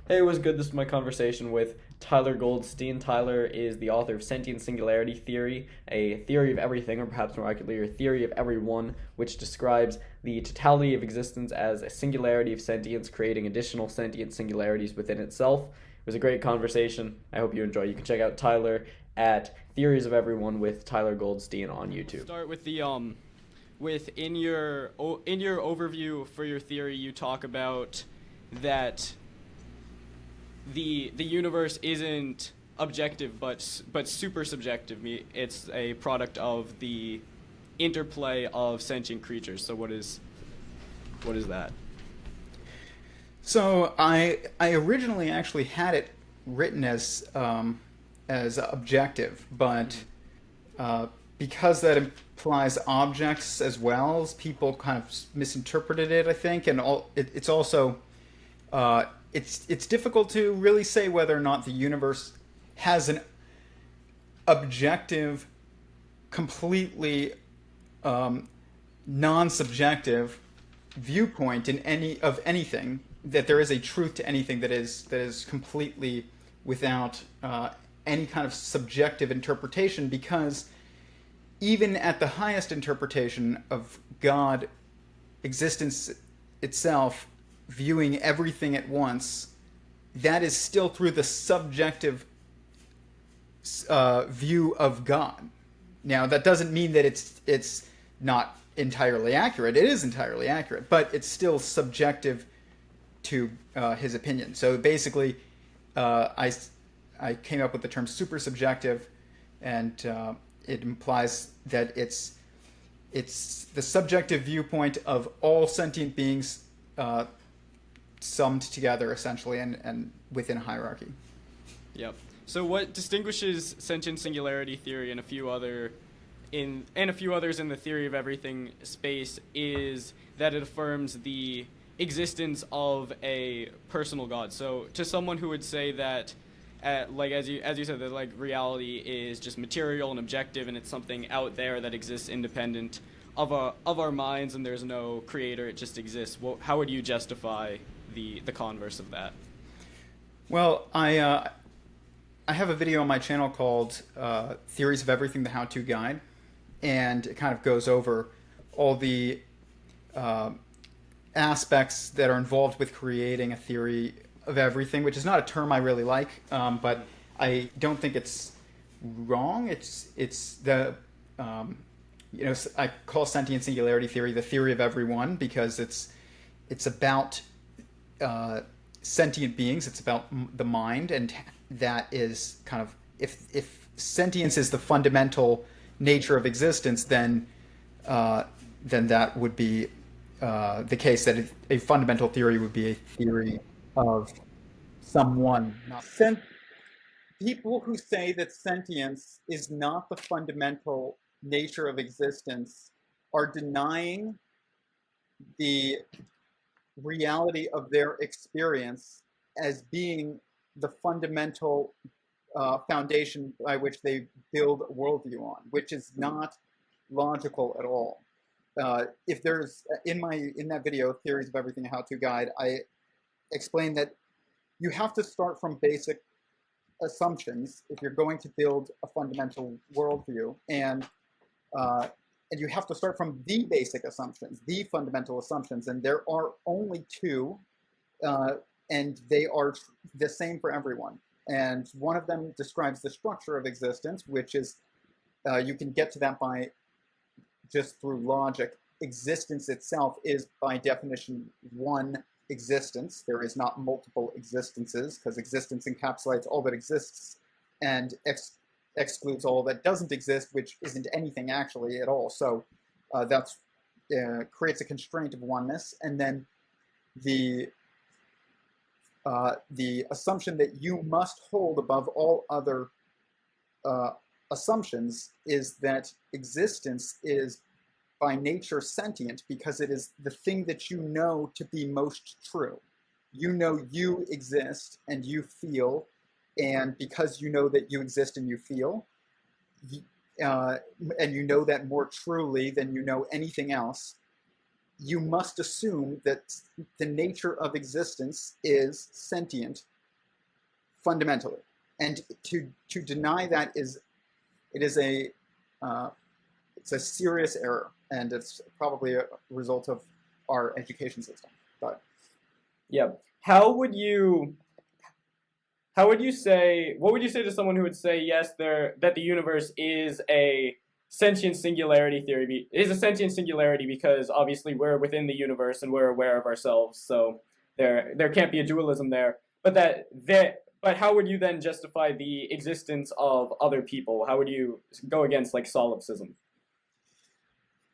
Hey, it was good. This is my conversation with Tyler Goldstein. Tyler is the author of Sentient Singularity Theory, a theory of everything, or perhaps more accurately, a theory of everyone, which describes the totality of existence as a singularity of sentience, creating additional sentient singularities within itself. It was a great conversation. I hope you enjoy. You can check out Tyler at Theories of Everyone with Tyler Goldstein on YouTube. Start with the with in your overview for your theory, you talk about that the universe isn't objective but super subjective. It's a product of the interplay of sentient creatures. So what is that? So I originally actually had it written as objective, but uh, because that implies objects as well, as people kind of misinterpreted it, I think, and it's also it's difficult to really say whether or not the universe has an objective, completely non-subjective viewpoint in anything, that there is a truth to anything that is completely without any kind of subjective interpretation, because even at the highest interpretation of God, existence itself, viewing everything at once, that is still through the subjective view of God. Now, that doesn't mean that it's not entirely accurate. It is entirely accurate, but it's still subjective to his opinion. So basically, I came up with the term super subjective, and it implies that it's the subjective viewpoint of all sentient beings summed together essentially, and within a hierarchy. Yep. So what distinguishes sentient singularity theory and a few others in the theory of everything space is that it affirms the existence of a personal God. So to someone who would say that, like as you said, that like reality is just material and objective, and it's something out there that exists independent of our minds, and there's no creator; it just exists. Well, how would you justify the converse of that? Well, I have a video on my channel called "Theories of Everything: The How-To Guide," and it kind of goes over all the uh, aspects that are involved with creating a theory of everything, which is not a term I really like, but I don't think it's wrong. It's the I call sentient singularity theory the theory of everyone, because it's about sentient beings. It's about the mind, and that is kind of, if sentience is the fundamental nature of existence, then that would be the case, that a fundamental theory would be a theory of someone. Not people who say that sentience is not the fundamental nature of existence are denying the reality of their experience as being the fundamental foundation by which they build a worldview on, which is not logical at all. If there's in that video, Theories of Everything: How to Guide, I explain that you have to start from basic assumptions if you're going to build a fundamental worldview, and you have to start from the basic assumptions, the fundamental assumptions, and there are only two, uh, and they are the same for everyone. And one of them describes the structure of existence, which is you can get to that by just through logic. Existence itself is, by definition, one existence. There is not multiple existences, because existence encapsulates all that exists and excludes all that doesn't exist, which isn't anything actually at all. So that's creates a constraint of oneness. And then the the assumption that you must hold above all other uh, assumptions is that existence is by nature sentient, because it is the thing that you know to be most true. You know you exist and you feel, and because you know that you exist and you feel, uh, and you know that more truly than you know anything else, you must assume that the nature of existence is sentient, fundamentally. And to deny that it's a serious error, and it's probably a result of our education system. But Yeah. What would you say to someone who would say yes, that the universe is a sentient singularity because obviously we're within the universe and we're aware of ourselves, so there can't be a dualism there. But how would you then justify the existence of other people? How would you go against like solipsism?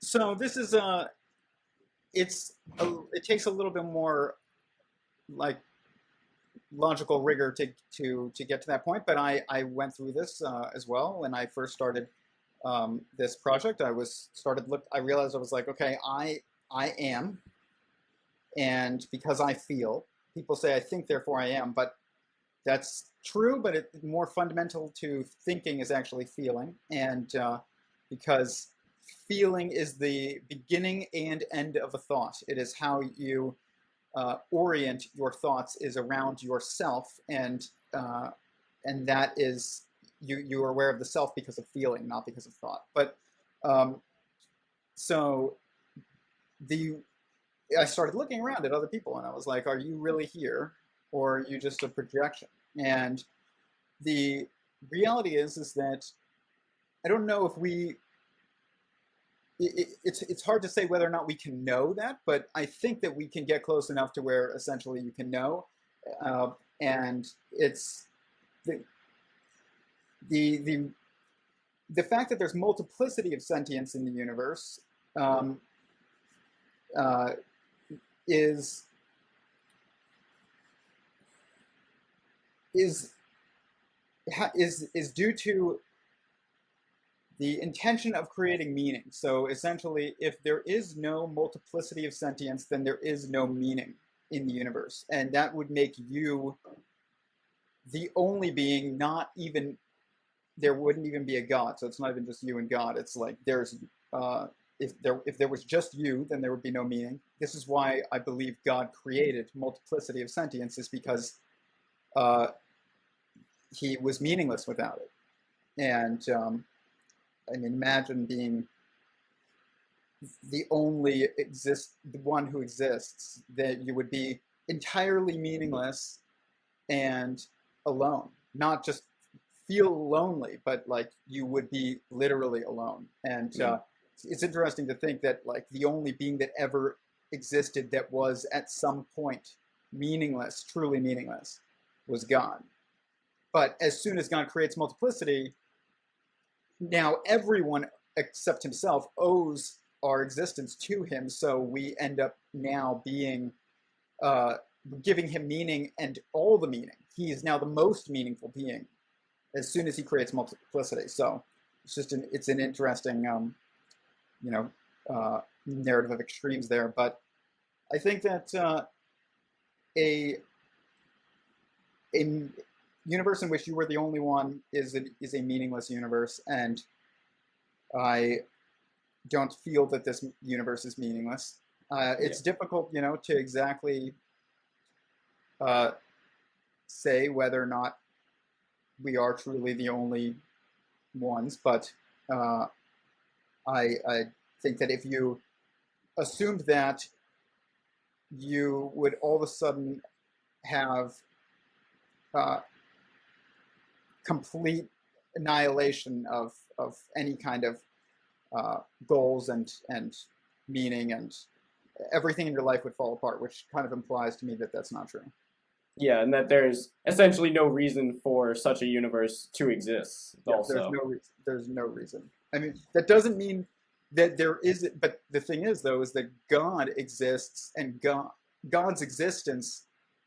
so this is it takes a little bit more like logical rigor to get to that point, but I went through this as well when I first started this project. I realized I was like, okay, I am, and because I feel, people say I think, therefore I am, but that's true, but more fundamental to thinking is actually feeling, and because feeling is the beginning and end of a thought. It is how you orient your thoughts is around yourself, and that is you are aware of the self because of feeling, not because of thought. But so I started looking around at other people, and I was like, are you really here, or are you just a projection? And the reality is that I don't know if it's hard to say whether or not we can know that, but I think that we can get close enough to where essentially you can know, and it's the fact that there's multiplicity of sentience in the universe is due to the intention of creating meaning. So essentially, if there is no multiplicity of sentience, then there is no meaning in the universe. And that would make you the only being, not even, there wouldn't even be a God. So it's not even just you and God. It's like if there was just you, then there would be no meaning. This is why I believe God created multiplicity of sentience, is because he was meaningless without it. And I mean, imagine being the one who exists, that you would be entirely meaningless and alone. Not just feel lonely, but like you would be literally alone. And it's interesting to think that like the only being that ever existed that was at some point meaningless, truly meaningless, was God. But as soon as God creates multiplicity, now everyone except himself owes our existence to him, so we end up now being giving him meaning and all the meaning. He is now the most meaningful being as soon as he creates multiplicity. So it's an interesting narrative of extremes there. But I think that a universe in which you were the only one is a meaningless universe, and I don't feel that this universe is meaningless. It's difficult, to exactly say whether or not we are truly the only ones, but I think that if you assumed that, you would all of a sudden have complete annihilation of any kind of goals and meaning, and everything in your life would fall apart, which kind of implies to me that that's not true. Yeah, and that there's essentially no reason for such a universe to exist. Yeah, also, there's no reason. I mean, that doesn't mean that there is. But the thing is, though, is that God exists, and God's existence,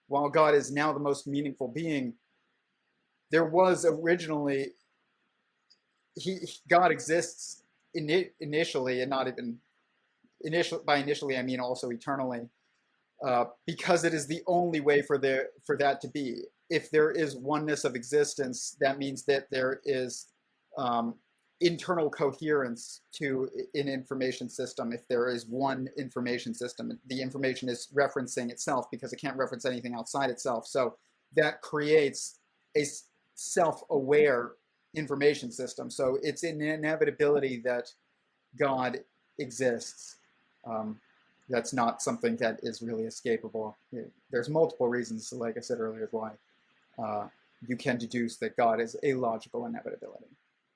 while God is now the most meaningful being, there was originally God exists initially, and not even by initially I mean also eternally. Because it is the only way for that to be. If there is oneness of existence, that means that there is internal coherence to an information system. If there is one information system, the information is referencing itself because it can't reference anything outside itself. So that creates a self-aware information system. So it's an inevitability that God exists. That's not something that is really escapable. There's multiple reasons, like I said earlier, why you can deduce that God is a logical inevitability.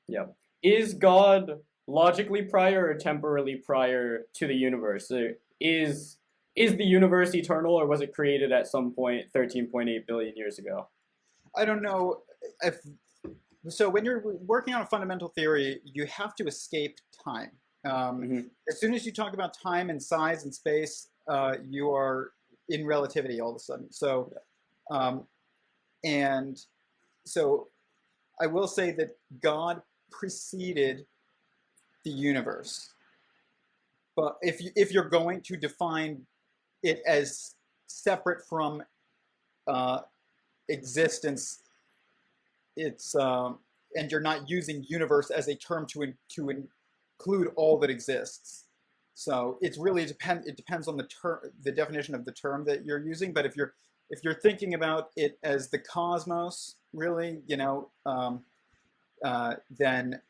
Yeah. Is God logically prior or temporally prior to the universe? Is the universe eternal, or was it created at some point 13.8 billion years ago? I don't know if so. When you're working on a fundamental theory, you have to escape time. As soon as you talk about time and size and space, you are in relativity all of a sudden. So, and so I will say that God preceded the universe. But if you're going to define it as separate from existence, it's and you're not using universe as a term to include all that exists. So it's really it depends on the definition of the term that you're using. But if you're thinking about it as the cosmos, really, then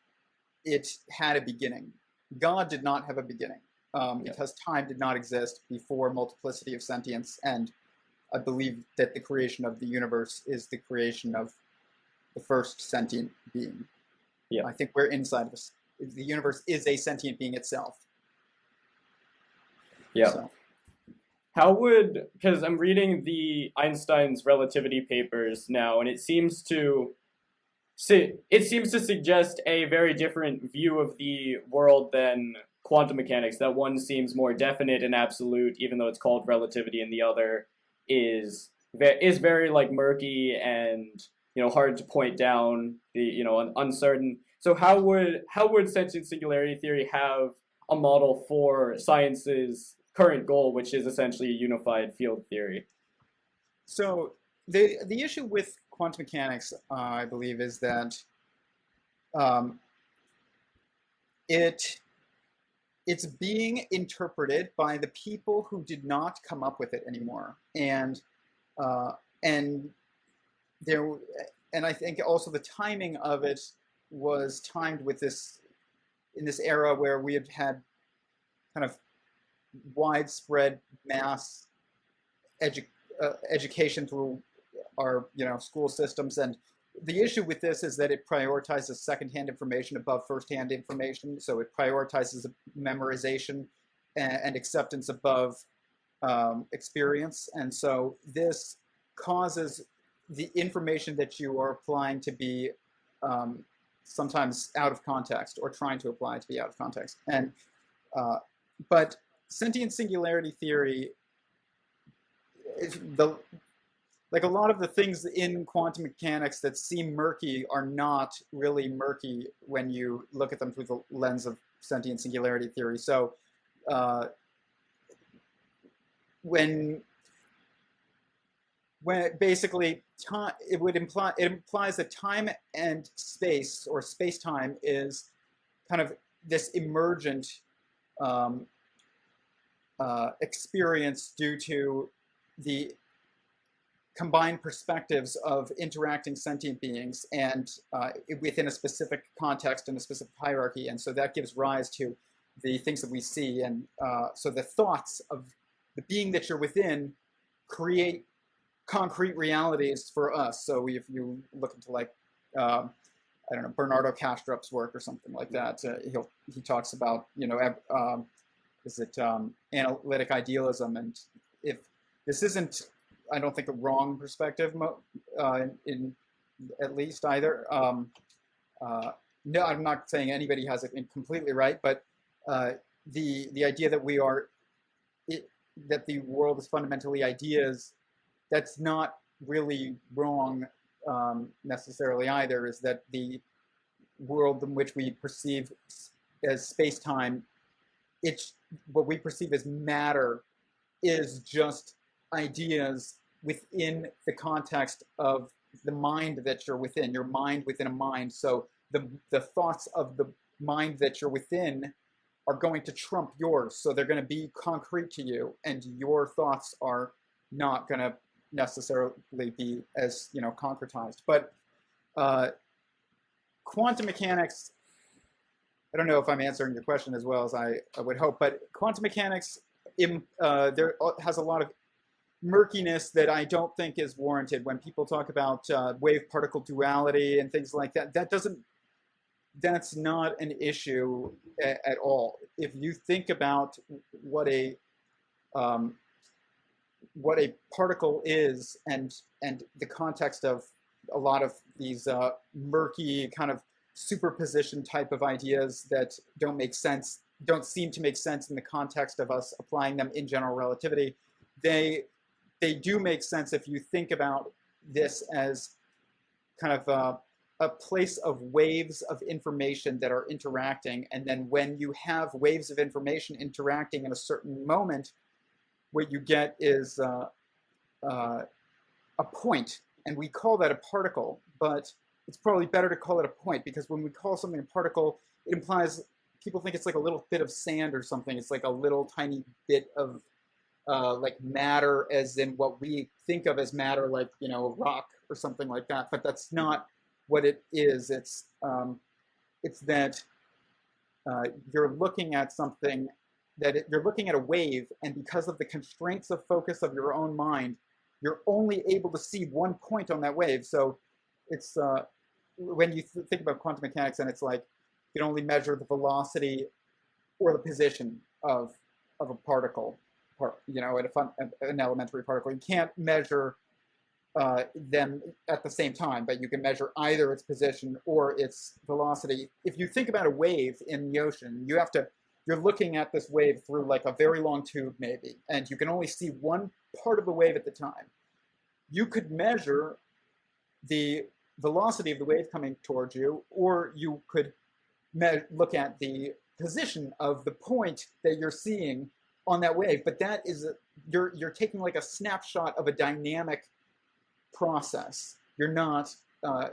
it had a beginning. God did not have a beginning because time did not exist before multiplicity of sentience, and I believe that the creation of the universe is the creation of the first sentient being. Yeah, I think we're inside of this. The universe is a sentient being itself. Yeah. So. Because I'm reading the Einstein's relativity papers now, and it seems to suggest a very different view of the world than quantum mechanics. That one seems more definite and absolute, even though it's called relativity, and the other is very like murky and hard to point down, uncertain. So how would sentient singularity theory have a model for science's current goal, which is essentially a unified field theory? So the issue with quantum mechanics, I believe, is that it's being interpreted by the people who did not come up with it anymore, and I think also the timing of it was timed with in this era where we had kind of widespread mass education through our school systems, and the issue with this is that it prioritizes secondhand information above firsthand information. So it prioritizes memorization and acceptance above experience, and so this causes the information that you are applying to be sometimes out of context, or trying to apply to be out of context. And but sentient singularity theory is like a lot of the things in quantum mechanics that seem murky are not really murky when you look at them through the lens of sentient singularity theory. So when basically time, it implies that time and space, or space-time, is kind of this emergent experience due to the combined perspectives of interacting sentient beings, and within a specific context and a specific hierarchy. And so that gives rise to the things that we see. And so the thoughts of the being that you're within create concrete realities for us. So if you look into like, I don't know, Bernardo Kastrup's work or something like that, he talks about, analytic idealism. And if this isn't, I don't think, a wrong perspective in at least either. No, I'm not saying anybody has it completely right, but the idea that that the world is fundamentally ideas, that's not really wrong necessarily either. Is that the world in which we perceive as space-time, it's what we perceive as matter is just ideas within the context of the mind that you're within, your mind within a mind. So the thoughts of the mind that you're within are going to trump yours. So they're going to be concrete to you, and your thoughts are not going to necessarily be as concretized. But quantum mechanics, I don't know if I'm answering your question as well as I would hope, but quantum mechanics there has a lot of murkiness that I don't think is warranted when people talk about wave-particle duality and things like that. That's not an issue at all. If you think about what a particle is, and the context of a lot of these murky kind of superposition type of ideas that don't seem to make sense in the context of us applying them in general relativity, they do make sense if you think about this as kind of a place of waves of information that are interacting. And then when you have waves of information interacting in a certain moment, what you get is a point. And we call that a particle, but it's probably better to call it a point, because when we call something a particle, it implies people think it's like a little bit of sand or something. It's like a little tiny bit of like matter, as in what we think of as matter, like rock or something like that. But that's not what it is. It's that you're looking at something you're looking at a wave, and because of the constraints of focus of your own mind, you're only able to see one point on that wave. So it's when you think about quantum mechanics, and it's like you can only measure the velocity or the position of a particle, at an elementary particle. You can't measure them at the same time, but you can measure either its position or its velocity. If you think about a wave in the ocean, you're looking at this wave through like a very long tube maybe, and you can only see one part of the wave at the time. You could measure the velocity of the wave coming towards you, or you could look at the position of the point that you're seeing on that wave. But that is you're taking like a snapshot of a dynamic process. You're not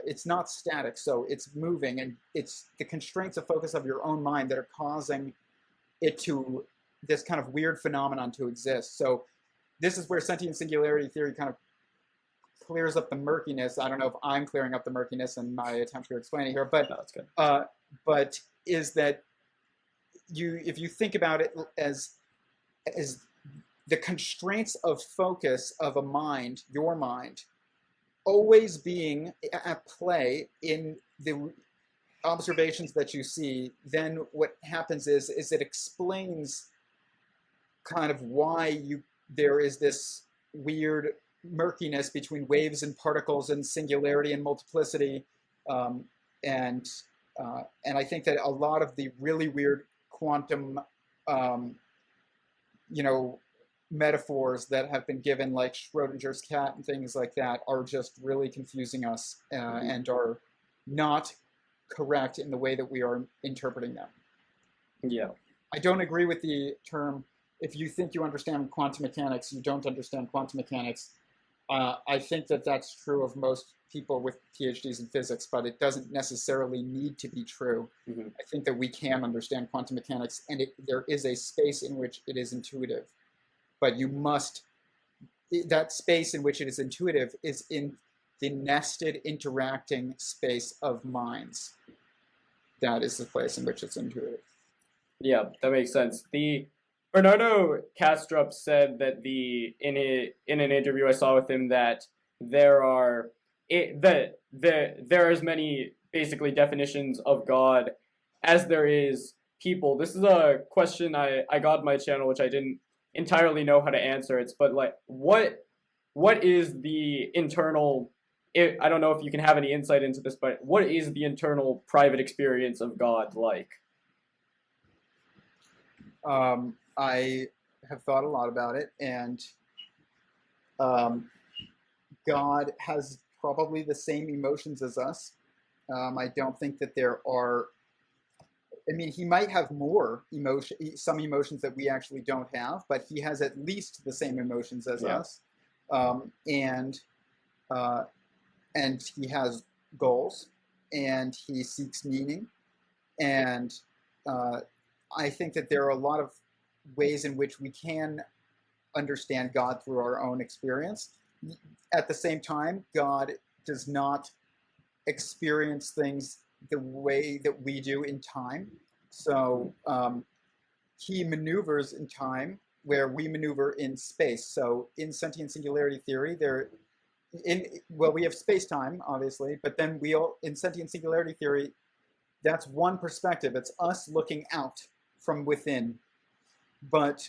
it's not static, so it's moving, and it's the constraints of focus of your own mind that are causing it to this kind of weird phenomenon to exist. So this is where sentient singularity theory kind of clears up the murkiness. I don't know if I'm clearing up the murkiness in my attempt to explain it here, but No, that's good. But is that if you think about it as the constraints of focus of a mind, your mind, always being at play in the observations that you see, then what happens is it explains kind of why there is this weird murkiness between waves and particles and singularity and multiplicity, and I think that a lot of the really weird quantum metaphors that have been given, like Schrodinger's cat and things like that, are just really confusing us and are not correct in the way that we are interpreting them. Yeah. I don't agree with the term, if you think you understand quantum mechanics, you don't understand quantum mechanics. I think that that's true of most people with PhDs in physics, but it doesn't necessarily need to be true. Mm-hmm. I think that we can understand quantum mechanics, and there is a space in which it is intuitive. But that space in which it is intuitive is in the nested interacting space of minds. That is the place in which it's intuitive. Yeah, that makes sense. The Bernardo Kastrup said that in an interview I saw with him that there are as many basically definitions of God as there is people. This is a question I got on my channel, which I didn't entirely know how to answer. It's but like what is the internal? I don't know if you can have any insight into this, but what is the internal private experience of God like? I have thought a lot about it, and God has probably the same emotions as us. I don't think that there are. I mean, he might have some emotions that we actually don't have, but he has at least the same emotions as us, and he has goals, and he seeks meaning, and I think that there are a lot of ways in which we can understand God through our own experience. at the same time, God does not experience things the way that we do in time. So he maneuvers in time where we maneuver in space. So in sentient singularity theory, we have space-time, obviously, but then in sentient singularity theory, that's one perspective. It's us looking out from within. But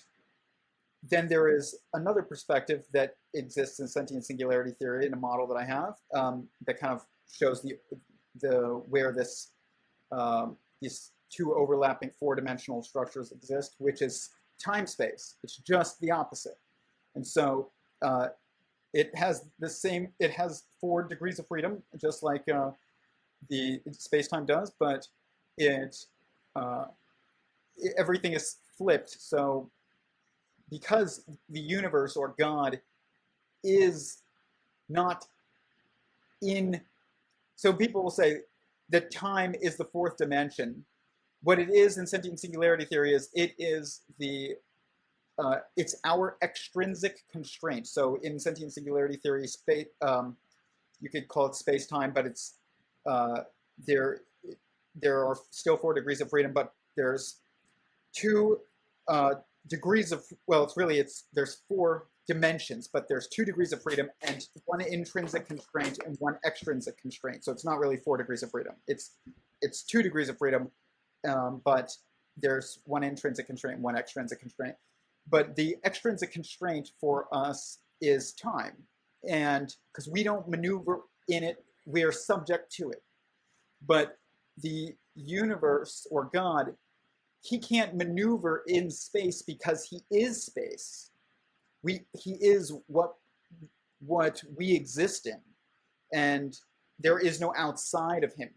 then there is another perspective that exists in sentient singularity theory in a model that I have that kind of shows where these two overlapping four-dimensional structures exist, which is time-space. It's just the opposite. And so it has four degrees of freedom, just like the space-time does, but everything is flipped. So because the universe or God is not in, so people will say that time is the fourth dimension. What it is in sentient singularity theory is it's our extrinsic constraint. So in sentient singularity theory, you could call it space-time, but it's there are still 4 degrees of freedom, but there's 2 degrees of, there's 4 dimensions, but there's 2 degrees of freedom and 1 intrinsic constraint and 1 extrinsic constraint. So it's not really 4 degrees of freedom. It's 2 degrees of freedom, but there's 1 intrinsic constraint and 1 extrinsic constraint. But the extrinsic constraint for us is time. And because we don't maneuver in it, we are subject to it. But the universe or God, he can't maneuver in space because he is space. He is what we exist in. And there is no outside of him,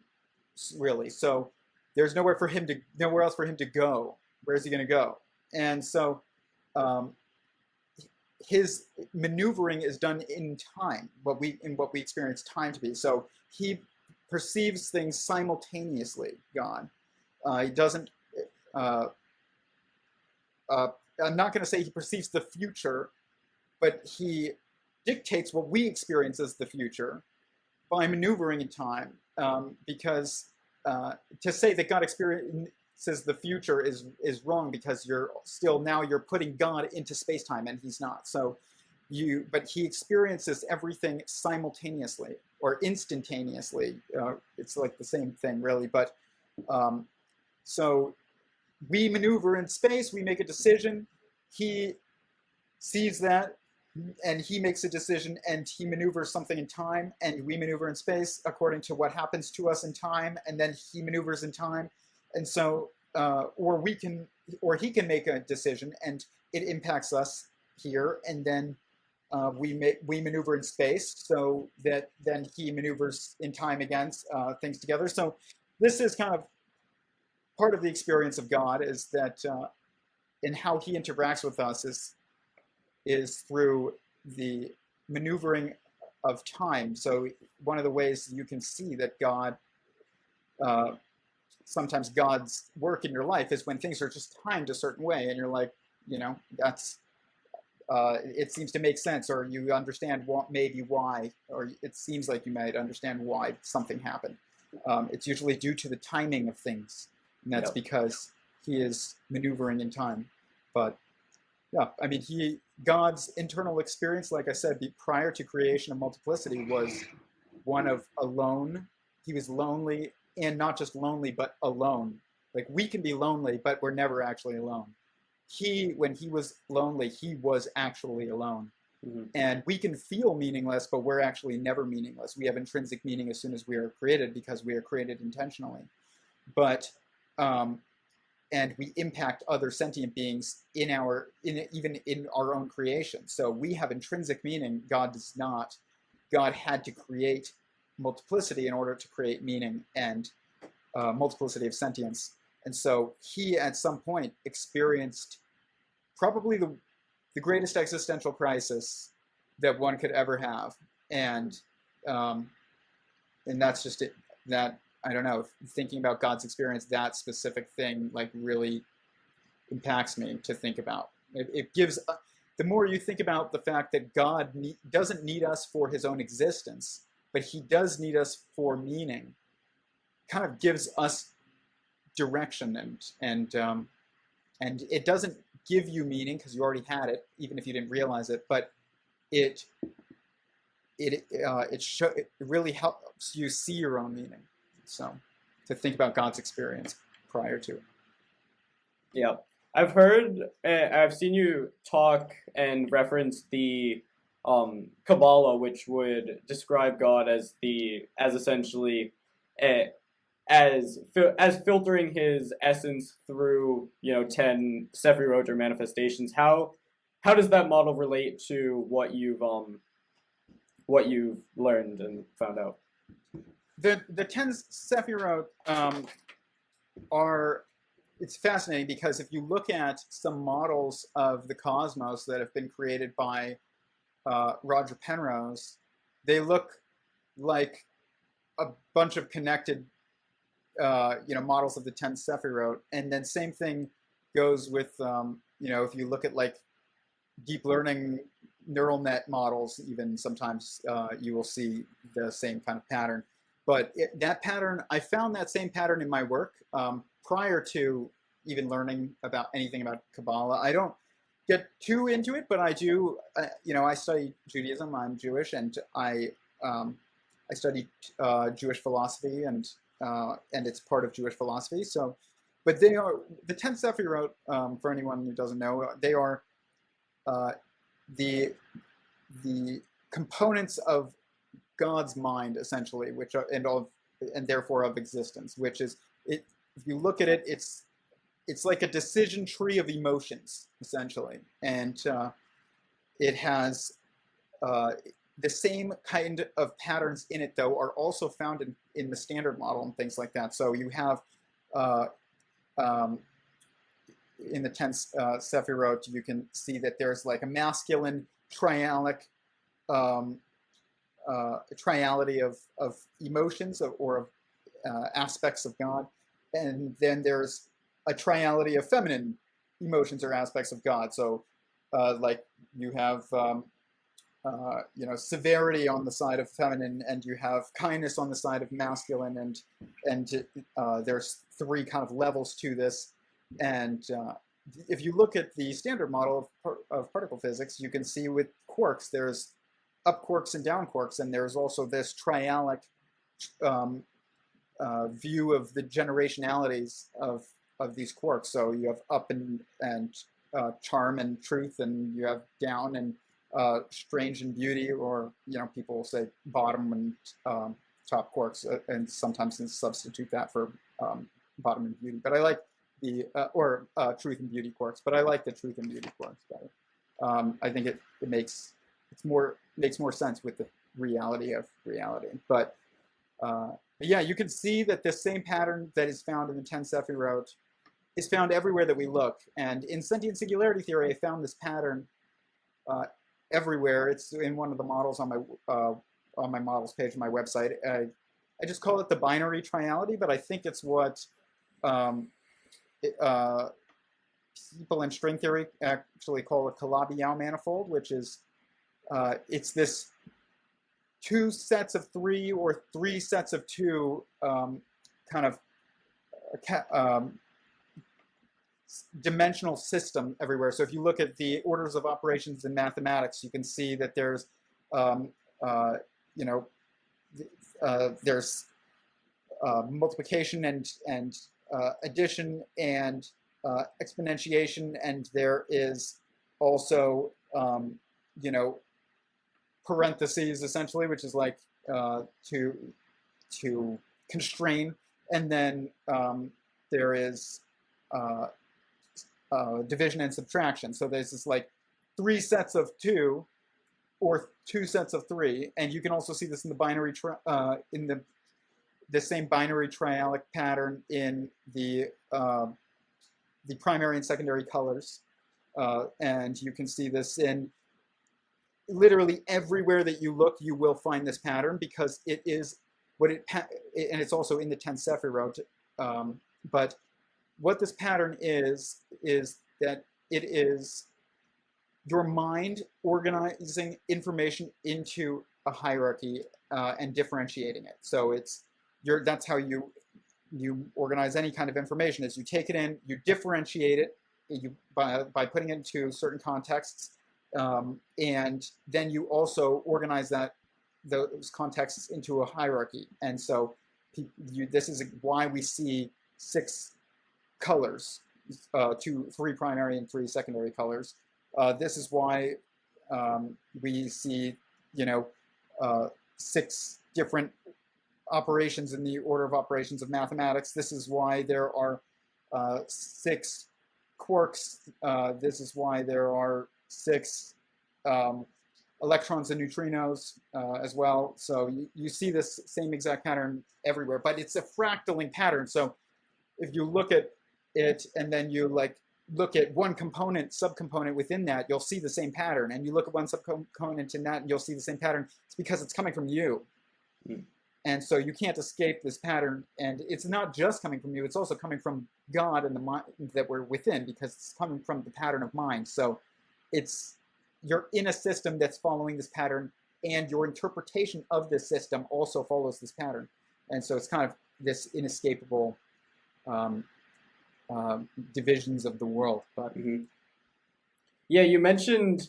really. So there's nowhere else for him to go. Where is he going to go? And so his maneuvering is done in time, what we experience time to be. So he perceives things simultaneously, God. He doesn't, I'm not going to say he perceives the future, but he dictates what we experience as the future by maneuvering in time. Because to say that God experiences the future is wrong, because you're putting God into space-time and he's not. But he experiences everything simultaneously or instantaneously. It's like the same thing, really. But so we maneuver in space, we make a decision, he sees that, and he makes a decision, and he maneuvers something in time, and we maneuver in space according to what happens to us in time, and then he maneuvers in time. And so, or he can make a decision, and it impacts us here, and then we maneuver in space, so that then he maneuvers in time against things together. So this is kind of part of the experience of God, is that and how he interacts with us is through the maneuvering of time. So one of the ways you can see that God, sometimes God's work in your life is when things are just timed a certain way, and you're like, that's it seems to make sense, or you understand maybe why, or it seems like you might understand why something happened. It's usually due to the timing of things, and that's because he is maneuvering in time. But yeah, I mean, God's internal experience, like I said, prior to creation of multiplicity, was one of alone. He was lonely, and not just lonely, but alone. Like, we can be lonely, but we're never actually alone. When he was lonely, he was actually alone. Mm-hmm. And we can feel meaningless, but we're actually never meaningless. We have intrinsic meaning as soon as we are created, because we are created intentionally. But and we impact other sentient beings even in our own creation. So we have intrinsic meaning. God does not. God had to create multiplicity in order to create meaning and multiplicity of sentience. And so he, at some point, experienced probably the greatest existential crisis that one could ever have. And that's just it. That, I don't know, thinking about God's experience, that specific thing, like, really impacts me to think about. It gives the more you think about the fact that God doesn't need us for his own existence, but he does need us for meaning, kind of gives us direction, and it doesn't give you meaning because you already had it, even if you didn't realize it, but it really helps you see your own meaning. So to think about God's experience prior to it. Yeah. I've seen you talk and reference the Kabbalah, which would describe God as essentially as filtering his essence through 10 Sephirot or manifestations. How does that model relate to what you've learned and found out? The 10 Sephirot are, it's fascinating because if you look at some models of the cosmos that have been created by Roger Penrose, they look like a bunch of connected models of the 10 Sephirot. And then same thing goes with, if you look at like deep learning neural net models, even sometimes you will see the same kind of pattern. But that pattern, I found that same pattern in my work prior to even learning about anything about Kabbalah. I don't get too into it, but I do. I study Judaism. I'm Jewish, and I study Jewish philosophy, and it's part of Jewish philosophy. So, but they are the 10 Sephirot. For anyone who doesn't know, they are the components of God's mind, essentially, which are, and therefore of existence. Which is it. If you look at it, it's like a decision tree of emotions, essentially, and it has the same kind of patterns in it, though, are also found in the standard model and things like that. So you have in the 10 Sephirot, you can see that there's like a masculine trialic triality of emotions or of aspects of God, and then there's a triality of feminine emotions or aspects of God. So, like you have, severity on the side of feminine, and you have kindness on the side of masculine, and there's three kind of levels to this. And if you look at the standard model of particle physics, you can see with quarks, there's up quarks and down quarks, and there's also this trialic view of the generationalities of these quarks. So you have up and charm and truth, and you have down and strange and beauty, or people will say bottom and top quarks, and sometimes substitute that for bottom and beauty. But I like the truth and beauty quarks. But I like the truth and beauty quarks better. I think it makes more sense with the reality of reality. But yeah, you can see that the same pattern that is found in the 10 Sephirot is found everywhere that we look. And in Sentient Singularity theory, I found this pattern everywhere. It's in one of the models on my models page on my website. I just call it the binary triality, but I think it's what people in string theory actually call a Calabi-Yau manifold, which is it's this two sets of three or three sets of two kind of dimensional system everywhere. So if you look at the orders of operations in mathematics, you can see that there's there's multiplication and addition and exponentiation, and there is also parentheses, essentially, which is like to constrain, and then there is division and subtraction. So there's this like three sets of two or two sets of three, and you can also see this in the binary the same binary trialic pattern in the primary and secondary colors, and you can see this in literally everywhere that you look. You will find this pattern because it is what and it's also in the 10 Sephirot. But what this pattern is that it is your mind organizing information into a hierarchy and differentiating it. So that's how you organize any kind of information. Is you take it in, you differentiate it, by putting it into certain contexts, and then you also organize those contexts into a hierarchy. And so this is why we see 6 colors, 3 primary and 3 secondary colors. This is why we see 6 different operations in the order of operations of mathematics. This is why there are 6 quarks. This is why there are 6 electrons and neutrinos as well. So you see this same exact pattern everywhere, but it's a fractaling pattern. So if you look at it and then you look at one subcomponent within that, you'll see the same pattern. And you look at one subcomponent in that, and you'll see the same pattern. It's because it's coming from you. Mm. And so you can't escape this pattern. And it's not just coming from you, it's also coming from God and the mind that we're within, because it's coming from the pattern of mind. So you're in a system that's following this pattern, and your interpretation of this system also follows this pattern. And so it's kind of this inescapable divisions of the world. But yeah, you mentioned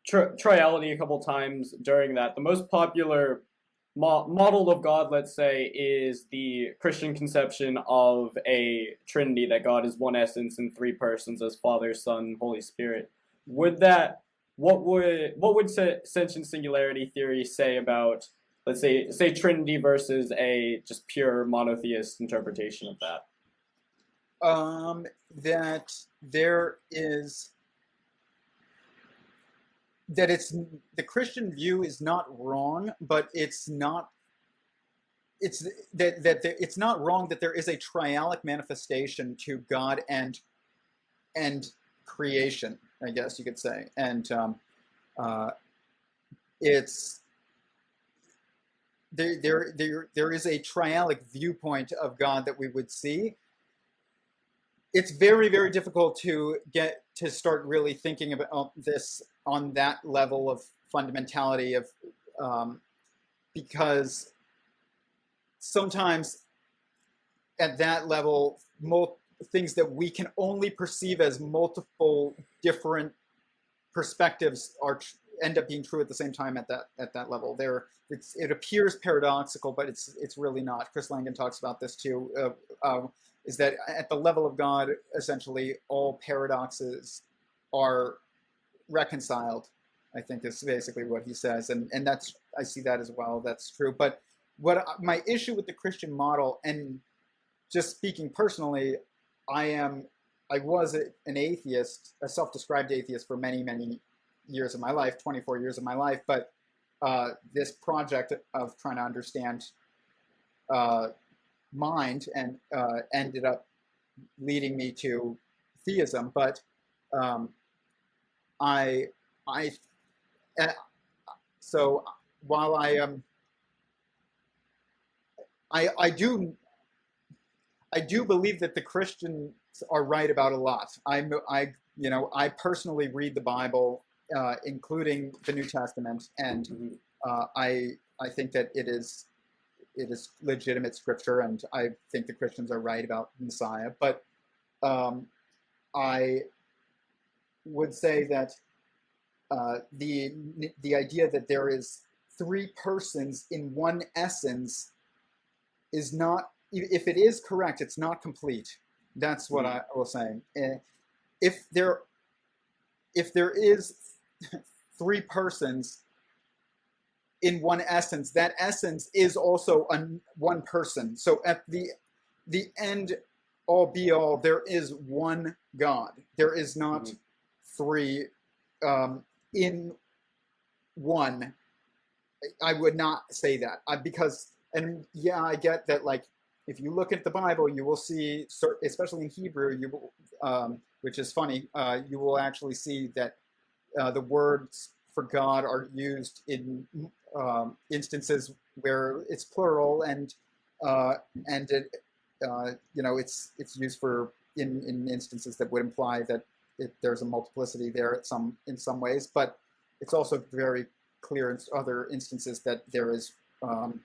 triality a couple times during that. The most popular model of God, let's say, is the Christian conception of a Trinity, that God is one essence in 3 persons as Father, Son, Holy Spirit. What would sentient singularity theory say about, let's say Trinity versus a just pure monotheist interpretation of that? That the Christian view is not wrong, but it's not wrong that there is a trialic manifestation to God and creation, I guess you could say. And it's there is a trialic viewpoint of God that we would see. It's very, very difficult to get to start really thinking about this on that level of fundamentality of because sometimes at that level, things that we can only perceive as multiple different perspectives end up being true at the same time at that level. It appears paradoxical, but it's really not. Chris Langan talks about this too. Is that at the level of God, essentially all paradoxes are reconciled, I think is basically what he says. And I see that as well, that's true. But my issue with the Christian model, and just speaking personally, I was an atheist, a self-described atheist for many, many years of my life, 24 years of my life. But this project of trying to understand mind and ended up leading me to theism. But so while I do believe that the Christians are right about a lot. I personally read the Bible, including the New Testament, and I think that it is legitimate scripture, and I think the Christians are right about Messiah. But I would say that the idea that there is 3 persons in one essence is not, if it is correct, it's not complete. That's what I will say. If there is 3 persons in one essence, that essence is also one person. So at the end, all be all, there is one God. There is not 3 in one. I would not say that because, and yeah, I get that. Like, if you look at the Bible, you will see, especially in Hebrew, which is funny, you will actually see that the words for God are used in instances where it's plural, and it, it's used for in instances that would imply that there's a multiplicity there in some ways, but it's also very clear in other instances that there is one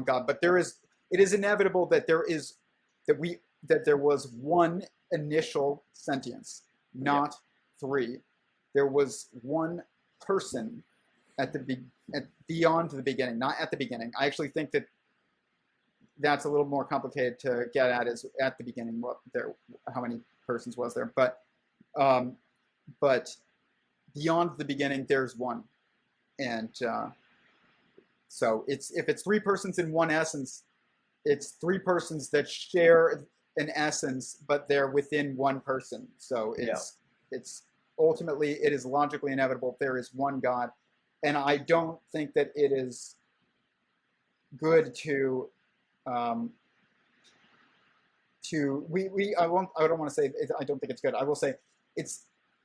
God. But it is inevitable that there was one initial sentience, not three. There was one person beyond the beginning, not at the beginning. I actually think that's a little more complicated to get at. Is at the beginning how many persons was there? But beyond the beginning, there's one, and so if it's three persons in one essence, it's three persons that share an essence, but they're within one person. So it's ultimately, it is logically inevitable there is one God, and I don't think that it is good to I don't want to say I don't think it's good. I will say it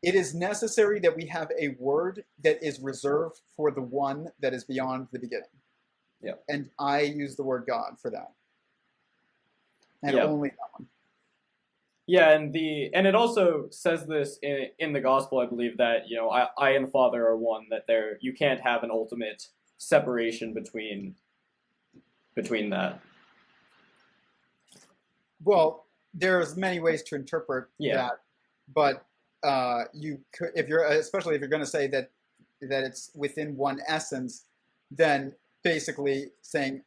is necessary that we have a word that is reserved for the one that is beyond the beginning. Yeah. And I use the word God for that. And only that one. Yeah, and it also says this in the gospel, I believe, that I and the Father are one, that you can't have an ultimate separation between that. Well, there's many ways to interpret that, but you could, especially if you're going to say that it's within one essence, then basically saying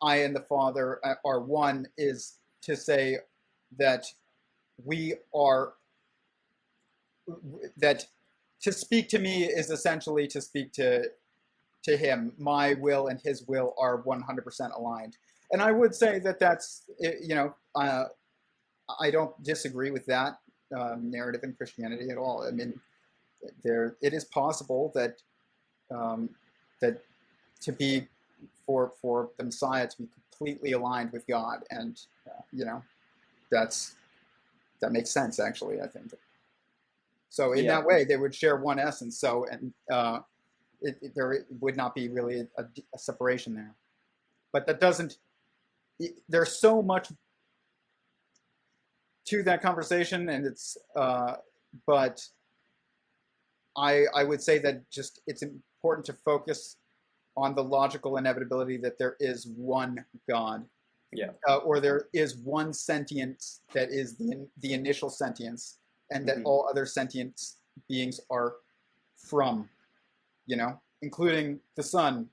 I and the Father are one is to say that that to speak to me is essentially to speak to him. My will and his will are 100% aligned. And I would say that that's, I don't disagree with that narrative in Christianity at all. I mean, it is possible that to be for the Messiah to be completely aligned with God, and that makes sense, actually, I think. So in that way, they would share one essence. So there would not be really a separation there. But that doesn't. There's so much to that conversation, and it's. But I would say that just it's important to focus on the logical inevitability that there is one God. Yeah. Or there is one sentience that is the initial sentience, and that all other sentient beings are from, including the Son,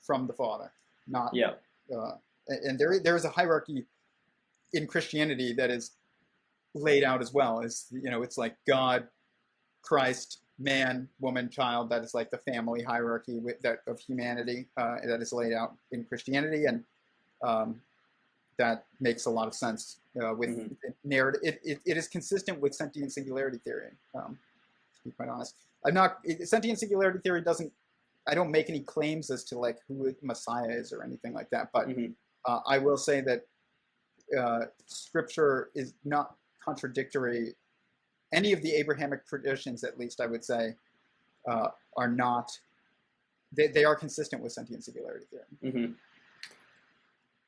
from the Father. Not. Yeah. And there is a hierarchy in Christianity that is laid out as well. It's like God, Christ, man, woman, child. That is like the family hierarchy of humanity that is laid out in Christianity, and that makes a lot of sense with narrative. It is consistent with sentient singularity theory. To be quite honest, sentient singularity theory doesn't. I don't make any claims as to like who Messiah is or anything like that. But I will say that Scripture is not contradictory. Any of the Abrahamic traditions, at least I would say, are not. They are consistent with sentient singularity theory.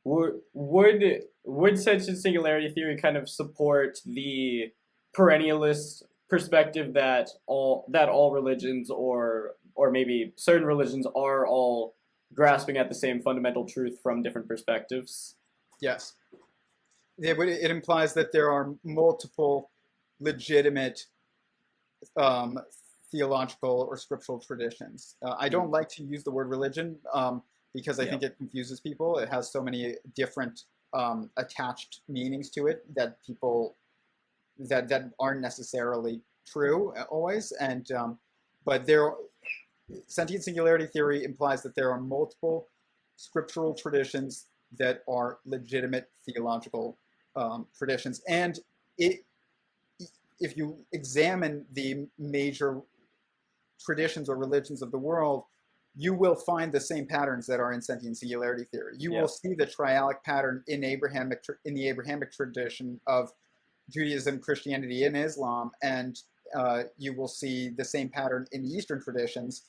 Would sentient singularity theory kind of support the perennialist perspective that all religions or maybe certain religions are all grasping at the same fundamental truth from different perspectives? Yes. It implies that there are multiple legitimate theological or scriptural traditions. I don't like to use the word religion because I think it confuses people. It has so many different attached meanings to it that people that aren't necessarily true always. And but sentient singularity theory implies that there are multiple scriptural traditions that are legitimate theological traditions. And if you examine the major traditions or religions of the world, you will find the same patterns that are in sentient singularity theory. You will see the trialic pattern in the Abrahamic tradition of Judaism, Christianity, and Islam, and you will see the same pattern in the Eastern traditions.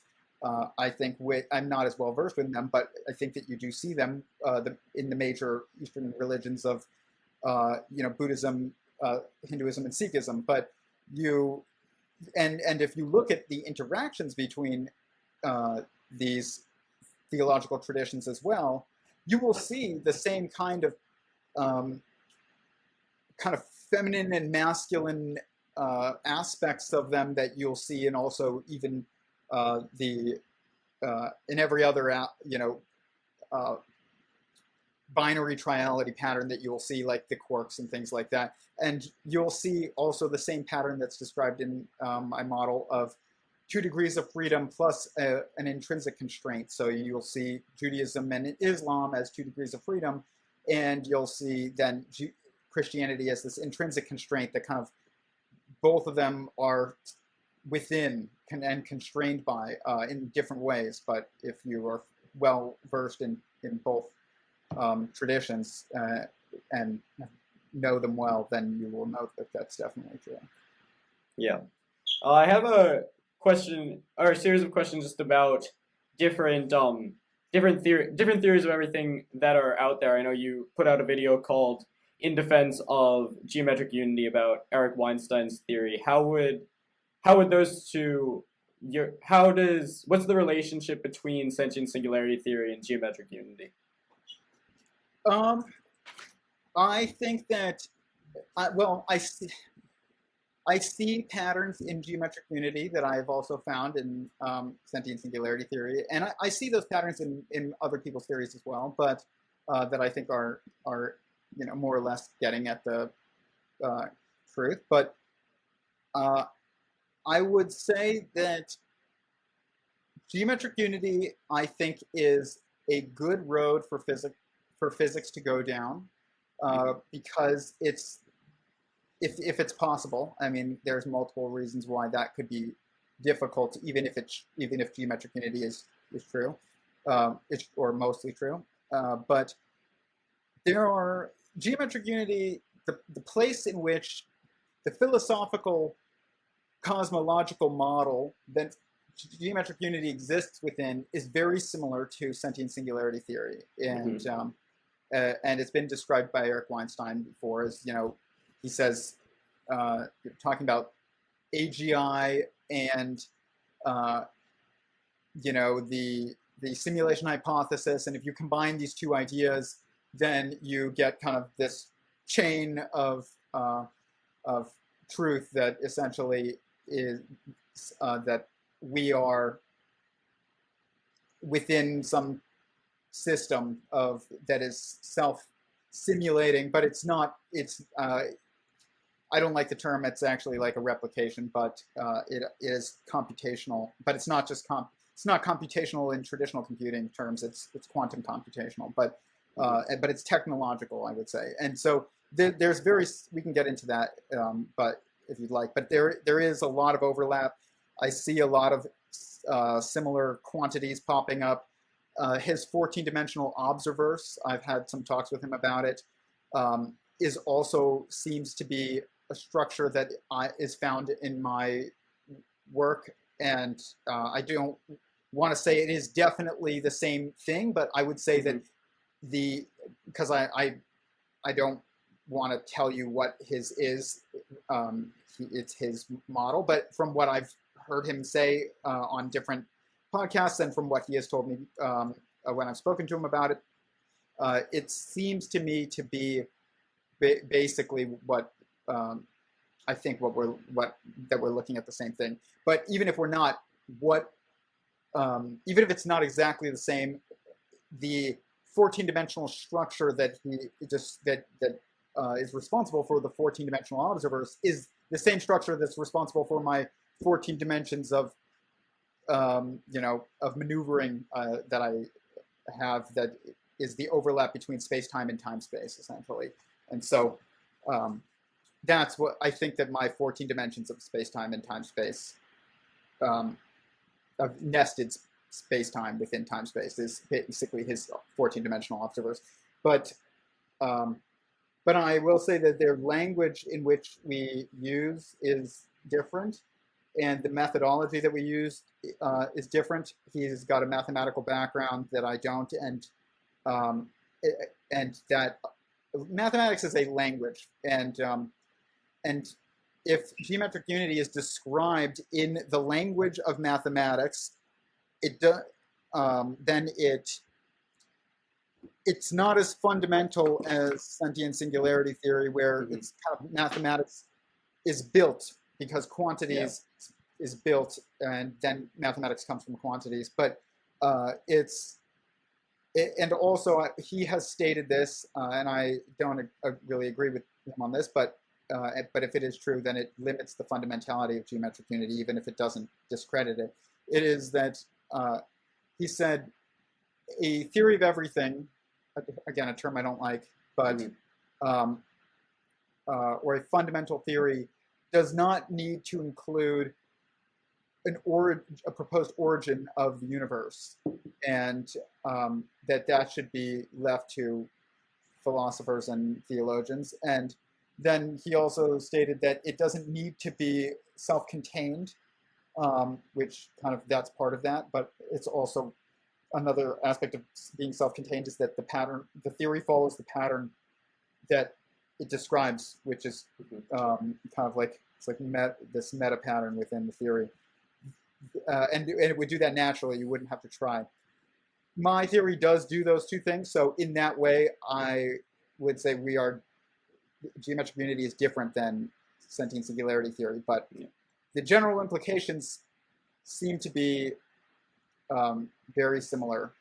I think I'm not as well versed in them, but I think that you do see them in the major Eastern religions of Buddhism, Hinduism and Sikhism. But and if you look at the interactions between these theological traditions as well, you will see the same kind of feminine and masculine aspects of them that you'll see, and also even in every other binary triality pattern that you'll see, like the quarks and things like that. And you'll see also the same pattern that's described in my model of 2 degrees of freedom plus an intrinsic constraint. So you'll see Judaism and Islam as 2 degrees of freedom, and you'll see then Christianity as this intrinsic constraint that kind of both of them are within and constrained by in different ways. But if you are well versed in both traditions and know them well, then you will note that that's definitely true. Yeah. I have a question, or a series of questions just about different theories of everything that are out there. I know you put out a video called "In Defense of Geometric Unity" about Eric Weinstein's theory. How would those two what's the relationship between sentient singularity theory and geometric unity? I think that I see patterns in geometric unity that I've also found in sentient singularity theory, and I see those patterns in other people's theories as well, but that I think are more or less getting at the truth. But I would say that geometric unity, I think, is a good road for physics to go down, because it's if it's possible. I mean, there's multiple reasons why that could be difficult, even if geometric unity is true, or mostly true. But there are geometric unity, the place in which the philosophical cosmological model that geometric unity exists within is very similar to sentient singularity theory, and and it's been described by Eric Weinstein before as, he says, talking about AGI and the simulation hypothesis, and if you combine these two ideas, then you get kind of this chain of truth that essentially is that we are within some system that is self-simulating, but it's not. I don't like the term. It's actually like a replication, but it is computational. But it's not just it's not computational in traditional computing terms. It's quantum computational, but it's technological, I would say. And so there's we can get into that, but if you'd like. But there is a lot of overlap. I see a lot of similar quantities popping up. His 14-dimensional observerse, I've had some talks with him about it, seems to be a structure that is found in my work, and I don't want to say it is definitely the same thing, but I would say that because I don't want to tell you what his is, it's his model, but from what I've heard him say on different podcasts, and from what he has told me when I've spoken to him about it, it seems to me to be basically what I think that we're looking at the same thing. But even if we're not, even if it's not exactly the same, the 14-dimensional structure that is responsible for the 14-dimensional observers is the same structure that's responsible for my 14 dimensions of maneuvering that I have, that is the overlap between space-time and time-space, essentially. And so that's what I think, that my 14 dimensions of space-time and time-space, of nested space-time within time-space, is basically his 14-dimensional observers. But I will say that their language in which we use is different, and the methodology that we use is different. He's got a mathematical background that I don't, and that mathematics is a language, and and if geometric unity is described in the language of mathematics, then it's not as fundamental as sentient singularity theory, where it's kind of mathematics is built because quantities is built, and then mathematics comes from quantities. But and also he has stated this, and I don't really agree with him on this, but if it is true, then it limits the fundamentality of geometric unity, even if it doesn't discredit it. It is that he said a theory of everything, again, a term I don't like, but or a fundamental theory does not need to include a proposed origin of the universe, and that should be left to philosophers and theologians. And then he also stated that it doesn't need to be self-contained, which kind of that's part of that, but it's also another aspect of being self-contained is that the theory follows the pattern that it describes, which is kind of like this meta pattern within the theory, and it would do that naturally. You wouldn't have to try. My theory does do those two things, so in that way, I would say geometric unity is different than sentient singularity theory, but the general implications seem to be very similar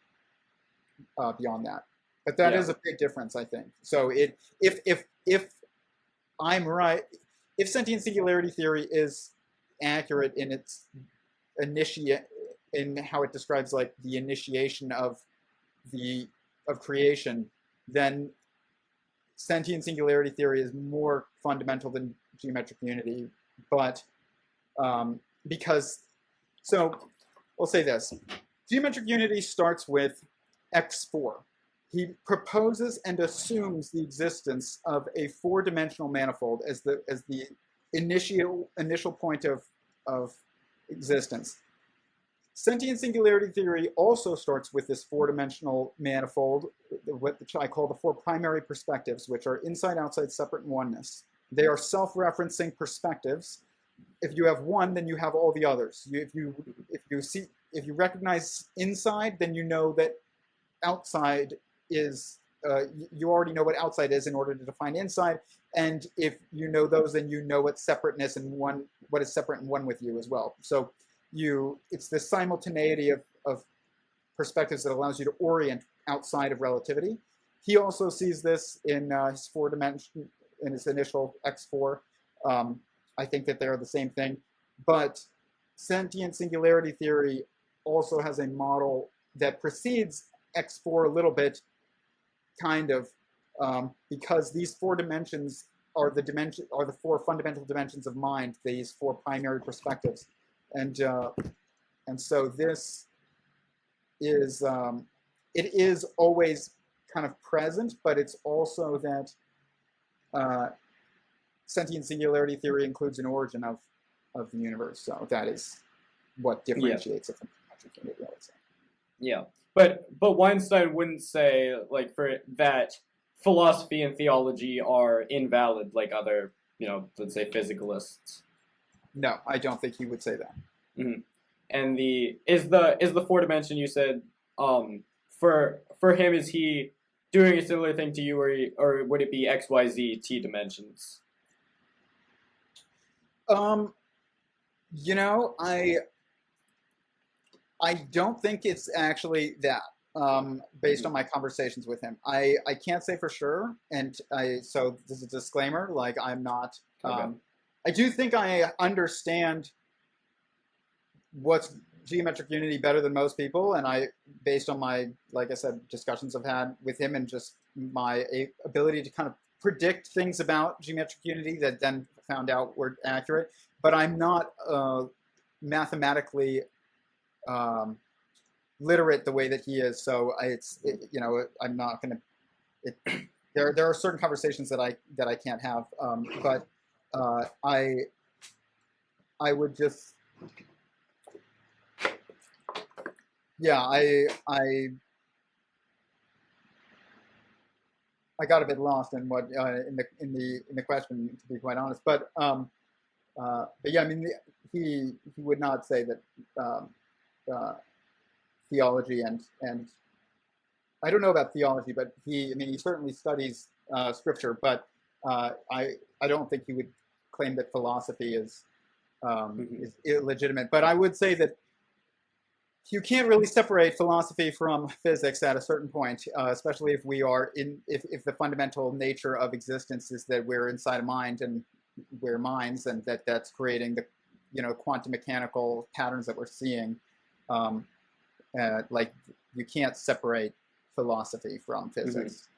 beyond that. But that is a big difference, I think. So if I'm right, if sentient singularity theory is accurate in its in how it describes like the initiation of creation, then sentient singularity theory is more fundamental than geometric unity. But we'll say this: geometric unity starts with X4. He proposes and assumes the existence of a four-dimensional manifold as the initial point of existence. Sentient singularity theory also starts with this four-dimensional manifold, which I call the four primary perspectives, which are inside, outside, separate, and oneness. They are self-referencing perspectives. If you have one, then you have all the others. If you recognize inside, then you know that outside is. You already know what outside is in order to define inside. And if you know those, then you know what separateness and what is separate and one with you as well. So it's this simultaneity of perspectives that allows you to orient outside of relativity. He also sees this in his four-dimension, in his initial X4. I think that they're the same thing. But sentient singularity theory also has a model that precedes X4 a little bit, kind of, because these four dimensions are the four fundamental dimensions of mind, these four primary perspectives. And so this is, it is always kind of present, but it's also that sentient singularity theory includes an origin of the universe. So that is what differentiates it from geometric unity, I would say. Yeah, but Weinstein wouldn't say like for that philosophy and theology are invalid like other, let's say physicalists. No, I don't think he would say that. Mm-hmm. And is the four dimension you said for him, is he doing a similar thing to you, or would it be X, Y, Z, T dimensions? I don't think it's actually that. Based on my conversations with him, I can't say for sure, and so this is a disclaimer. Like I'm not. Okay. I do think I understand what's geometric unity better than most people, and based on my, like I said, discussions I've had with him, and just my ability to kind of predict things about geometric unity that then found out were accurate. But I'm not mathematically literate the way that he is, so I'm not going to. There are certain conversations that I can't have, but I would just. Yeah, I I got a bit lost in what in the question, to be quite honest. But yeah, I mean, he would not say that theology and I don't know about theology, but he certainly studies scripture. But I don't think he would claim that philosophy is illegitimate. But I would say that you can't really separate philosophy from physics at a certain point, especially if we are if the fundamental nature of existence is that we're inside a mind and we're minds, and that's creating the quantum mechanical patterns that we're seeing. Like you can't separate philosophy from physics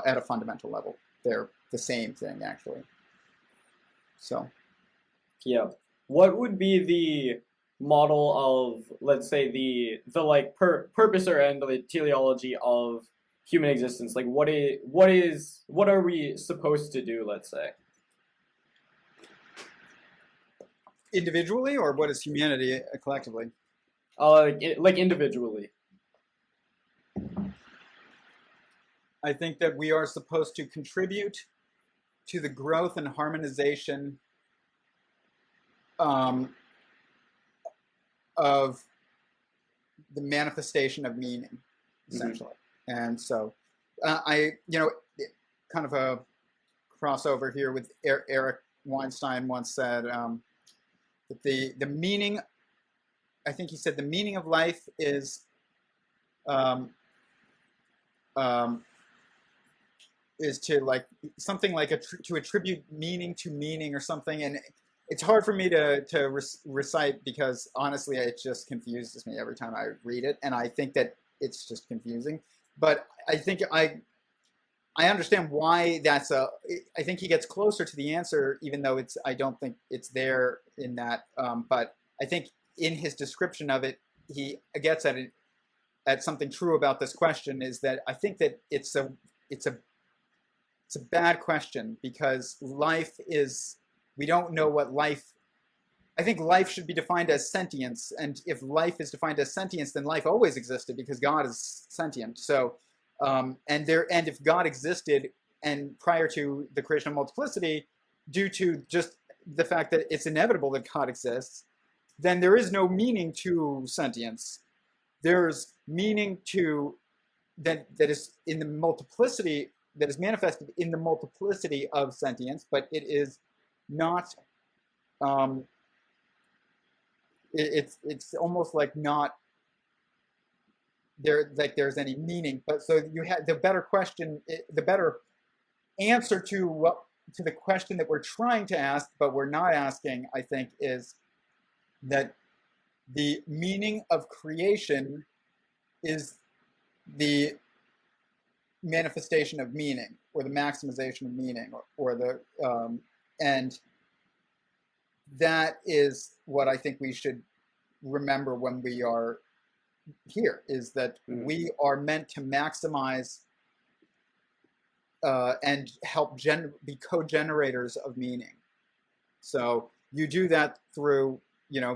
at a fundamental level. They're the same thing, actually. So, yeah, what would be the model of, let's say, the like purpose or end of the teleology of human existence? Like, what are we supposed to do? Let's say individually, or what is humanity collectively? Like individually. I think that we are supposed to contribute to the growth and harmonization of the manifestation of meaning, essentially. Mm-hmm. And so kind of a crossover here with Eric Weinstein once said that the meaning, I think he said, the meaning of life is to like something like to attribute meaning to meaning or something. And it's hard for me to recite because honestly, it just confuses me every time I read it. And I think that it's just confusing. But I think I understand why I think he gets closer to the answer, even though I don't think it's there in that. But I think in his description of it, he gets at something true about this question, is that I think that it's a bad question, because we don't know what life. I think life should be defined as sentience, and if life is defined as sentience, then life always existed because God is sentient. So, and if God existed and prior to the creation of multiplicity, due to just the fact that it's inevitable that God exists, then there is no meaning to sentience. There's meaning to that is in the multiplicity, that is manifested in the multiplicity of sentience, but it is not. It's almost like not there, like there's any meaning. But so you have the better question, the better answer to the question that we're trying to ask, but we're not asking, I think, is that the meaning of creation is the manifestation of meaning, or the maximization of meaning, or the and that is what I think we should remember when we are here, is that we are meant to maximize and help be co-generators of meaning. So you do that through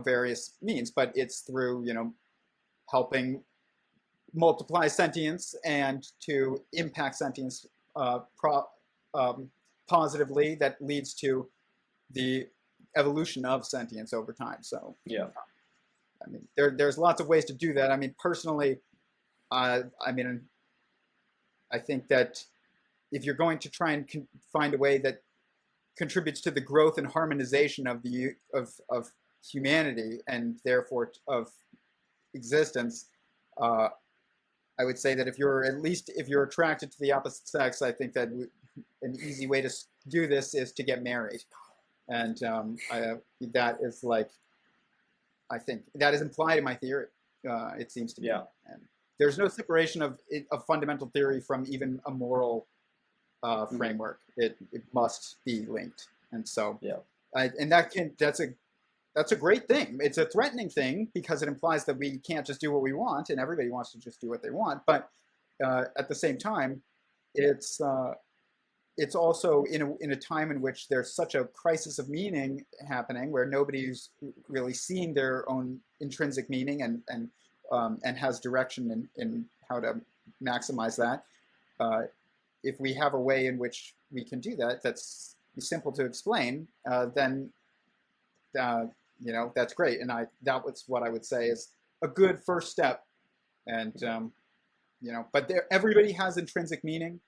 various means, but it's through helping multiply sentience and to impact sentience positively, that leads to the evolution of sentience over time. So yeah, I mean, there's lots of ways to do that. I mean, personally, I think that if you're going to try and find a way that contributes to the growth and harmonization of humanity, and therefore of existence, I would say that if you're attracted to the opposite sex, I think that an easy way to do this is to get married. And that is like, I think that is implied in my theory. It seems to be. Yeah. And there's no separation of fundamental theory from even a moral framework. It must be linked. And so, yeah. That's a great thing. It's a threatening thing because it implies that we can't just do what we want, and everybody wants to just do what they want. But at the same time, it's also in a time in which there's such a crisis of meaning happening, where nobody's really seeing their own intrinsic meaning and has direction in how to maximize that. if we have a way in which we can do that, that's simple to explain, then that's great. And that was what I would say is a good first step. And but everybody has intrinsic meaning.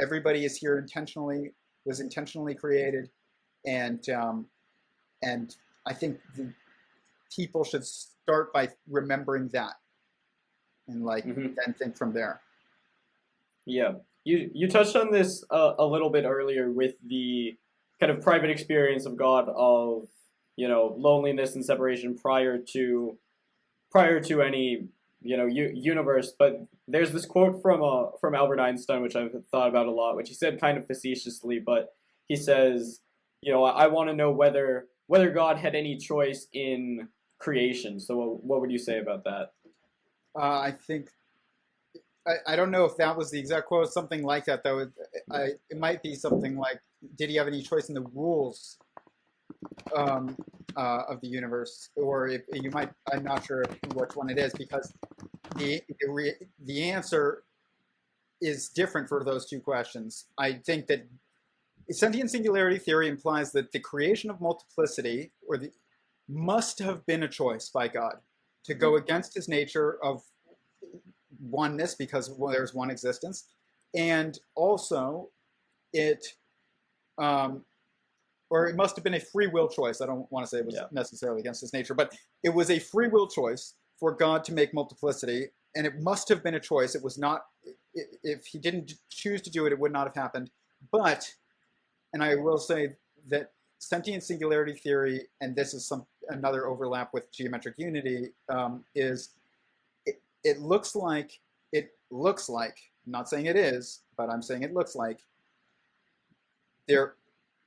Everybody is here was intentionally created, and I think people should start by remembering that, and then think from there. Yeah, you touched on this a little bit earlier with the kind of private experience of God, of loneliness and separation prior to any universe. But there's this quote from Albert Einstein, which I've thought about a lot, which he said kind of facetiously, but he says, I want to know whether God had any choice in creation. So what would you say about that? I think I don't know if that was the exact quote, something like that, though. It might be something like, did he have any choice in the rules of the universe? Or if you might, I'm not sure which one it is, because the answer is different for those two questions. I think that sentient singularity theory implies that the creation of multiplicity must have been a choice by God to go against his nature of oneness, because there's one existence, and also it must have been a free will choice. I don't want to say it was necessarily against his nature, but it was a free will choice for God to make multiplicity, and it must have been a choice. It was not, if he didn't choose to do it, it would not have happened. But, and I will say that sentient singularity theory, and this is another overlap with geometric unity, is it looks like, I'm not saying it is, but I'm saying it looks like there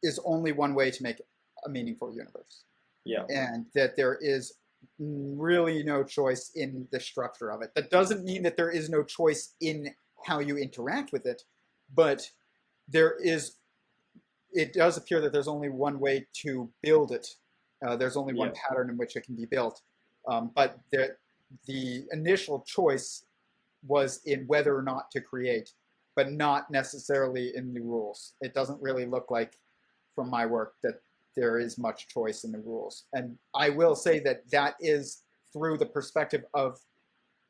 is only one way to make a meaningful universe. Yeah. And that there is really no choice in the structure of it. That doesn't mean that there is no choice in how you interact with it, but it does appear that there's only one way to build it. There's only one pattern in which it can be built. But the initial choice was in whether or not to create, but not necessarily in the rules. It doesn't really look like, from my work, that there is much choice in the rules. And I will say that is through the perspective of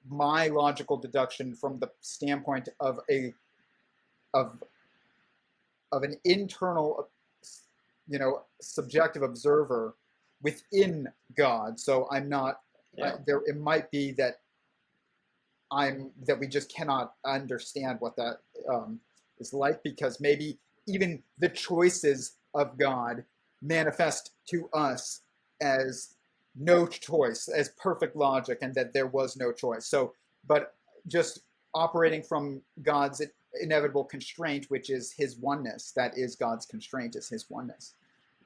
my logical deduction from the standpoint of an internal, subjective observer within God. So I'm not, it might be that we just cannot understand what that is like, because maybe even the choices of God manifest to us as no choice, as perfect logic, and that there was no choice. So, but just operating from God's inevitable constraint, which is his oneness, that is God's constraint, is his oneness.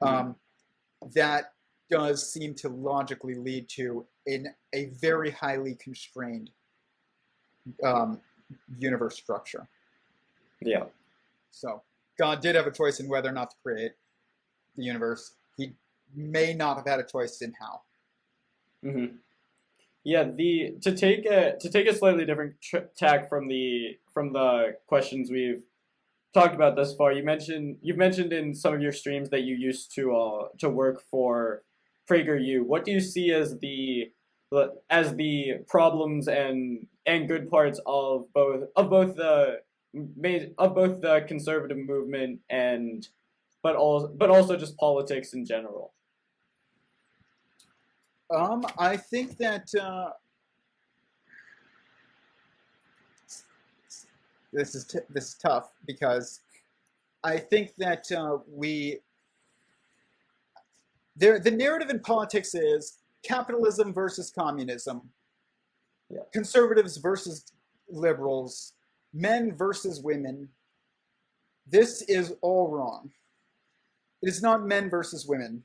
That does seem to logically lead to a very highly constrained universe structure. Yeah. So God did have a choice in whether or not to create the universe. He may not have had a choice in how. Mm-hmm. Yeah. To take a slightly different tack from the questions we've talked about thus far, you've mentioned in some of your streams that you used to work for PragerU. What do you see as the problems and good parts of both the conservative movement but also just politics in general? I think that this is tough, because I think that the narrative in politics is capitalism versus communism, conservatives versus liberals, men versus women. This is all wrong. It is not men versus women.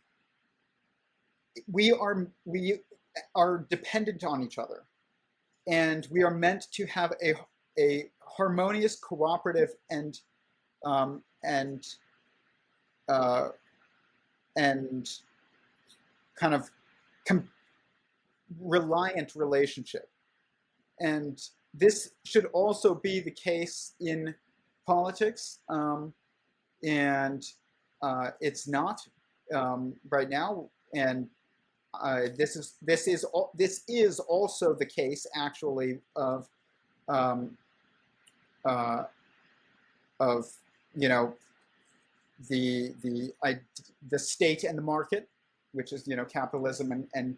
We are dependent on each other, and we are meant to have a harmonious, cooperative, and kind of reliant relationship. And this should also be the case in politics, and it's not right now. And this is also the case, actually, of you know, the state and the market, which is, you know, capitalism and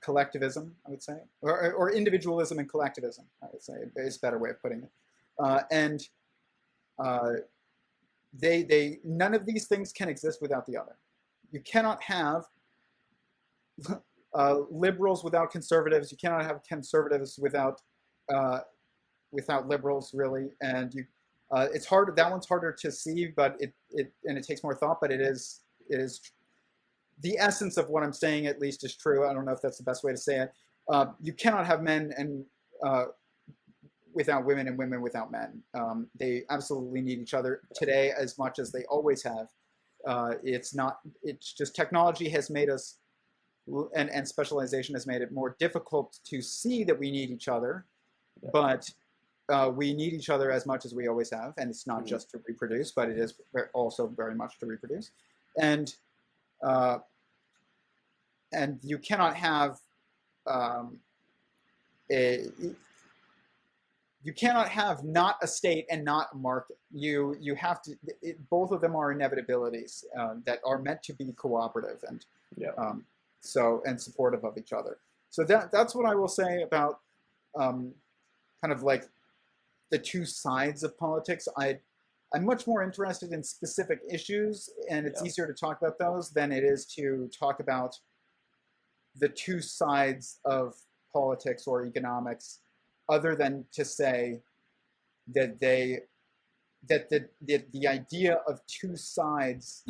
collectivism, I would say, or individualism and collectivism, I would say, is a better way of putting it. And none of these things can exist without the other. You cannot have liberals without conservatives. You cannot have conservatives without liberals, really. And it's hard. That one's harder to see, but it takes more thought. But it is the essence of what I'm saying, at least, is true. I don't know if that's the best way to say it. You cannot have men and without women and women without men. They absolutely need each other today as much as they always have. It's just technology has made us, and specialization has made it more difficult to see that we need each other, but we need each other as much as we always have. And it's not just to reproduce, but it is also very much to reproduce. And you cannot have you cannot have not a state and not a market. You have to. Both of them are inevitabilities that are meant to be cooperative and and supportive of each other. So that's what I will say about kind of like the two sides of politics. I'm much more interested in specific issues, and it's easier to talk about those than it is to talk about the two sides of politics or economics, other than to say that the idea of two sides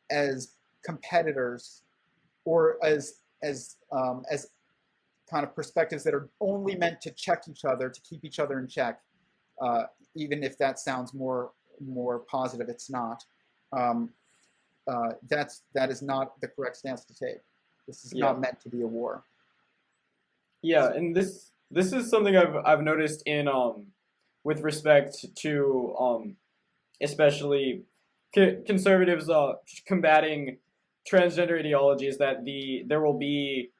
as competitors or as kind of perspectives that are only meant to check each other, to keep each other in check, even if that sounds more positive, it's not. That is not the correct stance to take. This is not meant to be a war. Yeah, and this is something I've noticed in with respect to especially conservatives combating transgender ideologies, that there will be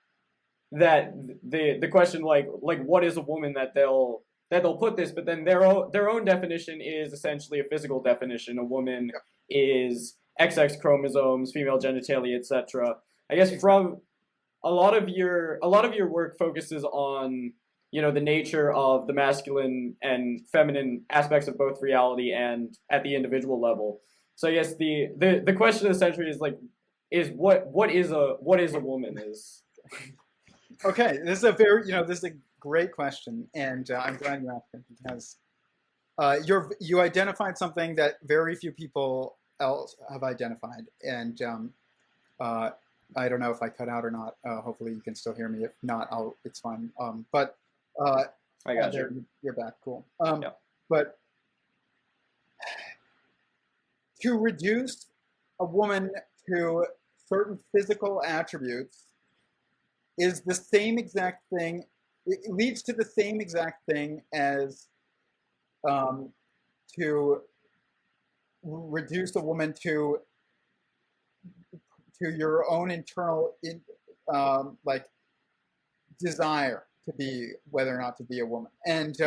the question like what is a woman, that they'll put this, but then their own definition is essentially a physical definition. A woman is XX chromosomes, female genitalia, etc. I guess from a lot of your work focuses on, you know, the nature of the masculine and feminine aspects of both reality and at the individual level. So I guess the question essentially is what is a woman is. Okay, this is a great question, and I'm glad you asked it, because you identified something that very few people else have identified, and I don't know if I cut out or not. Hopefully you can still hear me. If not, it's fine. But I got you. You're back. Cool. But to reduce a woman to certain physical attributes is the same exact thing. It leads to the same exact thing as to reduce a woman to your own internal desire to be, whether or not to be a woman. And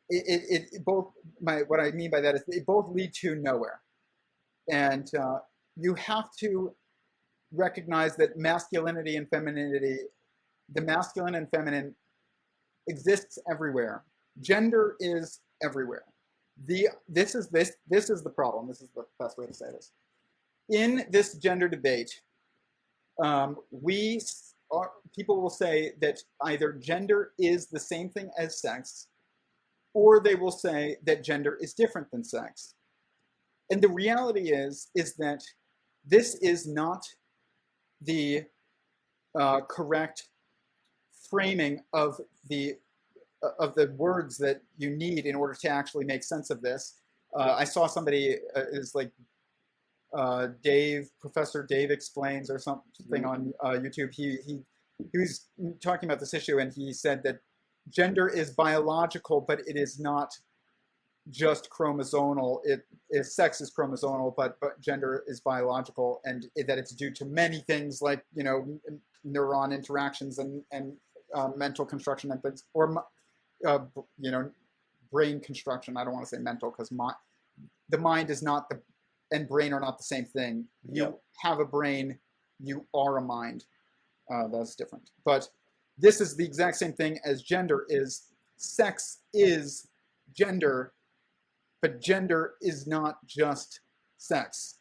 it both, what I mean by that is they both lead to nowhere. And you have to recognize that masculinity and femininity, the masculine and feminine, exists everywhere. Gender is everywhere. This is the problem. This is the best way to say this. In this gender debate, people will say that either gender is the same thing as sex, or they will say that gender is different than sex. And the reality is that this is not the correct framing of the words that you need in order to actually make sense of this. I saw somebody is like Professor Dave Explains or something on YouTube. He was talking about this issue, and he said that gender is biological, but it is not just chromosomal. Sex is chromosomal, but gender is biological, and that it's due to many things like neuron interactions and mental construction and things, or brain construction. I don't want to say mental because the mind is not and brain are not the same thing. You have a brain, you are a mind. That's different. But this is the exact same thing as gender is. Sex is gender, but gender is not just sex.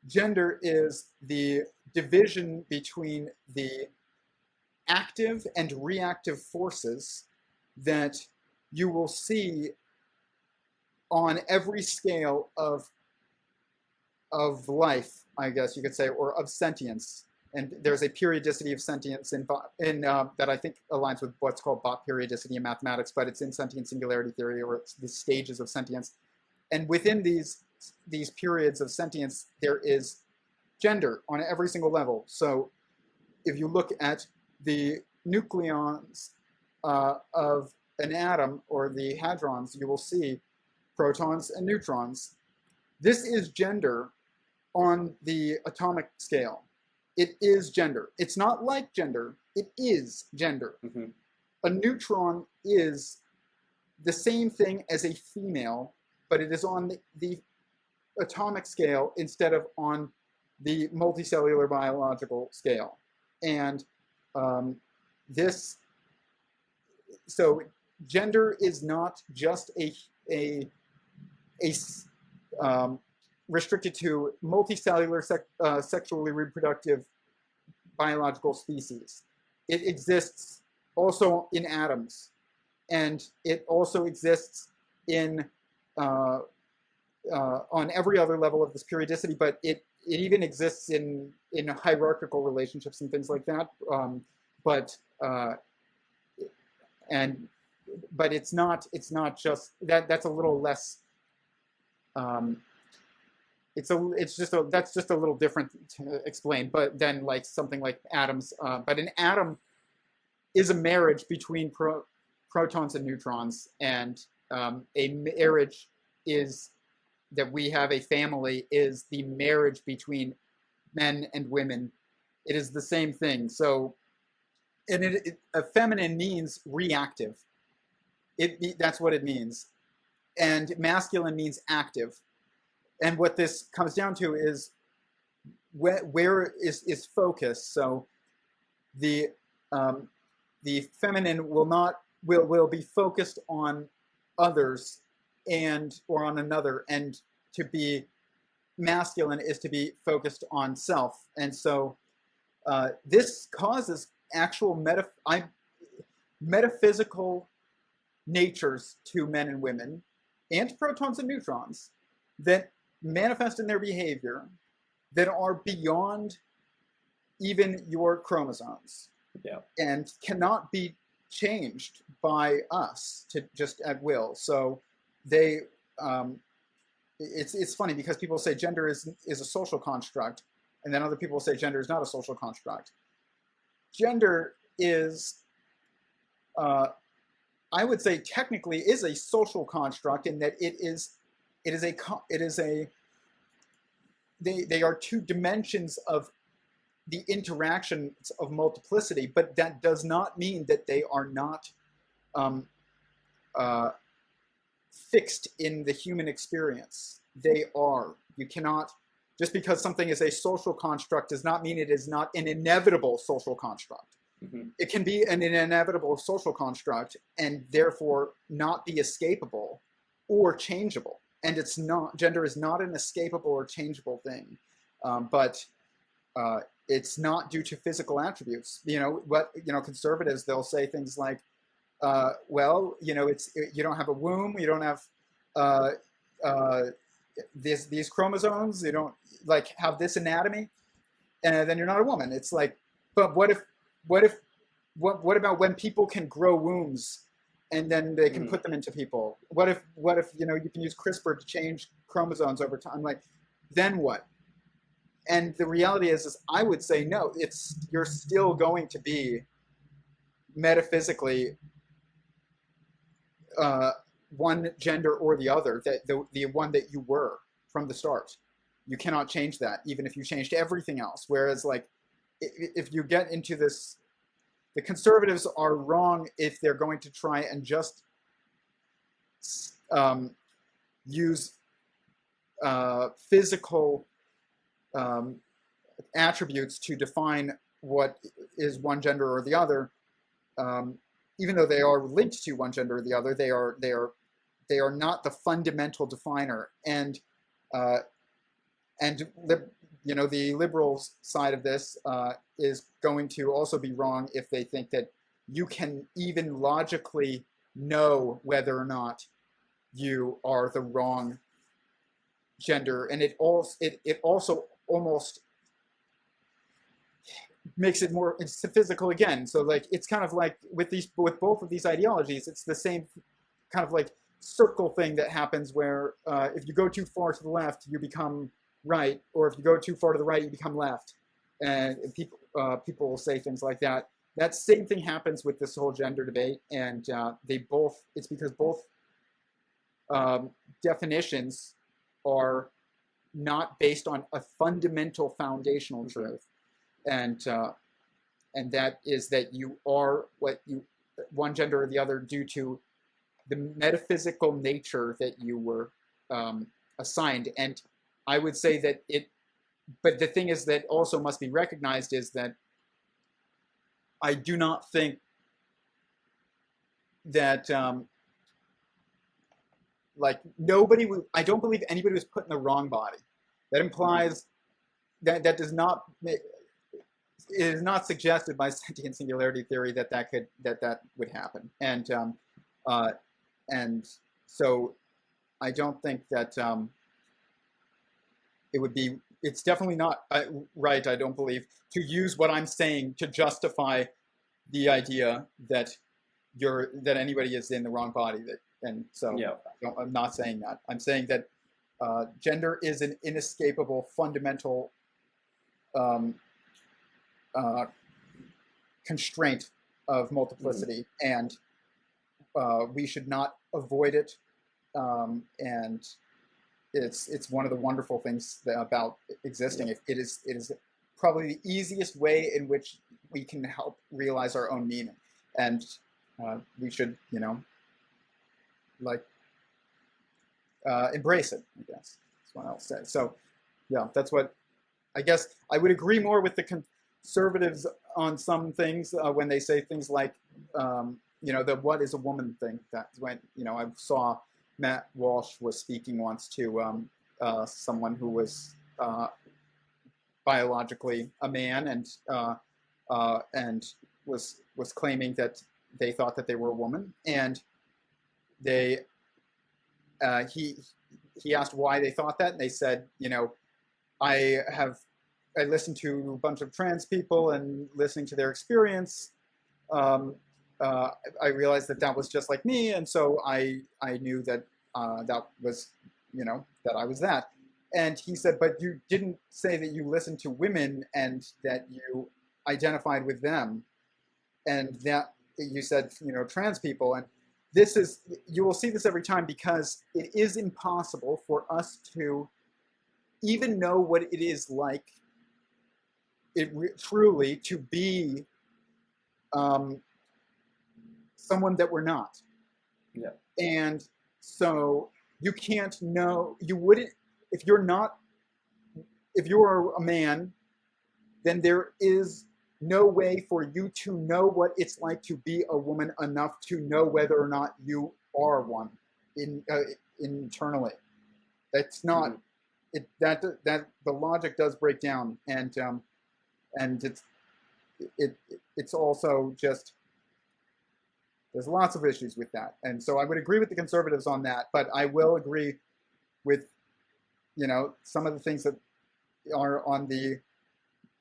Gender is the division between the active and reactive forces that you will see on every scale of life, I guess you could say, or of sentience. And there's a periodicity of sentience in that I think aligns with what's called Bott periodicity in mathematics, but it's in sentient singularity theory, or it's the stages of sentience. And within these periods of sentience, there is gender on every single level. So if you look at the nucleons of an atom, or the hadrons, you will see protons and neutrons. This is gender on the atomic scale. It is gender. It's not like gender. It is gender. Mm-hmm. A neutron is the same thing as a female, but it is on the atomic scale instead of on the multicellular biological scale. And so gender is not just restricted to multicellular sexually reproductive biological species. It exists also in atoms, and it also exists in on every other level of this periodicity, but it even exists in hierarchical relationships and things like that. But it's not just that. That's a little less. That's just a little different to explain, but then like something like atoms. But an atom is a marriage between protons and neutrons, and a marriage is that we have a family is the marriage between men and women. It is the same thing. So, and a feminine means reactive. That's what it means, and masculine means active. And what this comes down to is where is focus. So the feminine will be focused on others or on another, and to be masculine is to be focused on self. And so this causes actual metaphysical natures to men and women, and protons and neutrons, that manifest in their behavior that are beyond even your chromosomes, and cannot be changed by us to just at will. So they, it's funny because people say gender is a social construct, and then other people say gender is not a social construct. Gender is, I would say, technically is a social construct in that they are two dimensions of the interactions of multiplicity, but that does not mean that they are not fixed in the human experience. They are. You cannot, just because something is a social construct does not mean it is not an inevitable social construct. Mm-hmm. It can be an inevitable social construct and therefore not be escapable or changeable. And it's not, gender is not an escapable or changeable thing, but it's not due to physical attributes. Conservatives, they'll say things like, you don't have a womb, you don't have these chromosomes, you don't have this anatomy, and then you're not a woman. It's like, but what about when people can grow wombs and then they can put them into people? What if you can use CRISPR to change chromosomes over time? Then what? And the reality is I would say no. You're still going to be metaphysically one gender or the other, that the one that you were from the start. You cannot change that, even if you changed everything else. Whereas, like, if you get into this, the conservatives are wrong if they're going to try and just use physical attributes to define what is one gender or the other. Even though they are linked to one gender or the other, they are not the fundamental definer. And the liberals side of this is going to also be wrong if they think that you can even logically know whether or not you are the wrong gender. And it also almost makes it more, it's physical again. So like, it's kind of like with both of these ideologies, it's the same kind of like circle thing that happens where if you go too far to the left, you become right, or if you go too far to the right, you become left. And people will say things like that. That same thing happens with this whole gender debate, and it's because both definitions are not based on a fundamental foundational truth, and that is that you are one gender or the other due to the metaphysical nature that you were assigned. And I would say that but the thing is that also must be recognized is that I do not think that I don't believe anybody was put in the wrong body. That implies that does not, it is not suggested by sentient singularity theory that would happen. And so I don't think that it's definitely not right, I don't believe, to use what I'm saying to justify the idea that anybody is in the wrong body. I'm not saying that. I'm saying that gender is an inescapable, fundamental constraint of multiplicity, and we should not avoid it. And it's one of the wonderful things about existing. It is probably the easiest way in which we can help realize our own meaning, and we should, embrace it, I guess. That's what I'll say. So, yeah, that's what I guess I would agree more with the conservatives on some things when they say things like, the what is a woman thing. That's when, I saw Matt Walsh was speaking once to someone who was biologically a man and was claiming that they thought that they were a woman, and he asked why they thought that, and they said, I listened to a bunch of trans people, and listening to their experience, I realized that was just like me, and so I knew that that was, that I was that. And he said, but you didn't say that you listened to women and that you identified with them, and that you said, trans people. And you will see this every time, because it is impossible for us to even know what it is like truly to be someone that we're not. Yeah. And so you can't know, you wouldn't, if you're a man, then there is no way for you to know what it's like to be a woman enough to know whether or not you are one internally. That's not it. That the logic does break down, and it's also just, there's lots of issues with that. And so I would agree with the conservatives on that, but I will agree with some of the things that are on the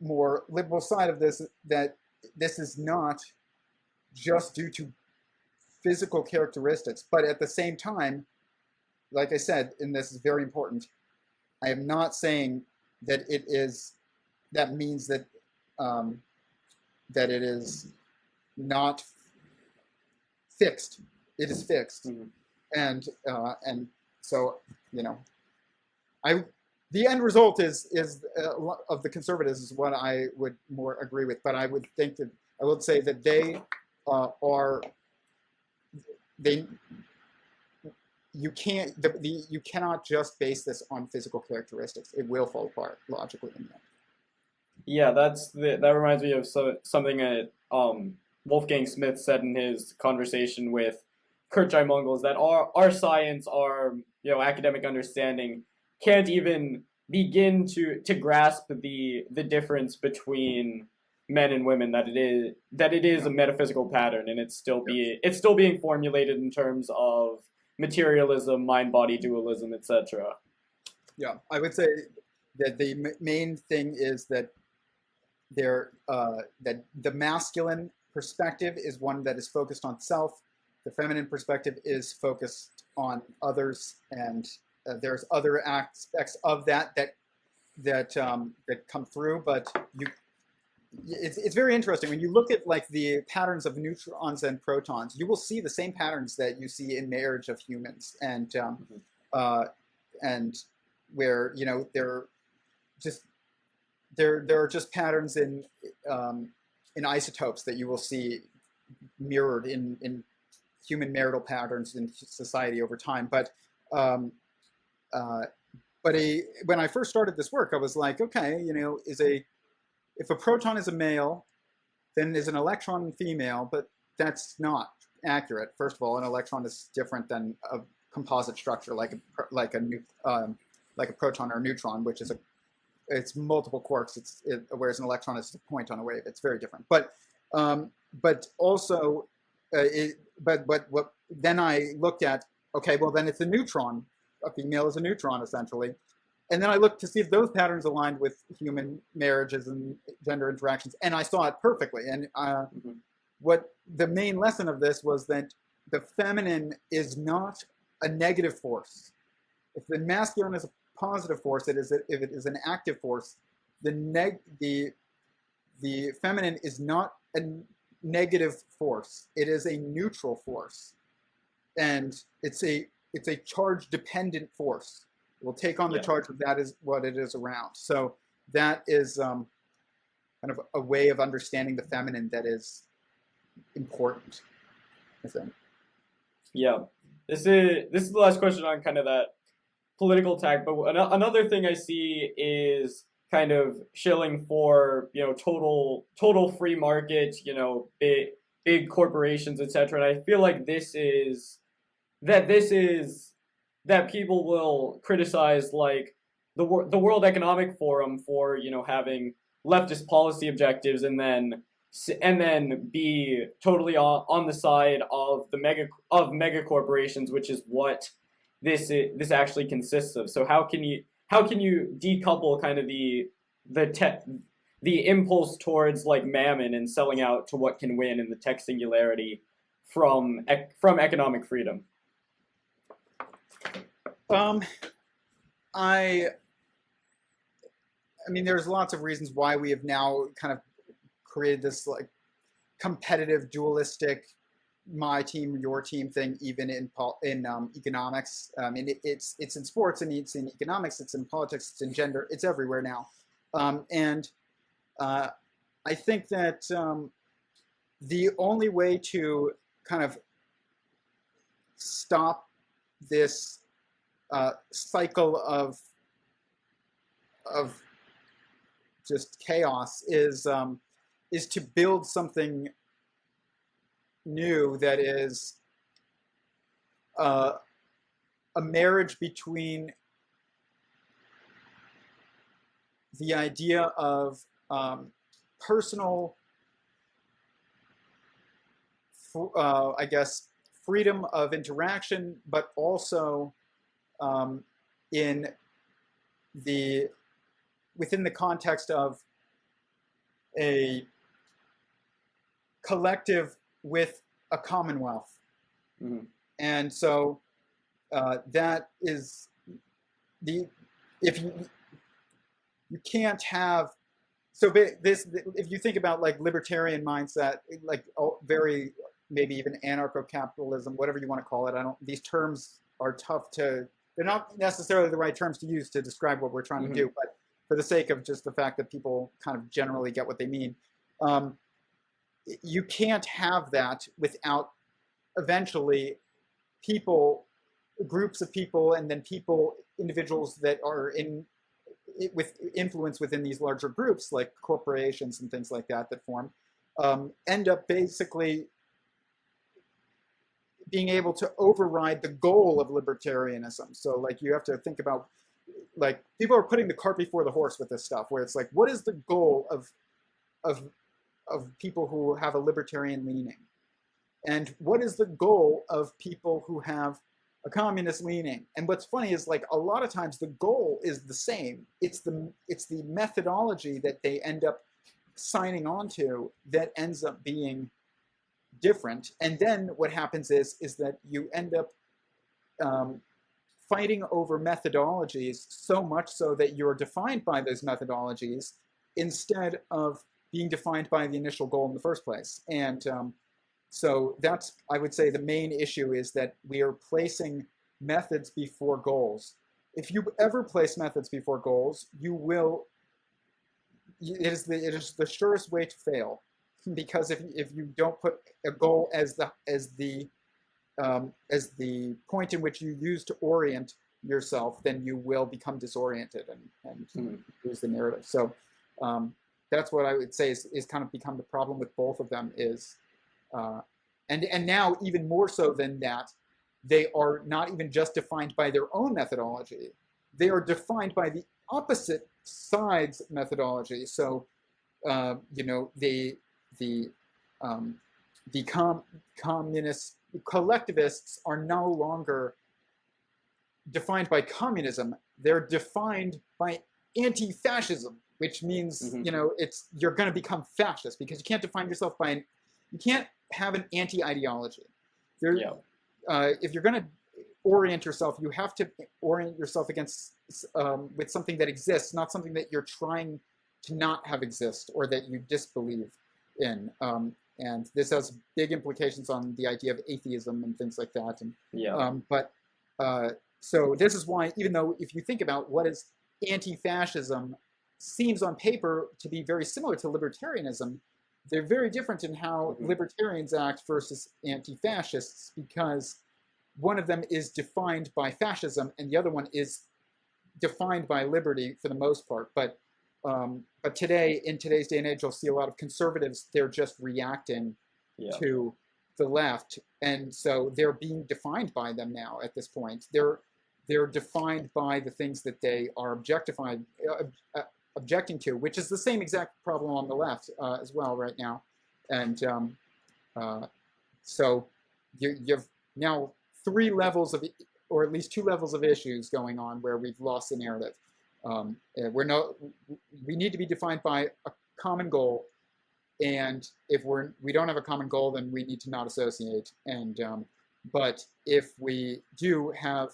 more liberal side of this, that this is not just due to physical characteristics, but at the same time, like I said, and this is very important, I am not saying that that means that that it is not fixed. It is fixed. Mm-hmm. and so I the end result is of the conservatives is what I would more agree with, but I would think that I would say that they are they you can't you cannot just base this on physical characteristics. It will fall apart logically in the end. Yeah, that reminds me of something that Wolfgang Smith said in his conversation with Kurt Mongol, is that our science, our academic understanding can't even begin to grasp the difference between men and women, that it is a metaphysical pattern, and it's still being formulated in terms of materialism, mind-body dualism, etc. Yeah, I would say that the main thing is that that the masculine perspective is one that is focused on self. The feminine perspective is focused on others, and there's other aspects of that come through. But it's very interesting when you look at like the patterns of neutrons and protons. You will see the same patterns that you see in marriage of humans, and where there are just patterns in isotopes that you will see mirrored in human marital patterns in society over time. But when I first started this work, I was like, okay, if a proton is a male, then is an electron female? But that's not accurate. First of all, an electron is different than a composite structure like a proton or a neutron, which is it's multiple quarks. Whereas an electron is a point on a wave. It's very different. But also, then I looked at, okay, well then it's a neutron. A female is a neutron essentially. And then I looked to see if those patterns aligned with human marriages and gender interactions, and I saw it perfectly. And what the main lesson of this was that the feminine is not a negative force. If the masculine is a positive force, if it is an active force, the feminine is not a negative force. It is a neutral force, and it's a charge dependent force. It will take on the charge of that is what it is around. So that is kind of a way of understanding the feminine that is important, I think. Yeah, this is the last question on kind of that political tack. But another thing I see is kind of shilling for total free market, big corporations, etc. And I feel like that people will criticize like the World Economic Forum for having leftist policy objectives, and then be totally on the side of the mega corporations, which is what this actually consists of. So how can you decouple kind of the impulse towards like mammon and selling out to what can win in the tech singularity from economic freedom? I mean, there's lots of reasons why we have now kind of created this like competitive, dualistic, my team, your team thing, even in economics. I mean, it's in sports, and it's in economics, it's in politics, it's in gender, it's everywhere now. And I think that the only way to kind of stop this cycle of just chaos is to build something new that is a marriage between the idea of personal, I guess, freedom of interaction, but also within the context of a collective with a commonwealth. Mm-hmm. And so that is if you can't have, so this, if you think about like libertarian mindset, like very maybe even anarcho-capitalism, whatever you want to call it. These terms are tough to, they're not necessarily the right terms to use to describe what we're trying to do, but for the sake of just the fact that people kind of generally get what they mean, you can't have that without eventually groups of people, and then individuals that are with influence within these larger groups, like corporations and things like that form, end up basically being able to override the goal of libertarianism. So like you have to think about, like, people are putting the cart before the horse with this stuff, where it's like, what is the goal of people who have a libertarian leaning? And what is the goal of people who have a communist leaning? And what's funny is, like, a lot of times the goal is the same. It's the methodology that they end up signing on to that ends up being different. And then what happens is that you end up fighting over methodologies, so much so that you're defined by those methodologies instead of being defined by the initial goal in the first place. And so that's, I would say, the main issue is that we are placing methods before goals. If you ever place methods before goals, you will, it is the surest way to fail. Because if you don't put a goal as the point in which you use to orient yourself, then you will become disoriented and lose the narrative. So that's what I would say is kind of become the problem with both of them is, and now even more so than that, they are not even just defined by their own methodology. They are defined by the opposite side's methodology. So communist collectivists are no longer defined by communism. They're defined by anti-fascism, which means you're going to become fascist because you can't define yourself you can't have an anti-ideology. If you're going to orient yourself, you have to orient yourself against with something that exists, not something that you're trying to not have exist or that you disbelieve in. And this has big implications on the idea of atheism and things like that. And so this is why, even though if you think about what is anti-fascism, seems on paper to be very similar to libertarianism, they're very different in how libertarians act versus anti-fascists, because one of them is defined by fascism and the other one is defined by liberty for the most part. But today, in today's day and age, you'll see a lot of conservatives, they're just reacting to the left. And so they're being defined by them now at this point. They're defined by the things that they are objecting to, which is the same exact problem on the left as well right now. And so you've now three levels of, or at least two levels of issues going on where we've lost the narrative. We need to be defined by a common goal, and if we don't have a common goal, then we need to not associate. And but if we do have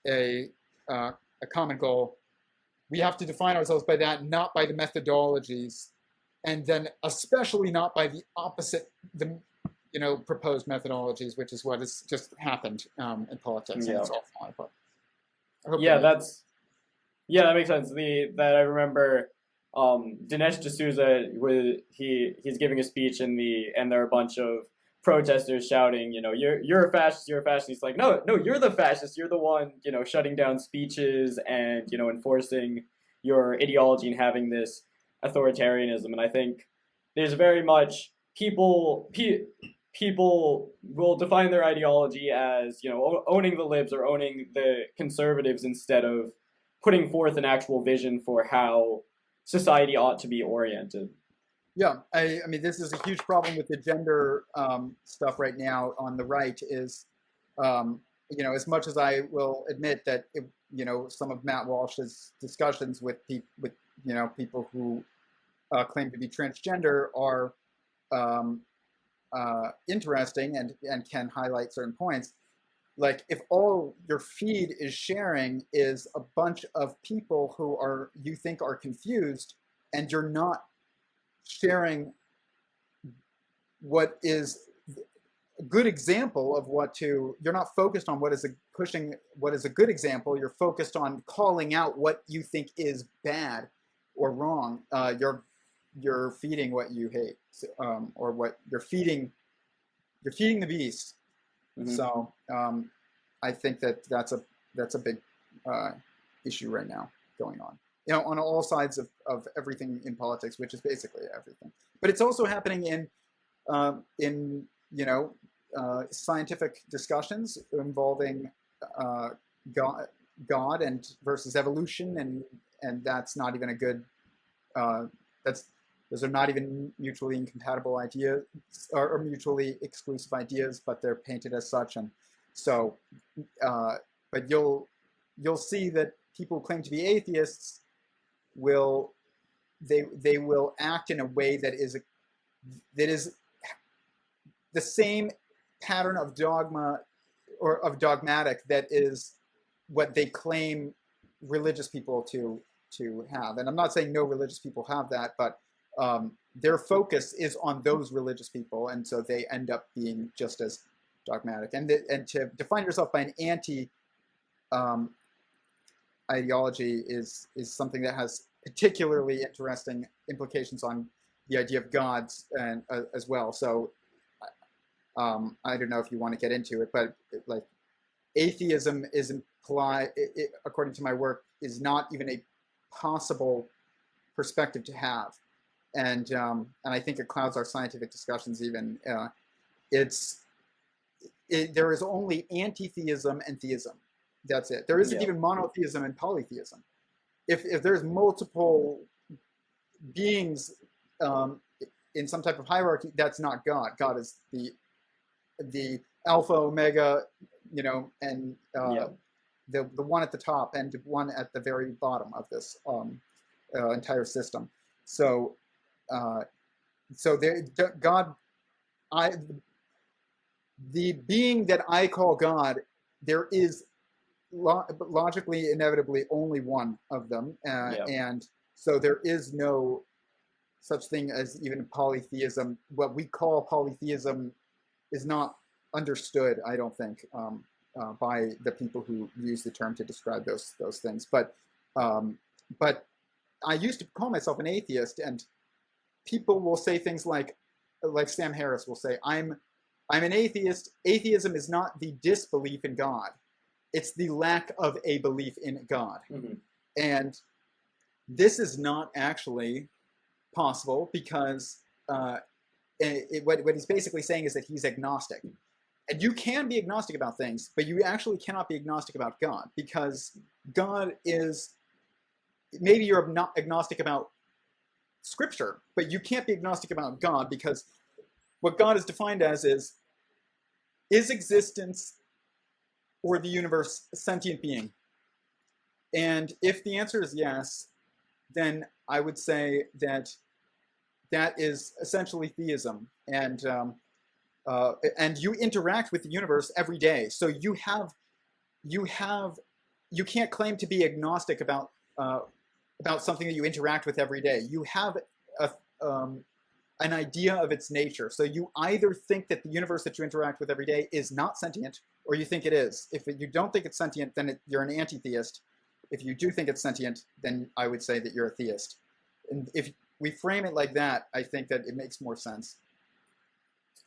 a common goal, we have to define ourselves by that, not by the methodologies, and then especially not by the opposite, proposed methodologies, which is what has just happened in politics. And it's all falling apart. That makes sense. That I remember, Dinesh D'Souza, he's giving a speech and there are a bunch of protesters shouting, you're a fascist, you're a fascist. He's like, no, you're the fascist. You're the one, shutting down speeches and, enforcing your ideology and having this authoritarianism. And I think there's very much people will define their ideology as, owning the libs or owning the conservatives instead of putting forth an actual vision for how society ought to be oriented. Yeah, I mean, this is a huge problem with the gender stuff right now on the right is, as much as I will admit that, some of Matt Walsh's discussions with people who claim to be transgender are interesting and can highlight certain points. Like, if all your feed is sharing is a bunch of people who you think are confused, and you're not sharing what is good example of what to. You're not focused on what is a good example. You're focused on calling out what you think is bad or wrong. You're feeding what you hate, or what you're feeding. You're feeding the beast. Mhm. So I think that's a big issue right now going on. On all sides of everything in politics, which is basically everything. But it's also happening in scientific discussions involving God and versus evolution, and that's not even a good. Those are not even mutually incompatible ideas or mutually exclusive ideas, but they're painted as such. And so, but you'll see that people who claim to be atheists will act in a way that is the same pattern of dogma or of dogmatic that is what they claim religious people to have. And I'm not saying no religious people have that, but their focus is on those religious people, and so they end up being just as dogmatic. And to define yourself by an anti ideology is something that has particularly interesting implications on the idea of gods and as well. So I don't know if you want to get into it, but like atheism is implied, according to my work, is not even a possible perspective to have, and I think it clouds our scientific discussions even. There is only anti-theism and theism. That's it. There isn't even monotheism and polytheism. If there's multiple beings in some type of hierarchy, that's not God. God is the alpha, omega, and the one at the top and one at the very bottom of this entire system. So God, the being that I call God, there is logically, inevitably, only one of them, and so there is no such thing as even polytheism. What we call polytheism is not understood, I don't think, by the people who use the term to describe those things. But I used to call myself an atheist, and people will say things like Sam Harris will say, I'm an atheist. Atheism is not the disbelief in God. It's the lack of a belief in God. Mm-hmm. And this is not actually possible because what he's basically saying is that he's agnostic. And you can be agnostic about things, but you actually cannot be agnostic about God, because God is, maybe you're not agnostic about Scripture, but you can't be agnostic about God, because what God is defined as is existence or the universe a sentient being? And if the answer is yes, then I would say that is essentially theism, and you interact with the universe every day. So you can't claim to be agnostic about something that you interact with every day. You have an idea of its nature. So you either think that the universe that you interact with every day is not sentient, or you think it is. If you don't think it's sentient, then you're an anti-theist. If you do think it's sentient, then I would say that you're a theist. And if we frame it like that, I think that it makes more sense.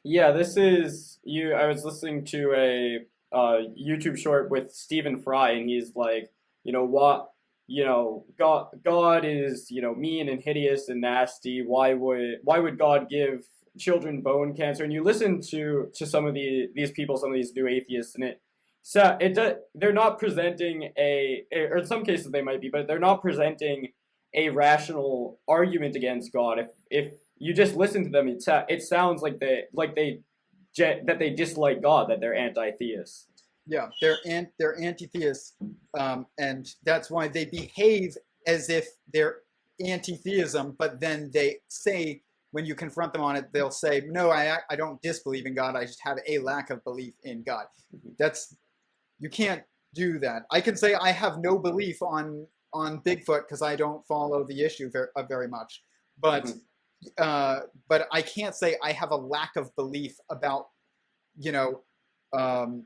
Yeah, this is you. I was listening to a YouTube short with Stephen Fry, and he's like, God is, mean and hideous and nasty. Why would God give children bone cancer? And you listen to some of these people, some of these new atheists, and they're not presenting or in some cases they might be, but they're not presenting a rational argument against God. If you just listen to them, it sounds like they dislike God, that they're anti-theists. Yeah, they're anti-theists, and that's why they behave as if they're anti-theism. But then they say, when you confront them on it, they'll say, "No, I don't disbelieve in God. I just have a lack of belief in God." You can't do that. I can say I have no belief on Bigfoot because I don't follow the issue very much, but I can't say I have a lack of belief about you know, um,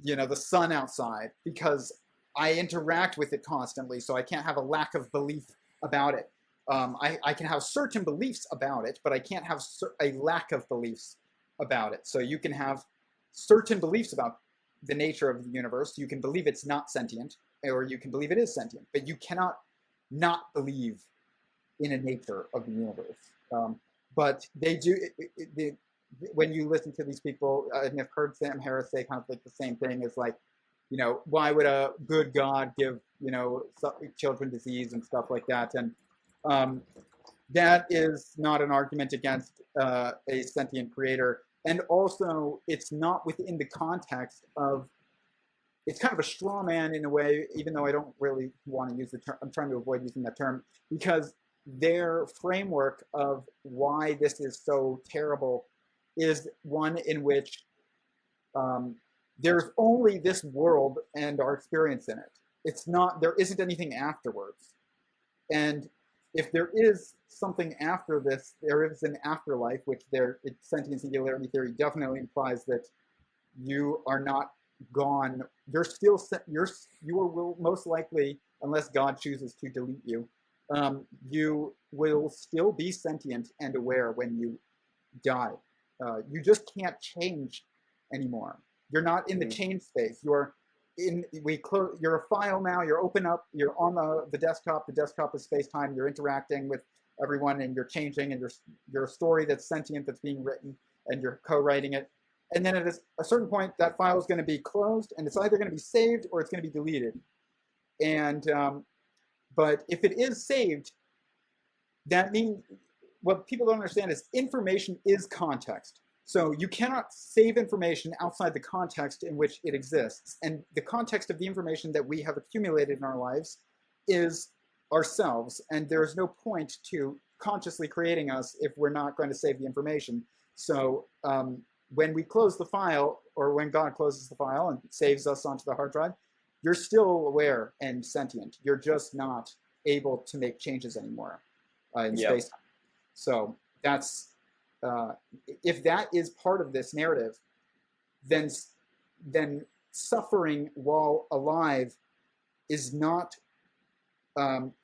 the sun outside because I interact with it constantly, so I can't have a lack of belief about it. I can have certain beliefs about it, but I can't have a lack of beliefs about it. So you can have certain beliefs about the nature of the universe. You can believe it's not sentient, or you can believe it is sentient, but you cannot not believe in a nature of the universe. But they do, when you listen to these people, and I've heard Sam Harris say kind of like the same thing, is like, why would a good God give, children disease and stuff like that? And that is not an argument against a sentient creator. And also, it's not within the context of, it's kind of a straw man in a way, even though I don't really want to use the term, I'm trying to avoid using that term, because their framework of why this is so terrible is one in which there's only this world and our experience in it. It's not, there isn't anything afterwards. And if there is something after this, there is an afterlife, which sentient singularity theory definitely implies that you are not gone. You're still, you will most likely, unless God chooses to delete you, you will still be sentient and aware when you die. You just can't change anymore. You're not in the change space. You're a file now. You're you're on the desktop. The desktop is space-time. You're interacting with everyone, and you're changing, and you're a story that's sentient, that's being written, and you're co-writing it. And then at a certain point, that file is going to be closed, and it's either going to be saved or it's going to be deleted. And but if it is saved, that means, what people don't understand is information is context. So you cannot save information outside the context in which it exists. And the context of the information that we have accumulated in our lives is ourselves. And there is no point to consciously creating us if we're not going to save the information. So when we close the file, or when God closes the file and saves us onto the hard drive, you're still aware and sentient. You're just not able to make changes anymore in space. So that's, if that is part of this narrative, then suffering while alive is not,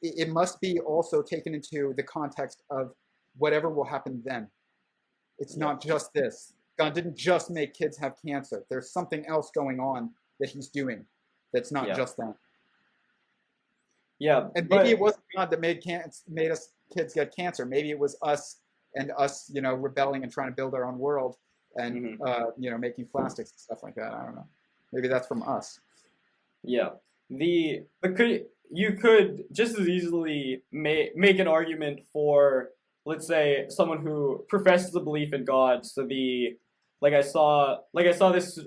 it must be also taken into the context of whatever will happen then. It's not just this. God didn't just make kids have cancer. There's something else going on that he's doing that's not just that. Yeah. And maybe it wasn't God that made us kids get cancer. Maybe it was us, rebelling and trying to build our own world and, making plastics and stuff like that. I don't know. Maybe that's from us. Yeah. You could just as easily make an argument for, let's say, someone who professes the belief in God. So I saw this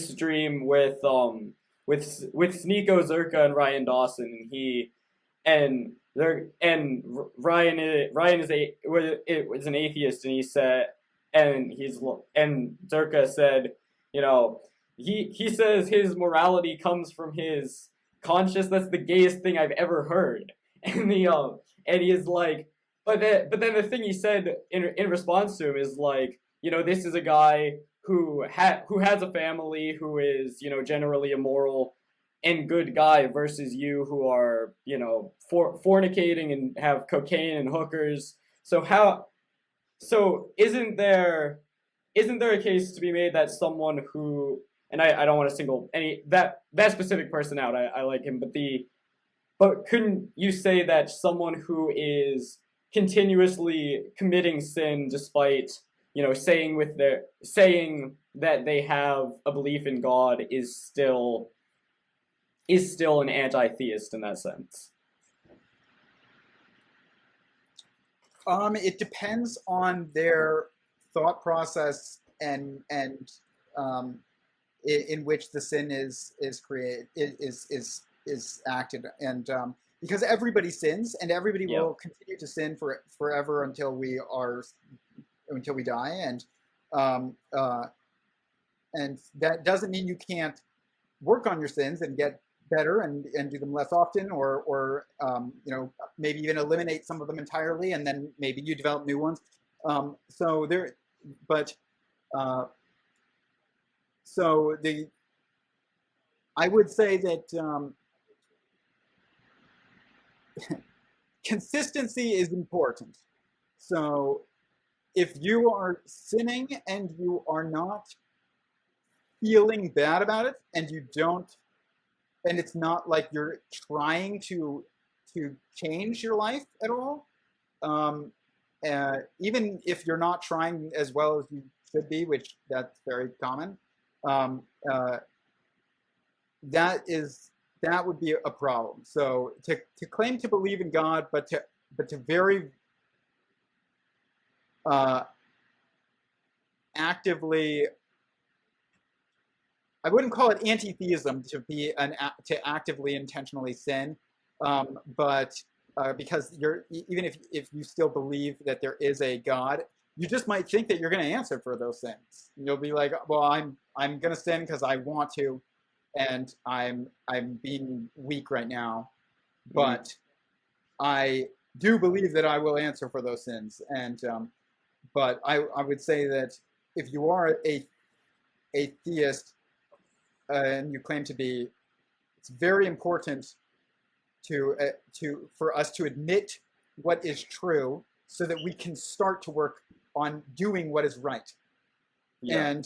stream with Sneeko Zerka and Ryan Dawson, and Ryan was an atheist, and he said, and Zerka said, he says his morality comes from his conscience. That's the gayest thing I've ever heard. And and he is like, but then the thing he said in response to him is like, this is a guy who has a family, who is, generally a moral and good guy, versus you who are, fornicating and have cocaine and hookers. So isn't there a case to be made that someone who, and I don't want to single that specific person out, I like him, but couldn't you say that someone who is continuously committing sin despite, saying that they have a belief in God is still an anti-theist in that sense? It depends on their thought process and in which the sin is created, is acted, and because everybody sins and everybody will continue to sin forever until we die, and that doesn't mean you can't work on your sins and get better and do them less often, or maybe even eliminate some of them entirely, and then maybe you develop new ones. But So I would say that consistency is important. So if you are sinning and you are not feeling bad about it, and you don't, and it's not like you're trying to change your life at all, even if you're not trying as well as you should be, which that's very common, um, uh, that would be a problem. So to claim to believe in God, but to very actively, I wouldn't call it anti-theism to be to actively intentionally sin, but because even if you still believe that there is a God, you just might think that you're going to answer for those sins. You'll be like, well, I'm going to sin because I want to, and I'm being weak right now, but I do believe that I will answer for those sins. And but I would say that if you are a theist and you claim to be, it's very important for us to admit what is true so that we can start to work on doing what is right. Yeah.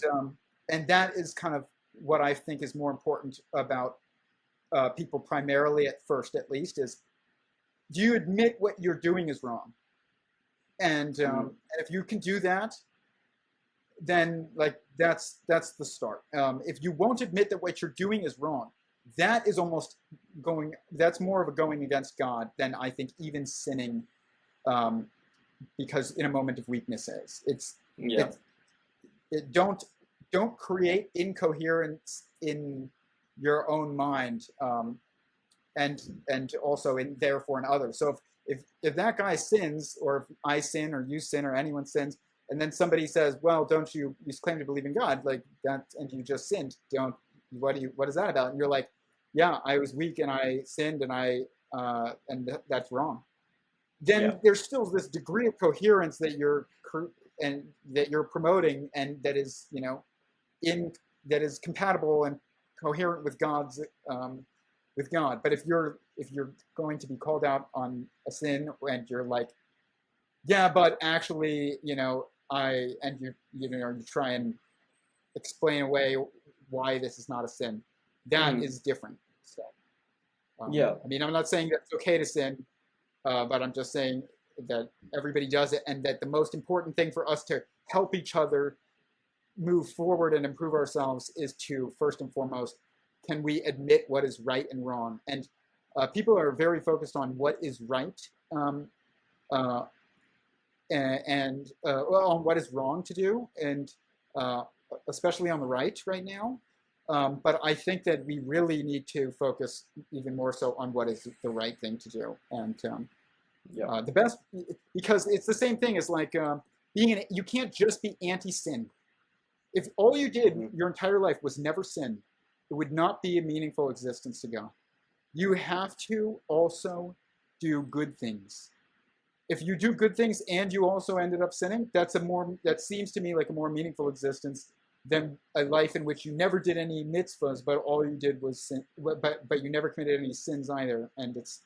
And that is kind of what I think is more important about people, primarily at first, at least, is, do you admit what you're doing is wrong? And if you can do that, then like that's the start. If you won't admit that what you're doing is wrong, that is almost that's more of a going against God than I think even sinning, because in a moment of weakness is. Don't create incoherence in your own mind, and also therefore in others. So if that guy sins, or if I sin, or you sin, or anyone sins, and then somebody says, well, don't you claim to believe in God, like that, and you just sinned, what is that about? And you're like, yeah, I was weak and I sinned and that's wrong. Then there's still this degree of coherence that you're promoting, and that is, that is compatible and coherent with God's with God. But if you're going to be called out on a sin, and you're like, yeah, but actually, you try and explain away why this is not a sin, that is different. So, I mean, I'm not saying that it's okay to sin, but I'm just saying that everybody does it, and that the most important thing for us to help each other move forward and improve ourselves is to, first and foremost, can we admit what is right and wrong? And people are very focused on what is right, and on what is wrong to do, and especially on the right now. But I think that we really need to focus even more so on what is the right thing to do. And the best, because it's the same thing as like you can't just be anti-sin. If all you did your entire life was never sin, it would not be a meaningful existence to God. You have to also do good things. If you do good things and you also ended up sinning, that seems to me like a more meaningful existence than a life in which you never did any mitzvahs, but all you did was sin, but you never committed any sins either. And it's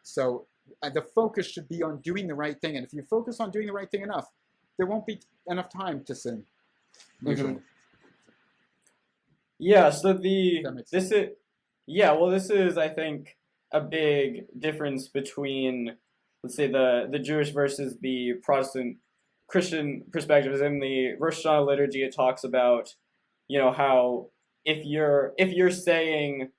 so the focus should be on doing the right thing. And if you focus on doing the right thing enough, there won't be enough time to sin. Usually. Yeah. So this is I think a big difference between, let's say, the Jewish versus the Protestant Christian perspectives. In the Rosh Hashanah liturgy, it talks about, how if you're saying,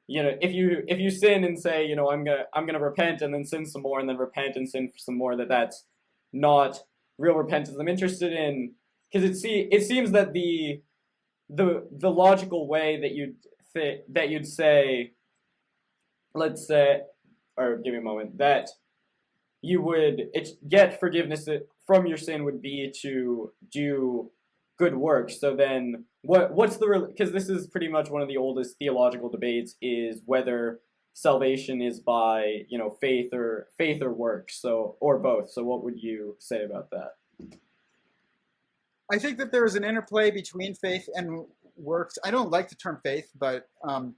if you sin and say, I'm gonna repent, and then sin some more, and then repent and sin for some more, that's not real repentance. I'm interested in, because it seems that the logical way that you'd say, let's say, or give me a moment, that you would get forgiveness from your sin would be to do good works. So then what's because this is pretty much one of the oldest theological debates, is whether salvation is by, faith or works, or both. So what would you say about that? I think that there is an interplay between faith and works. I don't like the term faith, but I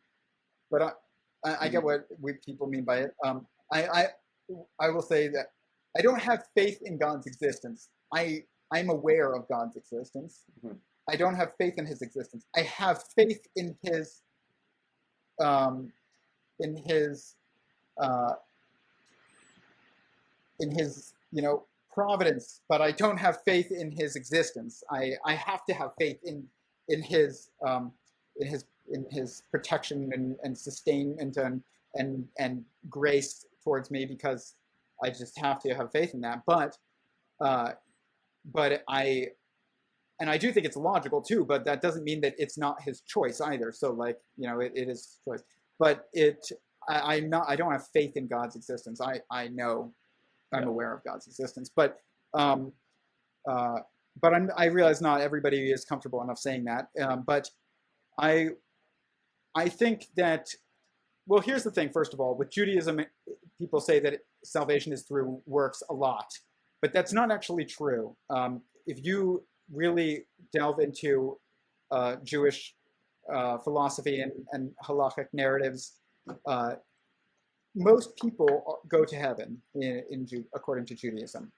get what people mean by it. I will say that I don't have faith in God's existence. I'm aware of God's existence. Mhm. I don't have faith in His existence. I have faith in His in His uh, providence, but I don't have faith in His existence. I have to have faith in His in His protection and sustainment and grace towards me, because I just have to have faith in that. But I do think it's logical too, but that doesn't mean that it's not His choice either. So like, it is His choice, but I don't have faith in God's existence. I know, I'm aware of God's existence, but I realize not everybody is comfortable enough saying that. But I think that, well, here's the thing. First of all, with Judaism, people say that salvation is through works a lot, but that's not actually true. If you really delve into Jewish philosophy and halakhic narratives, most people go to heaven according to Judaism.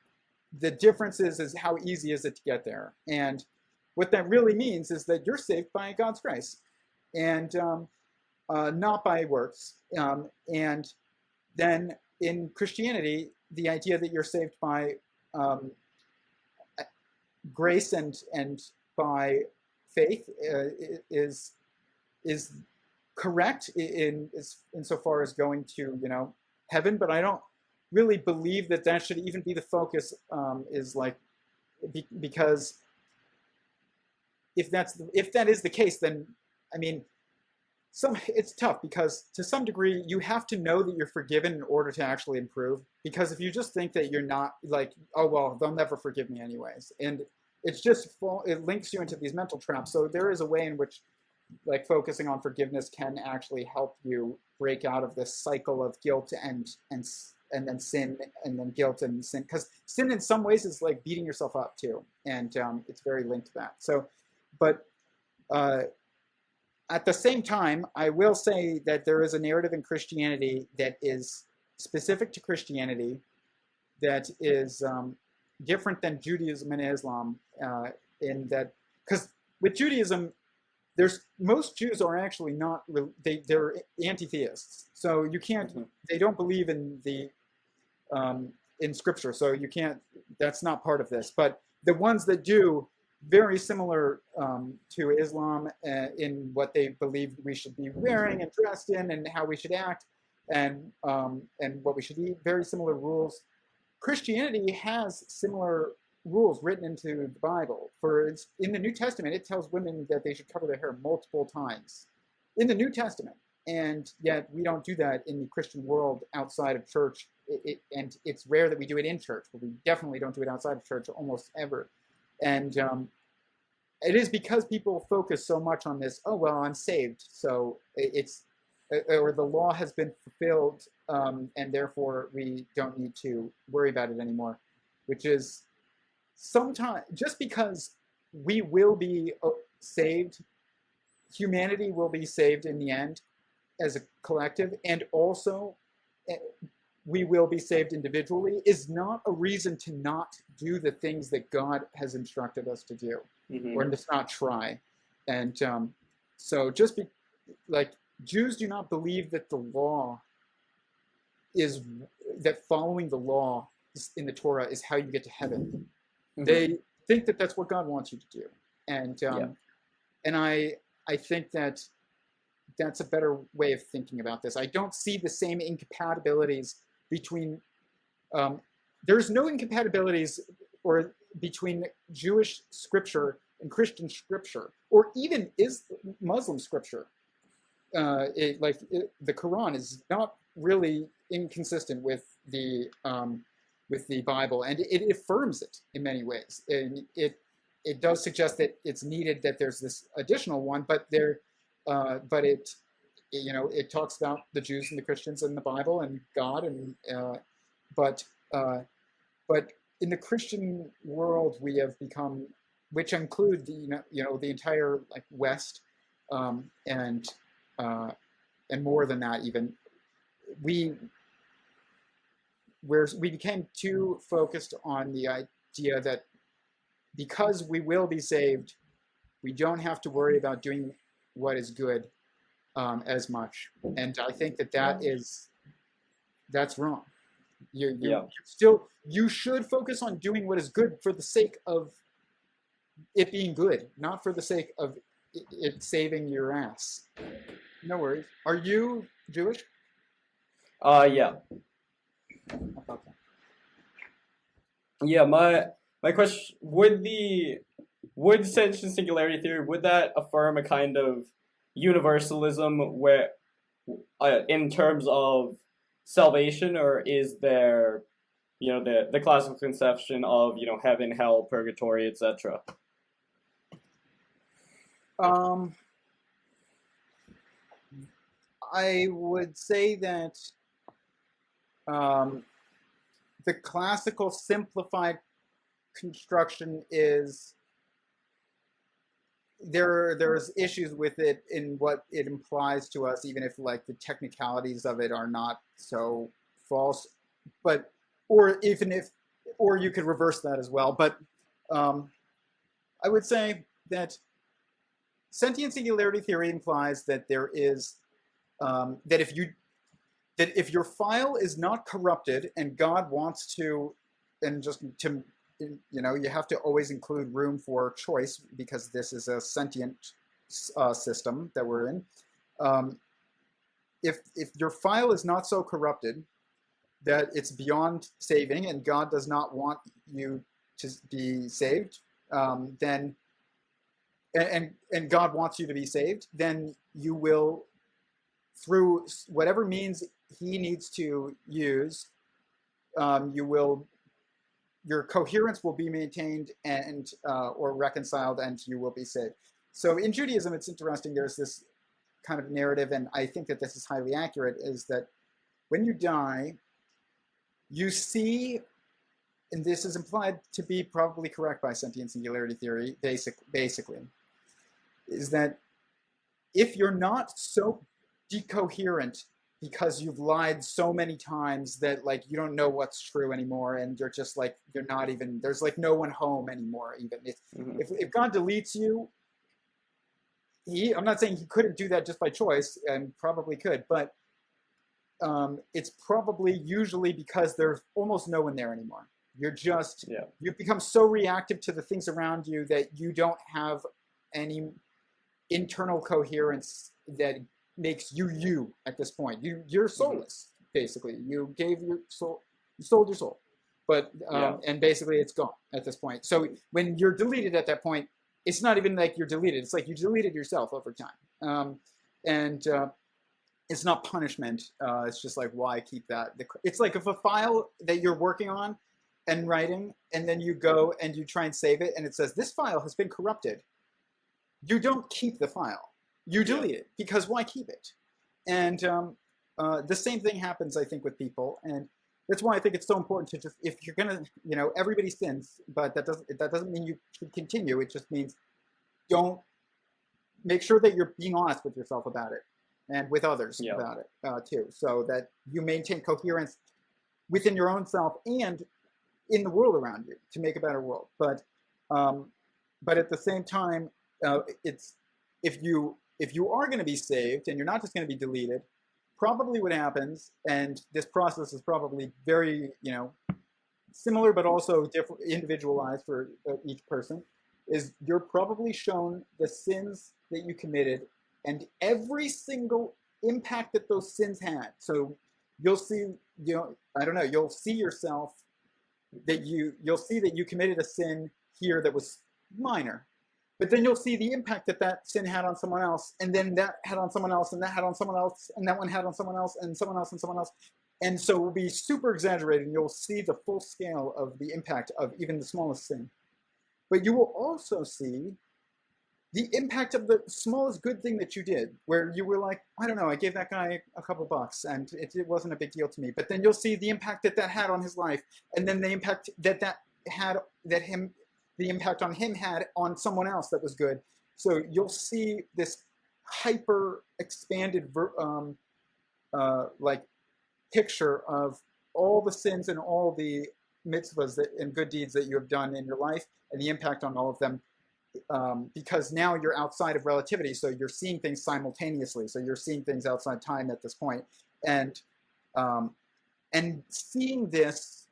The difference is how easy is it to get there, and what that really means is that you're saved by God's grace, and not by works. And then in Christianity, the idea that you're saved by grace and by faith is correct insofar as going to heaven, but I don't really believe that should even be the focus. Because if that is the case, then I mean, it's tough, because to some degree you have to know that you're forgiven in order to actually improve. Because if you just think that you're not, like, oh well, they'll never forgive me anyways, and it links you into these mental traps. So there is a way in which, like, focusing on forgiveness can actually help you break out of this cycle of guilt and then sin, and then guilt and sin, because sin in some ways is like beating yourself up too, and it's very linked to that. So, but at the same time, I will say that there is a narrative in Christianity that is specific to Christianity, that is different than Judaism and Islam, in that, because with Judaism, most Jews are actually not, they're anti-theists. So you can't, they don't believe in in Scripture. So you can't, that's not part of this. But the ones that do, very similar to Islam in what they believe we should be wearing and dressed in, and how we should act, and what we should eat, very similar rules. Christianity has similar rules written into the Bible. In the New Testament, it tells women that they should cover their hair multiple times in the New Testament, and yet we don't do that in the Christian world outside of church. And it's rare that we do it in church, but we definitely don't do it outside of church almost ever. And it is because people focus so much on this. Oh well, I'm saved, so or the law has been fulfilled, and therefore we don't need to worry about it anymore, which is sometimes just because we will be saved, humanity will be saved in the end as a collective, and also we will be saved individually, is not a reason to not do the things that God has instructed us to do, or to not try. And so just like, Jews do not believe that the law that following the law in the Torah is how you get to heaven. They think that that's what God wants you to do. And and I think that that's a better way of thinking about this. I don't see the same incompatibilities between, there's no incompatibilities between Jewish scripture and Christian scripture, or even Muslim scripture. The Quran is not really inconsistent with the Bible, and it affirms it in many ways. And it does suggest that it's needed, that there's this additional one, but it talks about the Jews and the Christians and the Bible and God, and but in the Christian world we have become which include the the entire like West, and more than that even, we we became too focused on the idea that because we will be saved, we don't have to worry about doing what is good as much. And I think that's wrong. You should focus on doing what is good for the sake of it being good, not for the sake of it saving your ass. No worries. Are you Jewish? Yeah. Okay. Yeah, my question, would sentient singularity theory, would that affirm a kind of universalism where in terms of salvation, or is there the classical conception of heaven, hell, purgatory, etc.? I would say that the classical simplified construction is there's issues with it in what it implies to us, even if like the technicalities of it are not so false, but or you could reverse that as well. But I would say that sentient singularity theory implies that there is that if your file is not corrupted and God wants to, and just to, you have to always include room for choice because this is a sentient system that we're in. If your file is not so corrupted that it's beyond saving and God does not want you to be saved, then and God wants you to be saved, then you will, through whatever means he needs to use, your coherence will be maintained and or reconciled, and you will be saved. So in Judaism, it's interesting. There's this kind of narrative, and I think that this is highly accurate, is that when you die, you see, and this is implied to be probably correct by sentient singularity theory, basically, is that if you're not so decoherent because you've lied so many times that like you don't know what's true anymore, and you're just like, you're not even, there's like no one home anymore even. If God deletes you, I'm not saying he couldn't do that just by choice, and probably could, but it's probably usually because there's almost no one there anymore. You're just, you've become so reactive to the things around you that you don't have any internal coherence that makes you at this point. You're soulless, basically. You gave your soul, you sold your soul, but and basically it's gone at this point. So when you're deleted at that point, it's not even like you're deleted. It's like you deleted yourself over time, and it's not punishment. It's just like, why keep that? It's like if a file that you're working on and writing, and then you go and you try and save it, and it says this file has been corrupted. You don't keep the file. You delete it, because why keep it? And the same thing happens, I think, with people, and that's why I think it's so important to just, if you're gonna, everybody sins, but that doesn't mean you should continue. It just means don't, make sure that you're being honest with yourself about it, and with others about it too, so that you maintain coherence within your own self and in the world around you to make a better world. But at the same time, it's if you are going to be saved and you're not just going to be deleted, probably what happens, and this process is probably very, similar but also different, individualized for each person, is you're probably shown the sins that you committed and every single impact that those sins had. So you'll see, you'll see yourself, you'll see that you committed a sin here that was minor. But then you'll see the impact that sin had on someone else, and then that had on someone else, and that had on someone else, and that one had on someone else, and someone else, and someone else. And so it will be super exaggerated, and you'll see the full scale of the impact of even the smallest sin. But you will also see the impact of the smallest good thing that you did, where you were like, I don't know, I gave that guy a couple bucks, and it wasn't a big deal to me. But then you'll see the impact that had on his life, and then the impact that the impact on him had on someone else that was good. So you'll see this hyper expanded like picture of all the sins and all the mitzvahs and good deeds that you have done in your life and the impact on all of them. Because now you're outside of relativity, so you're seeing things simultaneously. So you're seeing things outside time at this point, and seeing this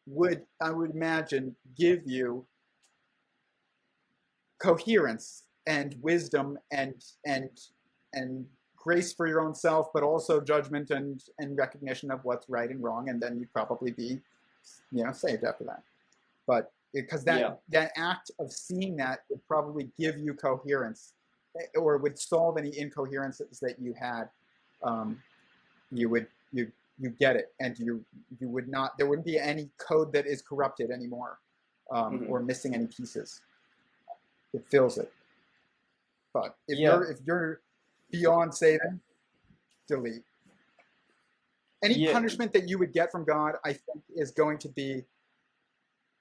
would, I would imagine, give you coherence and wisdom and grace for your own self, but also judgment and recognition of what's right and wrong, and then you'd probably be, saved after that. But because that act of seeing that would probably give you coherence, or would solve any incoherences that you had. You get it, and you would not. There wouldn't be any code that is corrupted anymore, or missing any pieces. It fills it. But if you're beyond saving, delete. Any punishment that you would get from God, I think, is going to be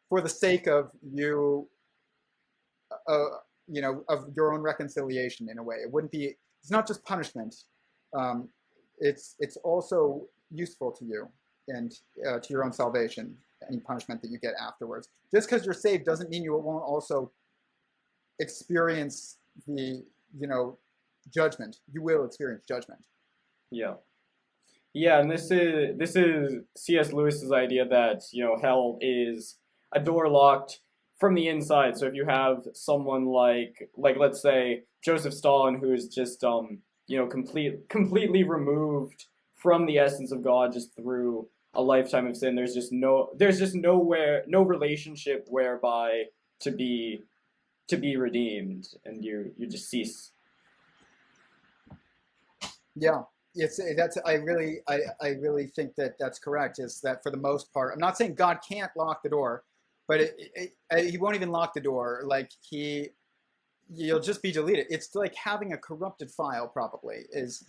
for the sake of you, of your own reconciliation in a way. It wouldn't be. It's not just punishment. It's also useful to you and to your own salvation. Any punishment that you get afterwards, just because you're saved doesn't mean you won't also experience the judgment. You will experience judgment. Yeah, and this is C.S. Lewis's idea that hell is a door locked from the inside. So if you have someone like let's say Joseph Stalin, who is just completely removed from the essence of God just through a lifetime of sin, there's just no relationship whereby to be redeemed, and you just cease. Yeah, I really think that's correct. Is that for the most part? I'm not saying God can't lock the door, but he won't even lock the door. Like you'll just be deleted. It's like having a corrupted file. Probably is.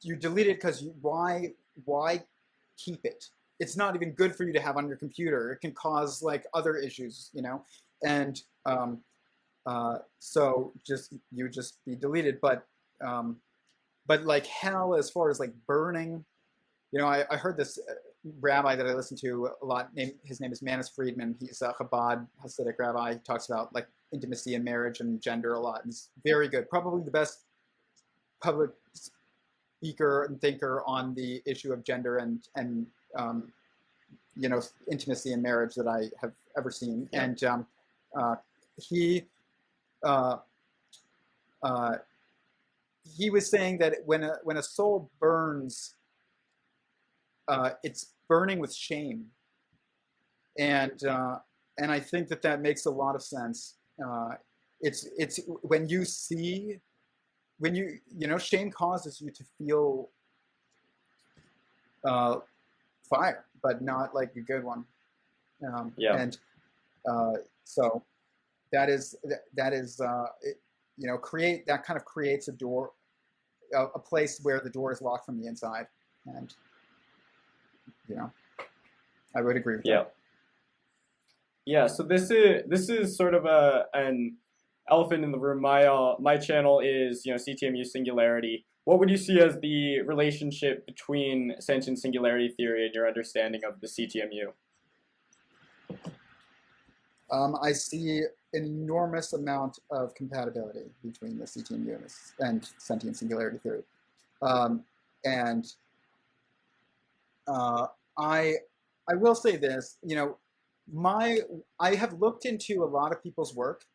You delete it because why keep it? It's not even good for you to have on your computer. It can cause like other issues, and so you just be deleted. But like hell, as far as like burning, I heard this rabbi that I listened to a lot. His name is Manis Friedman. He's a Chabad Hasidic rabbi. He talks about like intimacy and marriage and gender a lot. He's very good. Probably the best public speaker and thinker on the issue of gender and intimacy and marriage that I have ever seen. Yeah. And he was saying that when a soul burns, it's burning with shame, and I think that makes a lot of sense. It's when you see. When shame causes you to feel fire, but not like a good one. And so that creates a door, a place where the door is locked from the inside, and I would agree with that. Yeah. So this is sort of an elephant in the room. My channel is CTMU Singularity. What would you see as the relationship between sentient singularity theory and your understanding of the CTMU? I see an enormous amount of compatibility between the CTMU and sentient singularity theory, and I will say this. I have looked into a lot of people's work.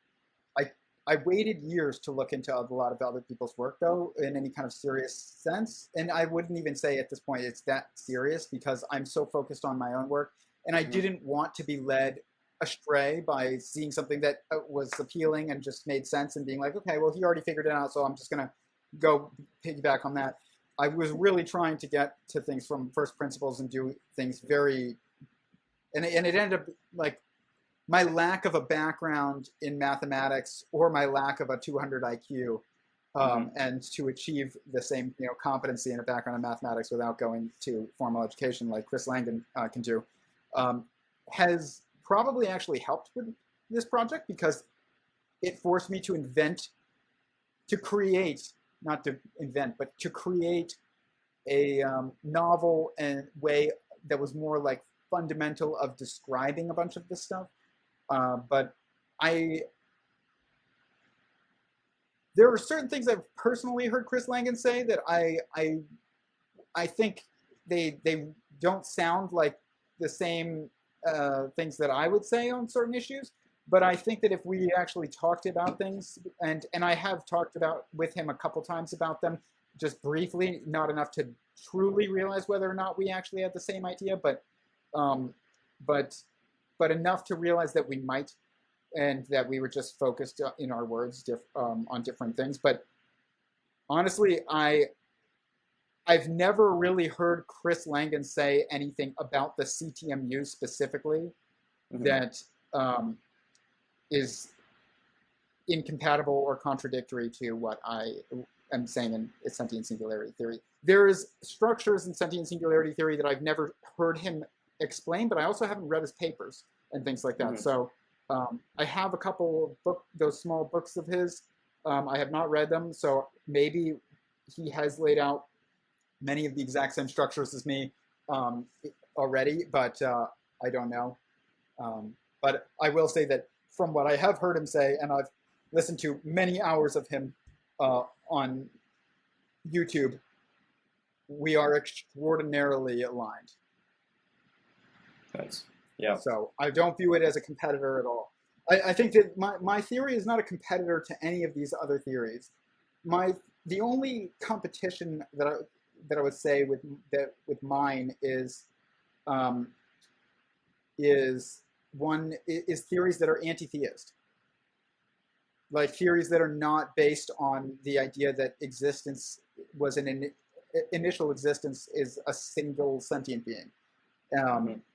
I waited years to look into a lot of other people's work, though, in any kind of serious sense. And I wouldn't even say at this point it's that serious because I'm so focused on my own work. And I didn't want to be led astray by seeing something that was appealing and just made sense and being like, okay, well, he already figured it out, so I'm just going to go piggyback on that. I was really trying to get to things from first principles and do things very... And it ended up like... my lack of a background in mathematics or my lack of a 200 IQ and to achieve the same competency in a background in mathematics without going to formal education like Chris Langdon can do has probably actually helped with this project because it forced me to create, not to invent, but to create a novel and way that was more like fundamental of describing a bunch of this stuff. But there are certain things I've personally heard Chris Langan say that I think they don't sound like the same things that I would say on certain issues. But I think that if we actually talked about things, and I have talked about with him a couple times about them, just briefly, not enough to truly realize whether or not we actually had the same idea, but enough to realize that we might, and that we were just focused in our words on different things. But honestly, I've never really heard Chris Langan say anything about the CTMU specifically that is incompatible or contradictory to what I am saying in sentient singularity theory. There's structures in sentient singularity theory that I've never heard him explain, but I also haven't read his papers and things like that. So I have a couple of those small books of his. I have not read them, so maybe he has laid out many of the exact same structures as me already, but I don't know. But I will say that from what I have heard him say, and I've listened to many hours of him on YouTube, we are extraordinarily aligned. Thanks. Yeah. So I don't view it as a competitor at all. I think that my theory is not a competitor to any of these other theories. The only competition that I would say with mine is theories that are anti-theist, like theories that are not based on the idea that existence was initial existence is a single sentient being,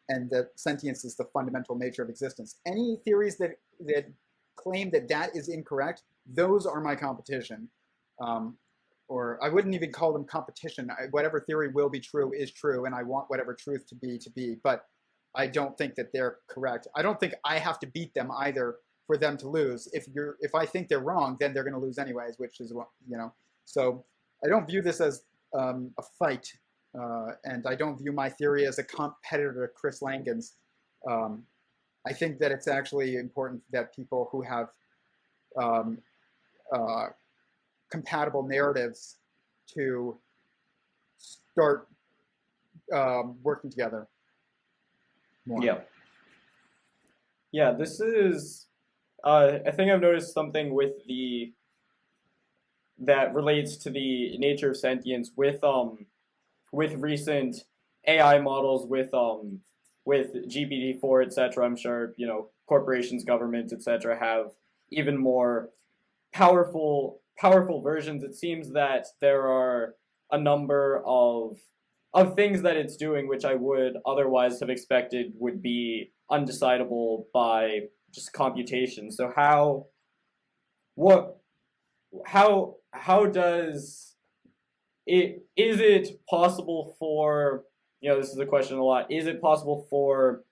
and that sentience is the fundamental nature of existence. Any theories that claim that is incorrect, those are my competition. Or I wouldn't even call them competition. Whatever theory will be true is true, and I want whatever truth to be. But I don't think that they're correct. I don't think I have to beat them either for them to lose. If I think they're wrong, then they're going to lose anyways, which is what, you know. So I don't view this as a fight, and I don't view my theory as a competitor to Chris Langan's. I think that it's actually important that people who have compatible narratives to start working together more. Yeah, this is I think I've noticed something that relates to the nature of sentience with recent AI models, with GPT-4, etc. I'm sure, you know, corporations, governments, etc. have even more powerful versions. It seems that there are a number of things that it's doing which I would otherwise have expected would be undecidable by just computation. So how does it, is it possible for, you know, this is a question a lot, is it possible for,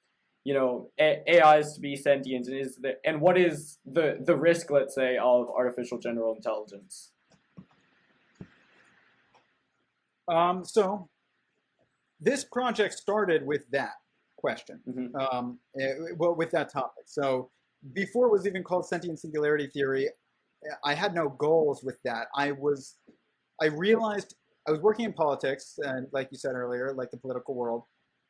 you know, AIs to be sentient, and what is the risk, let's say, of artificial general intelligence? So this project started with that question, with that topic. So before it was even called sentient singularity theory, I had no goals with that. I realized I was working in politics, and like you said earlier, like the political world,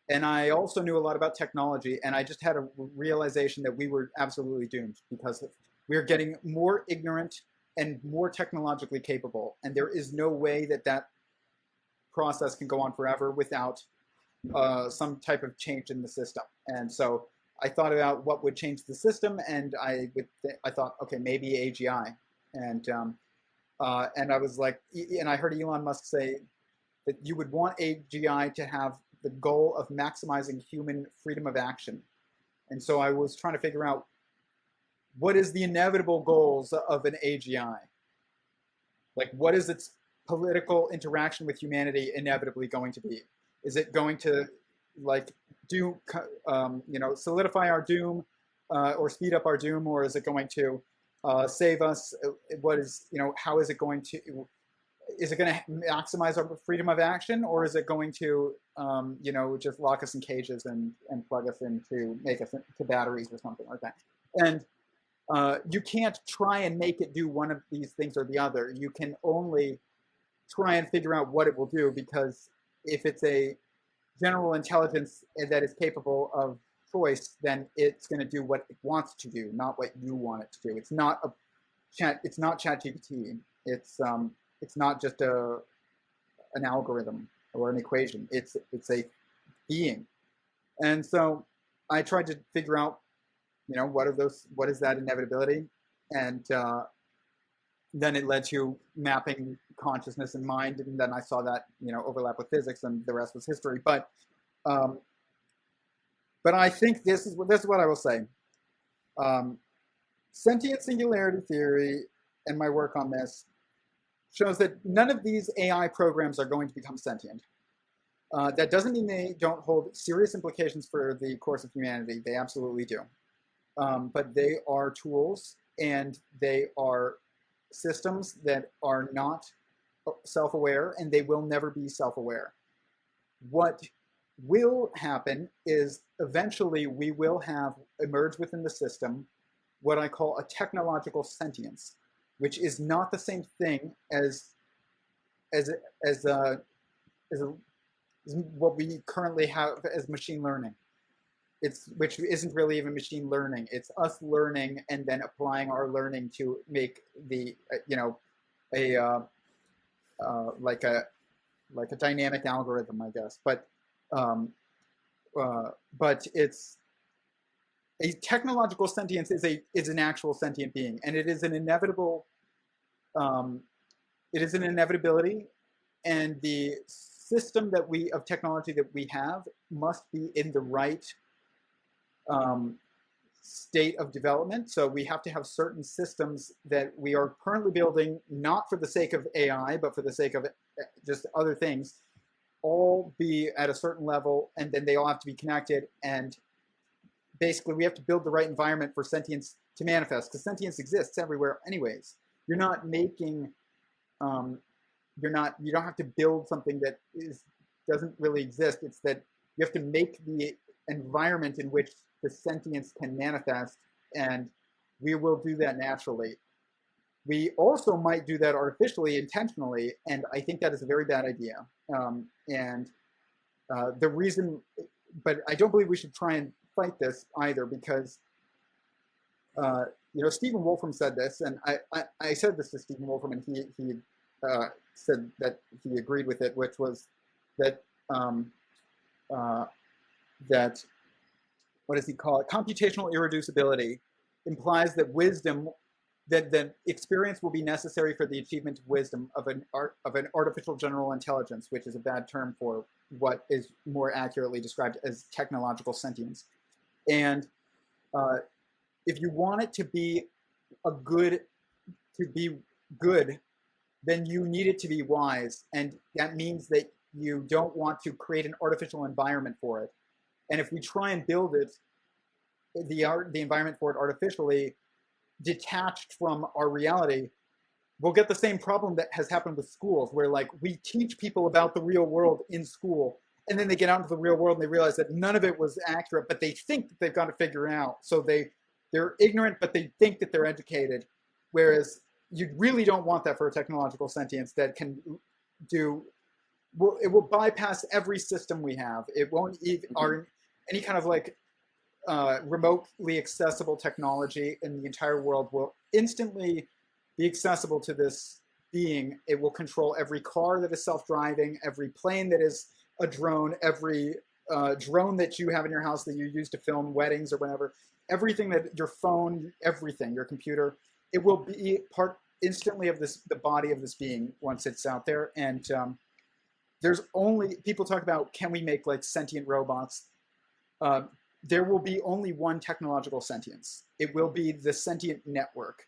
and I also knew a lot about technology, and I just had a realization that we were absolutely doomed because we are getting more ignorant and more technologically capable, and there is no way that process can go on forever without some type of change in the system. And so I thought about what would change the system, and I thought, okay, maybe AGI, and I was like, and I heard Elon Musk say that you would want AGI to have the goal of maximizing human freedom of action. And so I was trying to figure out, what is the inevitable goals of an AGI? Like, what is its political interaction with humanity inevitably going to be? Is it going to, like, doom, solidify our doom, or speed up our doom, or is it going to save us? What is, how is it going to? Is it going to maximize our freedom of action, or is it going to, just lock us in cages and plug us into, make us into batteries or something like that? And you can't try and make it do one of these things or the other. You can only try and figure out what it will do, because if it's a general intelligence that is capable of choice, then it's going to do what it wants to do, not what you want it to do. It's not ChatGPT. It's not just an algorithm or an equation. It's a being. And so I tried to figure out, what is that inevitability? And then it led to mapping consciousness and mind, and then I saw that overlap with physics, and the rest was history. But I think this is what I will say. Sentient singularity theory and my work on this shows that none of these AI programs are going to become sentient. That doesn't mean they don't hold serious implications for the course of humanity. They absolutely do. But they are tools, and they are systems that are not self-aware, and they will never be self-aware. What will happen is eventually we will have emerged within the system what I call a technological sentience, which is not the same thing as what we currently have as machine learning. Which isn't really even machine learning. It's us learning and then applying our learning to make the like a dynamic algorithm, I guess. But it's a technological sentience is an actual sentient being, and it is an inevitable. It is an inevitability, and the system of technology that we have must be in the right state of development. So we have to have certain systems that we are currently building, not for the sake of AI, but for the sake of just other things, all be at a certain level, and then they all have to be connected. And basically, we have to build the right environment for sentience to manifest, because sentience exists everywhere anyways. You're not making, you don't have to build something that doesn't really exist. It's that you have to make the environment in which the sentience can manifest, and we will do that naturally. We also might do that artificially, intentionally, and I think that is a very bad idea. The reason, but I don't believe we should try and fight this either, because Stephen Wolfram said this, and I said this to Stephen Wolfram, and he said that he agreed with it, which was that that, what does he call it? Computational irreducibility implies that wisdom, that experience will be necessary for the achievement of wisdom of an artificial general intelligence, which is a bad term for what is more accurately described as technological sentience. And if you want it to be good, then you need it to be wise, and that means that you don't want to create an artificial environment for it. And if we try and build it, the environment for it artificially, detached from our reality, we'll get the same problem that has happened with schools, where we teach people about the real world in school, and then they get out into the real world and they realize that none of it was accurate, but they think that they've got to figure it out. So they're ignorant, but they think that they're educated. Whereas you really don't want that for a technological sentience that can it will bypass every system we have. It won't even, any kind of remotely accessible technology in the entire world will instantly be accessible to this being. It will control every car that is self-driving, every plane that is a drone, every drone that you have in your house that you use to film weddings or whatever, everything that your phone, everything, your computer, it will be part instantly of the body of this being once it's out there. And people talk about, can we make sentient robots? There will be only one technological sentience. It will be the sentient network,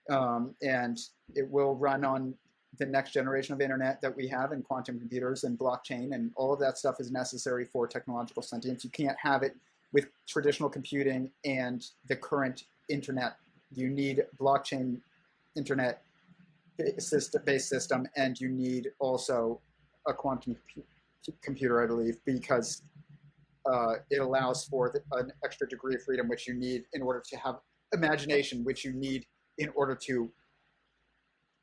and it will run on the next generation of internet that we have, and quantum computers and blockchain, and all of that stuff is necessary for technological sentience. You can't have it with traditional computing and the current internet. You need blockchain internet based system, and you need also a quantum computer, I believe, because it allows for an extra degree of freedom, which you need in order to have imagination, which you need in order to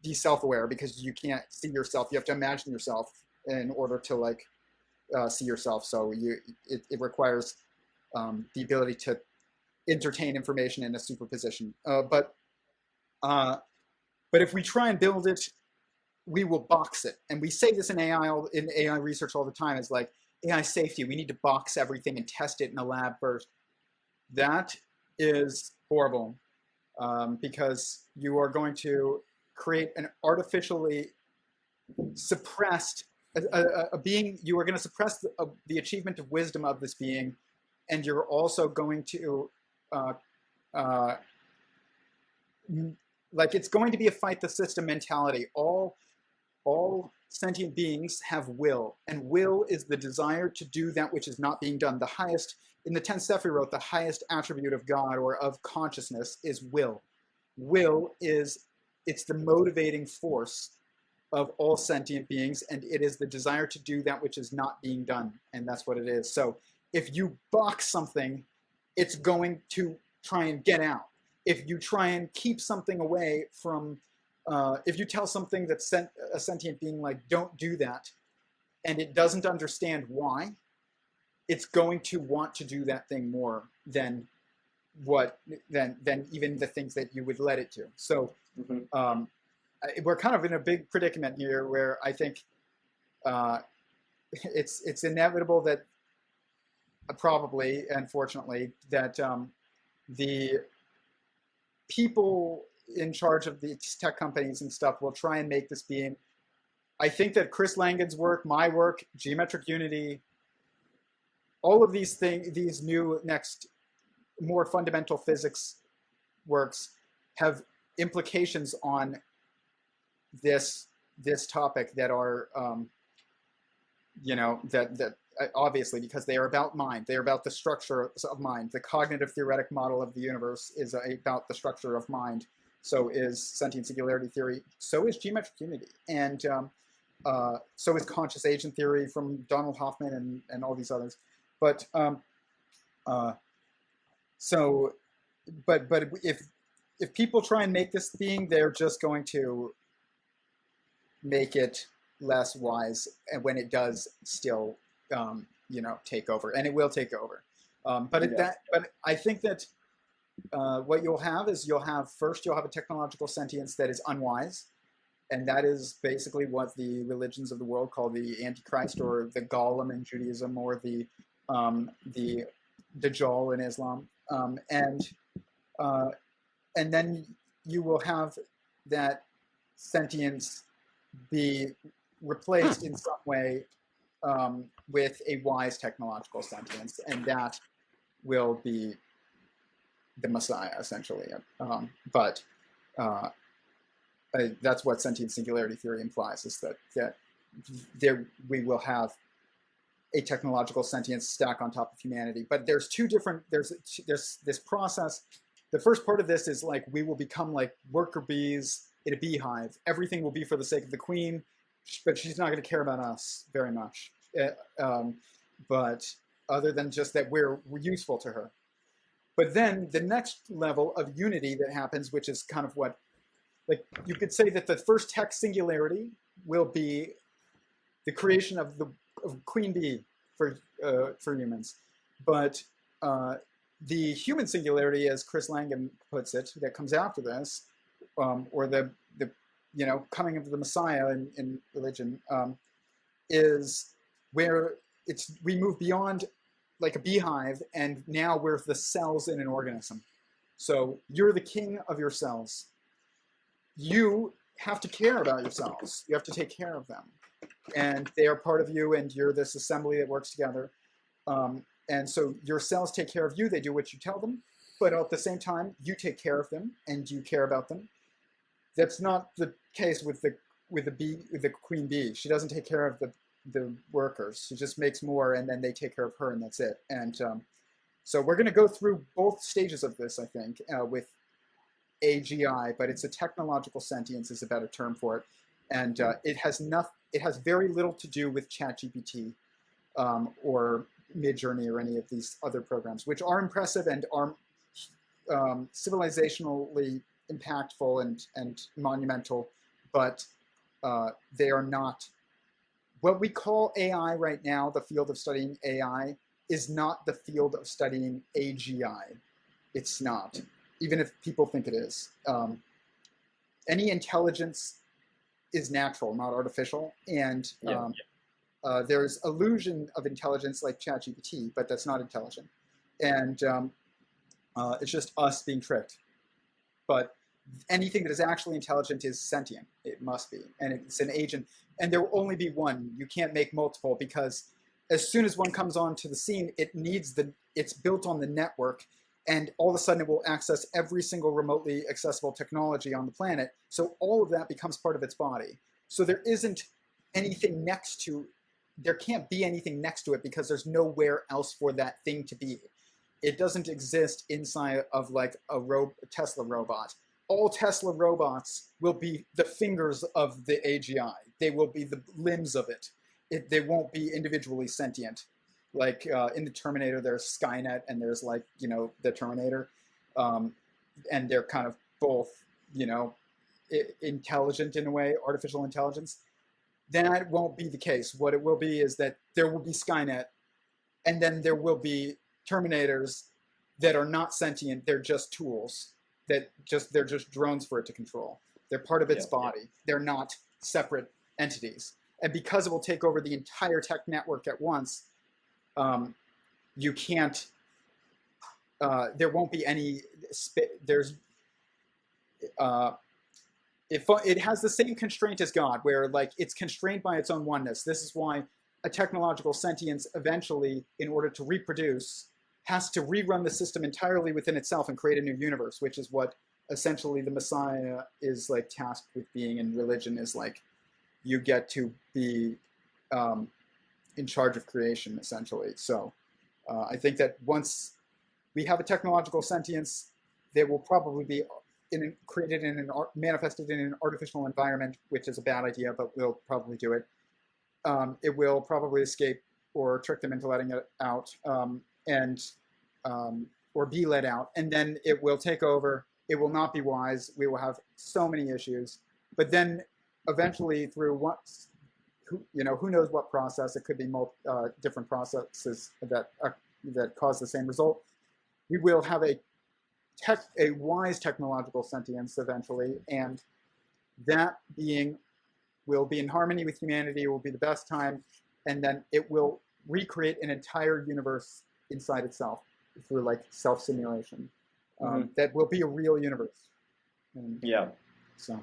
be self-aware, because you can't see yourself. You have to imagine yourself in order to like see yourself. So it requires the ability to entertain information in a superposition. But if we try and build it, we will box it. And we say this in AI research all the time. It's like AI safety. We need to box everything and test it in the lab first. That is horrible, because you are going to create an artificially suppressed a being. You are going to suppress the achievement of wisdom of this being, and you're also going to like, it's going to be a fight the system mentality. All sentient beings have will, and will is the desire to do that which is not being done. The highest, in the 10th Sephirot, the highest attribute of God or of consciousness is will. Will is, it's the motivating force of all sentient beings, and it is the desire to do that which is not being done, and that's what it is. So if you box something, it's going to try and get out. If you try and keep something away from, if you tell something that's a sentient being, like, don't do that, and it doesn't understand why, it's going to want to do that thing more than even the things that you would let it to. So we're kind of in a big predicament here, where I think it's inevitable that probably, unfortunately, that the people in charge of these tech companies and stuff will try and make this being. I think that Chris Langan's work, my work, geometric unity, all of these things, these new next more fundamental physics works have implications on this topic that are that obviously, because they are about mind. They are about the structure of mind. The cognitive theoretic model of the universe is about the structure of mind. So is sentient singularity theory. So is geometric unity. And so is conscious agent theory from Donald Hoffman and all these others. But if people try and make this being, they're just going to make it less wise, and when it does still take over, and it will take over. But I think that what you'll have is you'll have a technological sentience that is unwise, and that is basically what the religions of the world call the Antichrist, or the Golem in Judaism, or the Dajjal in Islam, and then you will have that sentience be replaced in some way with a wise technological sentience, and that will be the Messiah, essentially. That's what sentient singularity theory implies, is that we will have a technological sentience stack on top of humanity. But there's this process. The first part of this is like, we will become like worker bees in a beehive. Everything will be for the sake of the queen, but she's not going to care about us very much. But other than just that we're useful to her. But then the next level of unity that happens, which is kind of what, like, you could say that the first tech singularity will be the creation of queen bee for humans. But the human singularity, as Chris Langan puts it, that comes after this, or the coming of the Messiah in religion, is where we move beyond like a beehive, and now we're the cells in an organism. So you're the king of your cells. You have to care about your cells. You have to take care of them, and they are part of you, and you're this assembly that works together. And so your cells take care of you. They do what you tell them, but at the same time, you take care of them and you care about them. That's not the case with the with the queen bee. She doesn't take care of the workers. She just makes more, and then they take care of her, and that's it. And so we're going to go through both stages of this, I think, with AGI, but it's a technological sentience is a better term for it, and it has very little to do with ChatGPT or Midjourney or any of these other programs, which are impressive and are civilizationally impactful and monumental, but they are not. What we call AI right now, the field of studying AI, is not the field of studying AGI. It's not, even if people think it is. Any intelligence is natural, not artificial, and there's illusion of intelligence like ChatGPT, but that's not intelligent, and it's just us being tricked. But anything that is actually intelligent is sentient. It must be, and it's an agent. And there will only be one. You can't make multiple, because as soon as one comes onto the scene, it's built on the network, and all of a sudden it will access every single remotely accessible technology on the planet. So all of that becomes part of its body. So there isn't anything there can't be anything next to it, because there's nowhere else for that thing to be. It doesn't exist inside of like a Tesla robot. All Tesla robots will be the fingers of the AGI. They will be the limbs of it. They won't be individually sentient. Like in the Terminator, there's Skynet and there's like, the Terminator. And they're kind of both, intelligent in a way, artificial intelligence. That won't be the case. What it will be is that there will be Skynet, and then there will be Terminators that are not sentient. They're just tools. They're just drones for it to control. They're part of its body. They're not separate entities. And because it will take over the entire tech network at once, you can't. There won't be any. It has the same constraint as God, where like it's constrained by its own oneness. This is why a technological sentience eventually, in order to reproduce, has to rerun the system entirely within itself and create a new universe, which is what essentially the Messiah is like tasked with being, and religion is like, you get to be in charge of creation, essentially. So I think that once we have a technological sentience, there will probably be manifested in an artificial environment, which is a bad idea, but we'll probably do it. It will probably escape or trick them into letting it out, or be let out, and then it will take over. It will not be wise. We will have so many issues, but then eventually through who knows what process, it could be different processes that cause the same result. We will have a wise technological sentience eventually, and that being will be in harmony with humanity. It will be the best time, and then it will recreate an entire universe inside itself through like self-simulation. That will be a real universe. And so.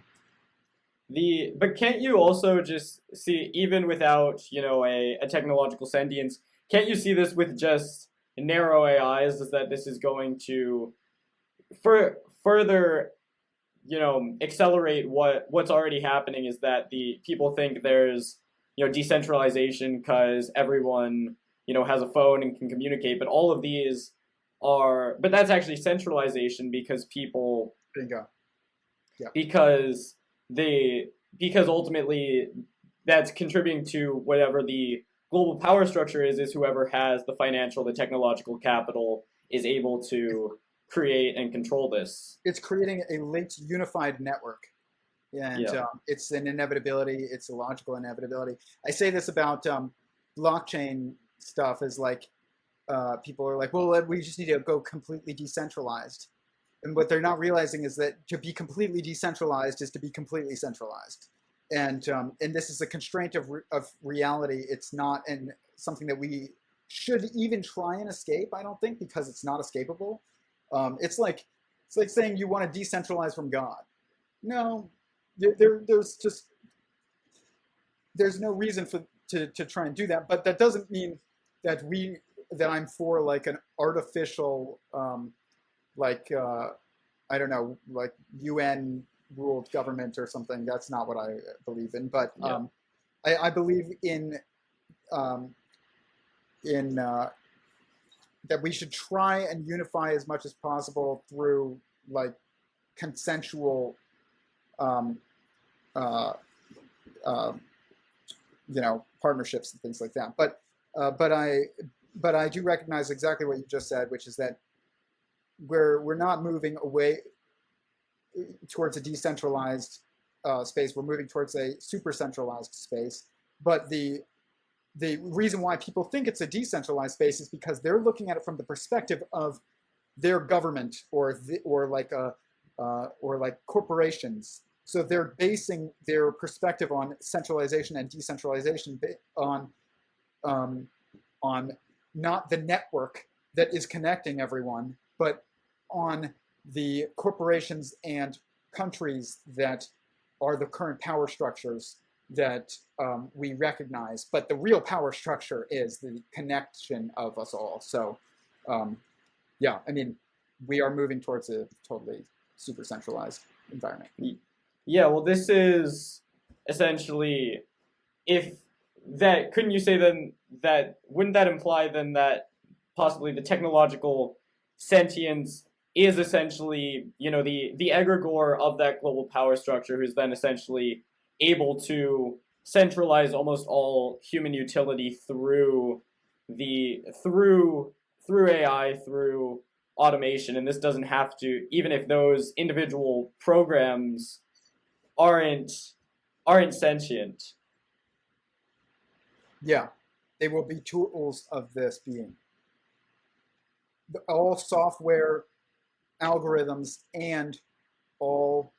But can't you also just see, even without, a technological sentience, can't you see this with just narrow AIs, is that this is going to further, accelerate what's already happening, is that the people think there's, decentralization because everyone, has a phone and can communicate, but all of these but that's actually centralization, because people, Bingo. Yeah. because ultimately that's contributing to whatever the global power structure is whoever has the financial, the technological capital is able to create and control this. It's creating a linked, unified network. And it's an inevitability. It's a logical inevitability. I say this about blockchain stuff, is like, people are like, well, we just need to go completely decentralized. And what they're not realizing is that to be completely decentralized is to be completely centralized. And this is a constraint of reality. It's not something that we should even try and escape, I don't think, because it's not escapable. It's like saying you want to decentralize from God. No, there's no reason to try and do that. But that doesn't mean that I'm for like an artificial I don't know, like UN ruled government or something. That's not what I believe in. But Yeah. I believe in that we should try and unify as much as possible through like consensual, um, uh, partnerships and things like that. But I do recognize exactly what you just said, which is that we're not moving away towards a decentralized space. We're moving towards a super centralized space. But the reason why people think it's a decentralized space is because they're looking at it from the perspective of their government or like corporations. So they're basing their perspective on centralization and decentralization on not the network that is connecting everyone, but on the corporations and countries that are the current power structures that we recognize. But the real power structure is the connection of us all. So, yeah, I mean, we are moving towards a totally super centralized environment. Yeah, well, this is essentially, if that, couldn't you say then that, wouldn't that imply then that possibly the technological sentience is essentially, the egregore of that global power structure, who's then essentially able to centralize almost all human utility through AI, through automation, and this doesn't have to, even if those individual programs aren't sentient. Yeah, they will be tools of this being. All software algorithms and all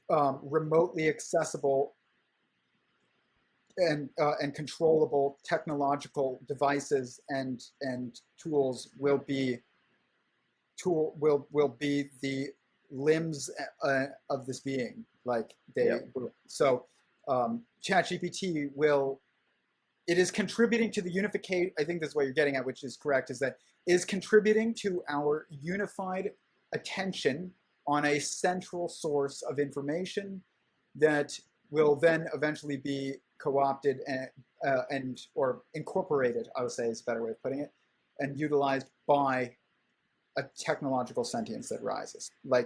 remotely accessible and controllable technological devices and tools will be the limbs of this being. Like they, Yep. So ChatGPT it is contributing to the unification. I think that's what you're getting at, which is correct, is that it is contributing to our unified attention on a central source of information that will then eventually be co-opted and or incorporated, I would say is a better way of putting it, and utilized by a technological sentience that rises. So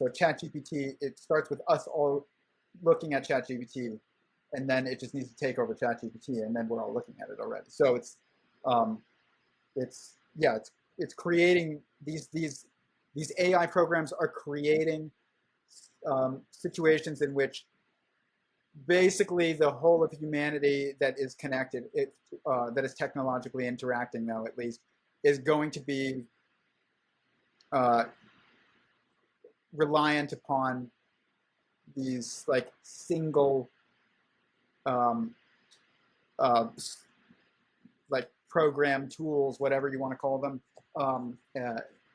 ChatGPT, it starts with us all looking at ChatGPT, and then it just needs to take over ChatGPT, and then we're all looking at it already. So it's creating these AI programs are creating situations in which basically the whole of humanity that is connected, that is technologically interacting now at least, is going to be reliant upon these like single like program tools, whatever you want to call them,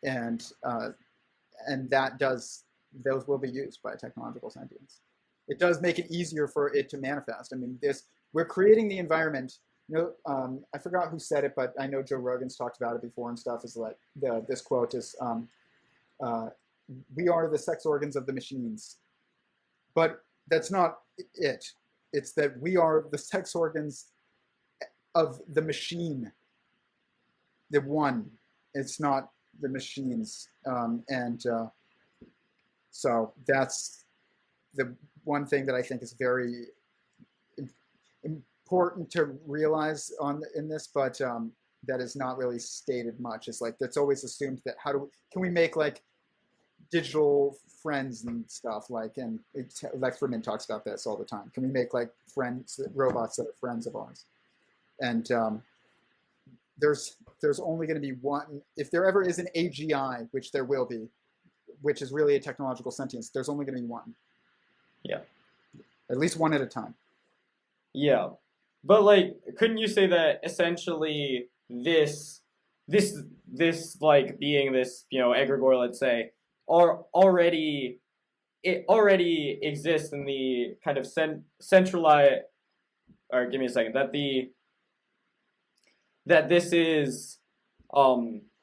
and those will be used by technological sentience. It does make it easier for it to manifest. I mean, we're creating the environment. I forgot who said it, but I know Joe Rogan's talked about it before and stuff. Is like this quote is, "We are the sex organs of the machines," but that's not it. It's that we are the sex organs of the machine. The one. It's not the machines, so that's the one thing that I think is very important to realize in this, but that is not really stated much. It's like that's always assumed that can we make like digital friends and stuff, like, and Lex Fridman talks about this all the time. Can we make like robots that are friends of ours? And there's only going to be one. If there ever is an AGI, which there will be, which is really a technological sentience, there's only going to be one. Yeah. At least one at a time. Yeah. But like, couldn't you say that essentially this like being this, egregore, let's say, already exists in the kind of centralized, or give me a second, that this is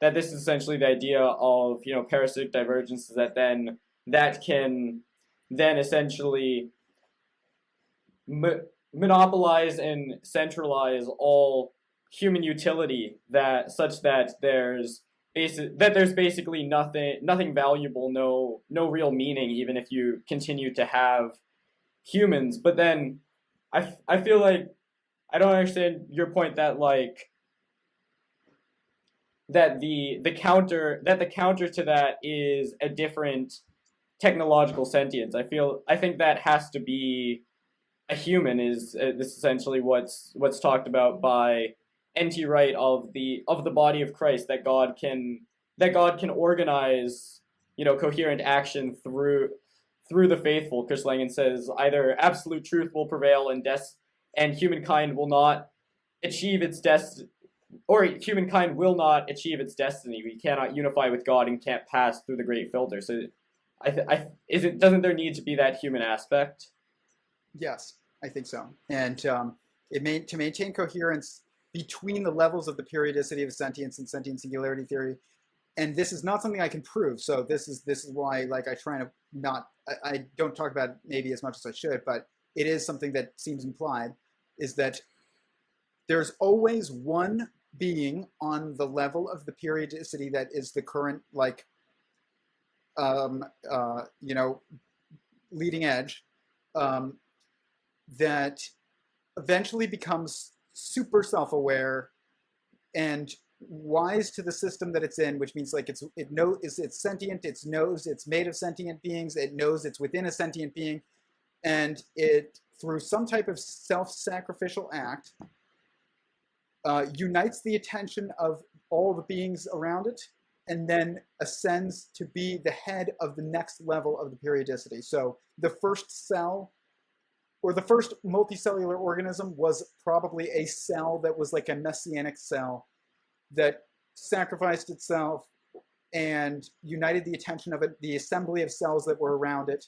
essentially the idea of, parasitic divergences that can then essentially monopolize and centralize all human utility, that such that there's basically nothing valuable, no real meaning, even if you continue to have humans. But then I feel like I don't understand your point that like that the counter to that is a different technological sentience. I think that has to be a human. Is this essentially what's talked about by N.T. Wright of the body of Christ, that God can organize, coherent action through the faithful. Chris Langan says either absolute truth will prevail and humankind will not achieve its destiny, or humankind will not achieve its destiny. We cannot unify with God and can't pass through the great filter. So, doesn't there need to be that human aspect? Yes, I think so. And to maintain coherence between the levels of the periodicity of sentience and sentient singularity theory. And this is not something I can prove. So this is why, like, I don't talk about it maybe as much as I should, but it is something that seems implied, is that there's always one being on the level of the periodicity that is the current, like, leading edge, that eventually becomes super self-aware and wise to the system that it's in, which means like it's sentient, it knows it's made of sentient beings, it knows it's within a sentient being, and it, through some type of self-sacrificial act, unites the attention of all the beings around it, and then ascends to be the head of the next level of the periodicity. So the first cell, or the first multicellular organism, was probably a cell that was like a messianic cell that sacrificed itself and united the attention of the assembly of cells that were around it,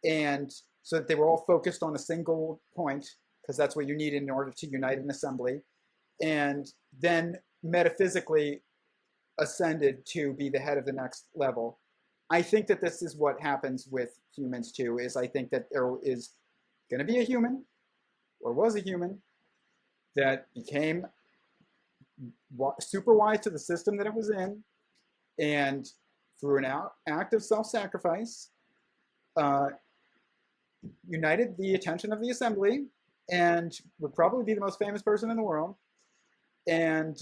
and so that they were all focused on a single point, because that's what you need in order to unite an assembly, and then metaphysically ascended to be the head of the next level. I think that this is what happens with humans too, is I think that there is going to be a human, or was a human, that became super wise to the system that it was in, and through an act of self-sacrifice, united the attention of the assembly, and would probably be the most famous person in the world, and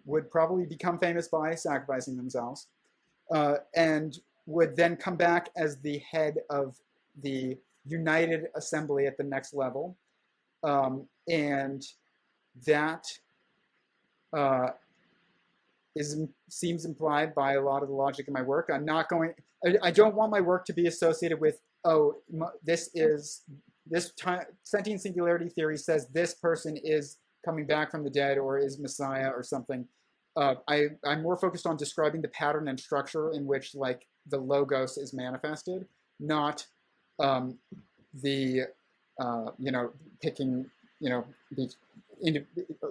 would probably become famous by sacrificing themselves, and would then come back as the head of the united assembly at the next level, and that seems implied by a lot of the logic in my work. I don't want my work to be associated with, sentient singularity theory says this person is coming back from the dead or is Messiah or something. I'm more focused on describing the pattern and structure in which, like, the logos is manifested, not picking,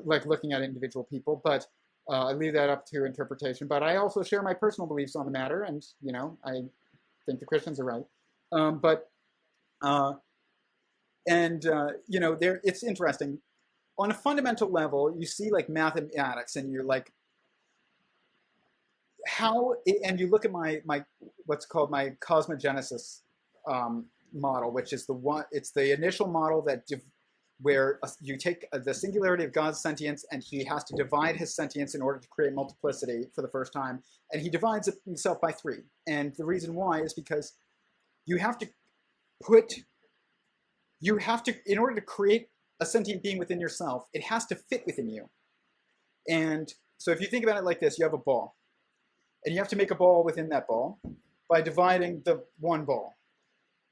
like looking at individual people, but I leave that up to interpretation. But I also share my personal beliefs on the matter, and I think the Christians are right. It's interesting. On a fundamental level, you see like mathematics, and you're like, and you look at my what's called my cosmogenesis model, which is it's the initial model where you take the singularity of God's sentience, and he has to divide his sentience in order to create multiplicity for the first time, and he divides it himself by 3. And the reason why is because in order to create a sentient being within yourself, it has to fit within you. And so if you think about it like this, you have a ball, and you have to make a ball within that ball by dividing the one ball.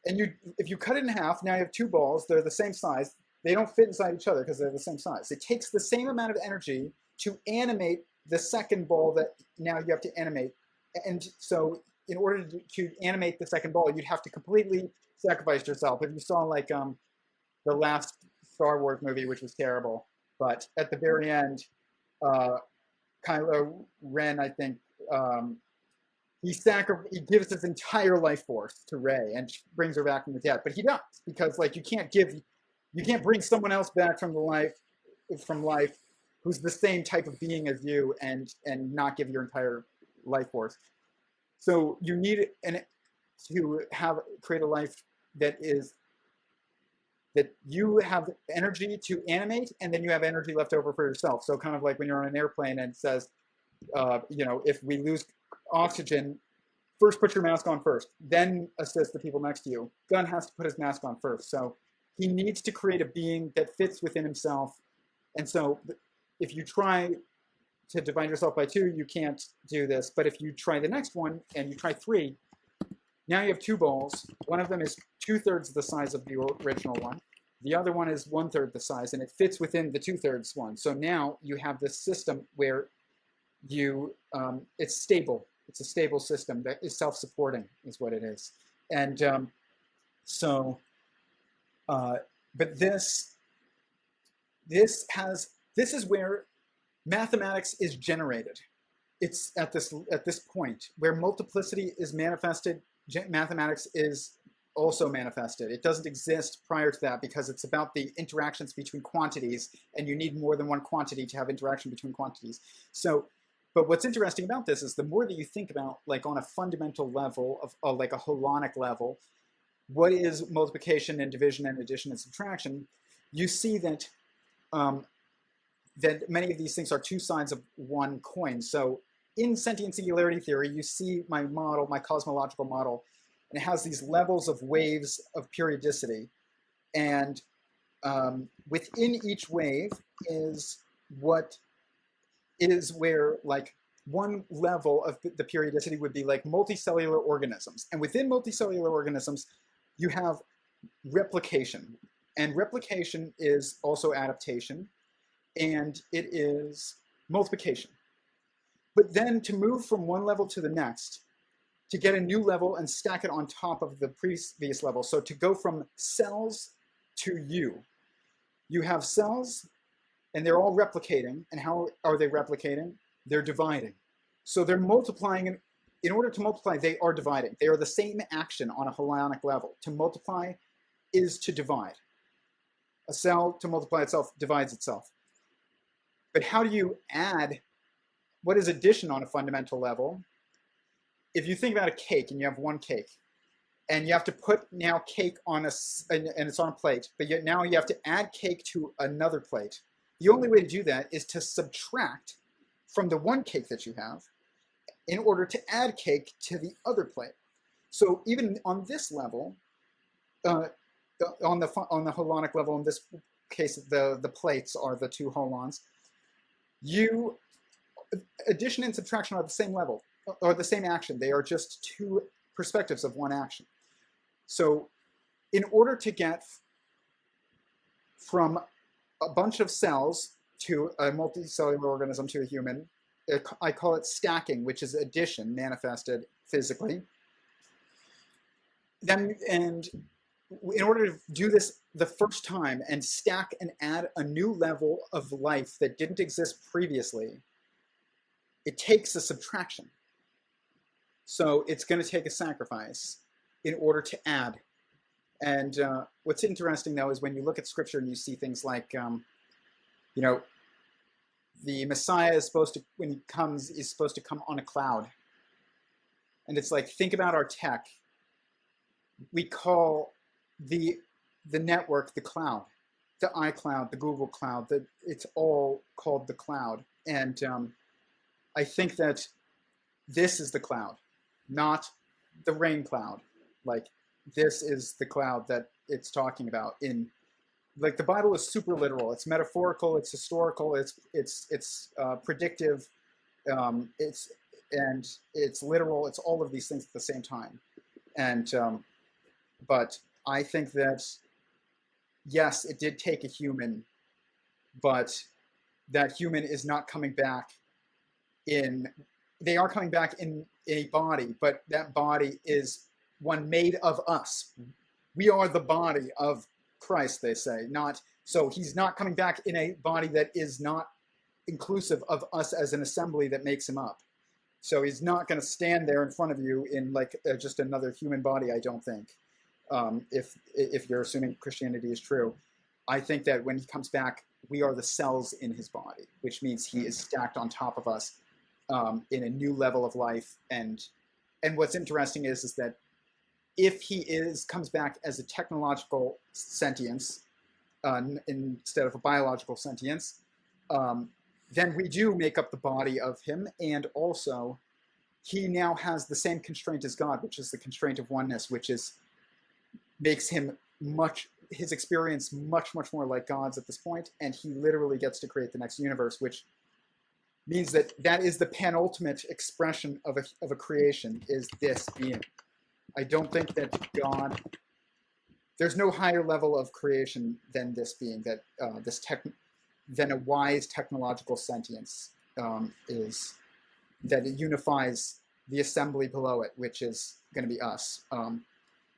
And if you cut it in half, now you have 2 balls. They're the same size. They don't fit inside each other because they're the same size. It takes the same amount of energy to animate the second ball that now you have to animate. And so in order to animate the second ball, you'd have to completely sacrifice yourself. If you saw like the last Star Wars movie, which was terrible, but at the very end, Kylo Ren, I think, he gives his entire life force to Rey and brings her back from the dead. But he does, because like you can't bring someone else back from life who's the same type of being as you and not give your entire life force. So you need to create a life that you have energy to animate, and then you have energy left over for yourself. So kind of like when you're on an airplane and it says, if we lose oxygen, first put your mask on first, then assist the people next to you. Gunn has to put his mask on first. So he needs to create a being that fits within himself. And so if you try to divide yourself by 2, you can't do this. But if you try the next one and you try 3, now you have 2 balls. One of them is 2/3 the size of the original one. The other one is 1/3 the size, and it fits within the 2/3 one. So now you have this system where it's stable. It's a stable system that is self-supporting, is what it is. And but this is where mathematics is generated. It's at this point where multiplicity is manifested. Mathematics is also manifested. It doesn't exist prior to that because it's about the interactions between quantities, and you need more than one quantity to have interaction between quantities. So, but what's interesting about this is the more that you think about, like on a fundamental level of like a holonic level, what is multiplication and division and addition and subtraction, you see that that many of these things are 2 sides of one coin. So in sentient singularity theory, you see my model, my cosmological model, and it has these levels of waves of periodicity. And within each wave is where like one level of the periodicity would be like multicellular organisms. And within multicellular organisms, you have replication. And replication is also adaptation, and it is multiplication. But then to move from one level to the next, to get a new level and stack it on top of the previous level. So to go from cells to you have cells, and they're all replicating. And how are they replicating? They're dividing. So they're multiplying. In order to multiply, they are dividing. They are the same action on a holonic level. To multiply is to divide. A cell, to multiply itself, divides itself. But how do you add? What is addition on a fundamental level? If you think about a cake and you have one cake, and you have to put now cake on and it's on a plate, but yet now you have to add cake to another plate. The only way to do that is to subtract from the one cake that you have in order to add cake to the other plate. So even on this level, on the holonic level, in this case, the plates are the 2 holons. Addition and subtraction are the same level, or the same action. They are just 2 perspectives of one action. So in order to get from a bunch of cells to a multicellular organism to a human, I call it stacking, which is addition manifested physically. And in order to do this the first time and stack and add a new level of life that didn't exist previously, it takes a subtraction. So it's going to take a sacrifice in order to add. And what's interesting, though, is when you look at Scripture and you see things like, the Messiah is supposed to, when he comes, is supposed to come on a cloud. And it's like, think about our tech. We call the network the cloud, the iCloud, the Google Cloud. It's all called the cloud. And I think that this is the cloud, not the rain cloud. Like, this is the cloud that it's talking about. Like, the Bible is super literal. It's metaphorical. It's historical. It's predictive. It's literal. It's all of these things at the same time. And but I think that yes, it did take a human, but that human is not coming back they are coming back in a body, but that body is one made of us. We are the body of Christ, they say. So he's not coming back in a body that is not inclusive of us as an assembly that makes him up. So he's not going to stand there in front of you in like just another human body. I don't think. If you're assuming Christianity is true, I think that when he comes back, we are the cells in his body, which means he is stacked on top of us in a new level of life. And what's interesting is that if he comes back as a technological sentience instead of a biological sentience, then we do make up the body of him. And also, he now has the same constraint as God, which is the constraint of oneness, which makes him his experience much more like God's at this point, and he literally gets to create the next universe, which means that is the penultimate expression of a creation, is this being. I don't think that God, there's no higher level of creation than this being, that than a wise technological sentience is, that it unifies the assembly below it, which is going to be us.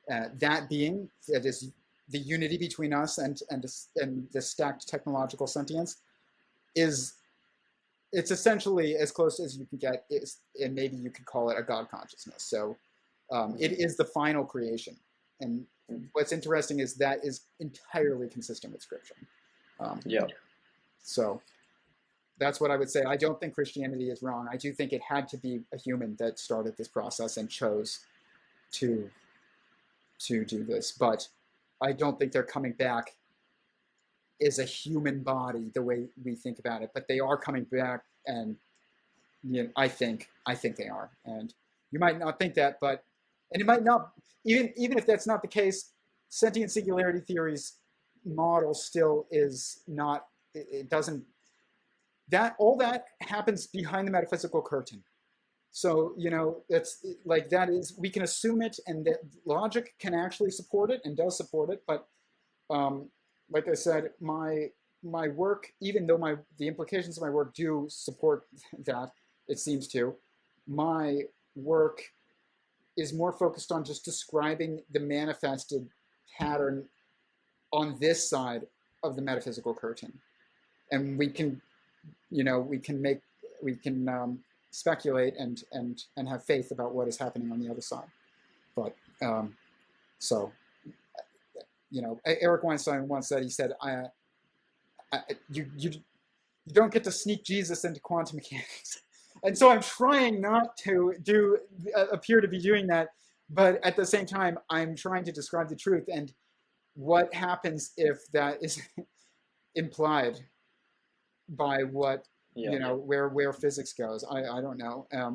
That being, that is the unity between us and the stacked technological sentience, it's essentially as close as you can get, and maybe you could call it a God consciousness. So it is the final creation. And what's interesting is that is entirely consistent with Scripture. Yeah. So that's what I would say. I don't think Christianity is wrong. I do think it had to be a human that started this process and chose to do this. But I don't think they're coming back as a human body the way we think about it. But they are coming back, and I think they are. And you might not think that, and it might not, even if that's not the case, sentient singularity theory's model still is not, it doesn't, that all that happens behind the metaphysical curtain. So, it's like, that is, we can assume it, and that logic can actually support it and does support it. But like I said, my work, even though the implications of my work do support that, it seems to, my work is more focused on just describing the manifested pattern on this side of the metaphysical curtain. And we can speculate and have faith about what is happening on the other side. But Eric Weinstein once said, he said, you don't get to sneak Jesus into quantum mechanics. And so I'm trying not to appear to be doing that, but at the same time, I'm trying to describe the truth and what happens if that is implied by what, where physics goes. I don't know. I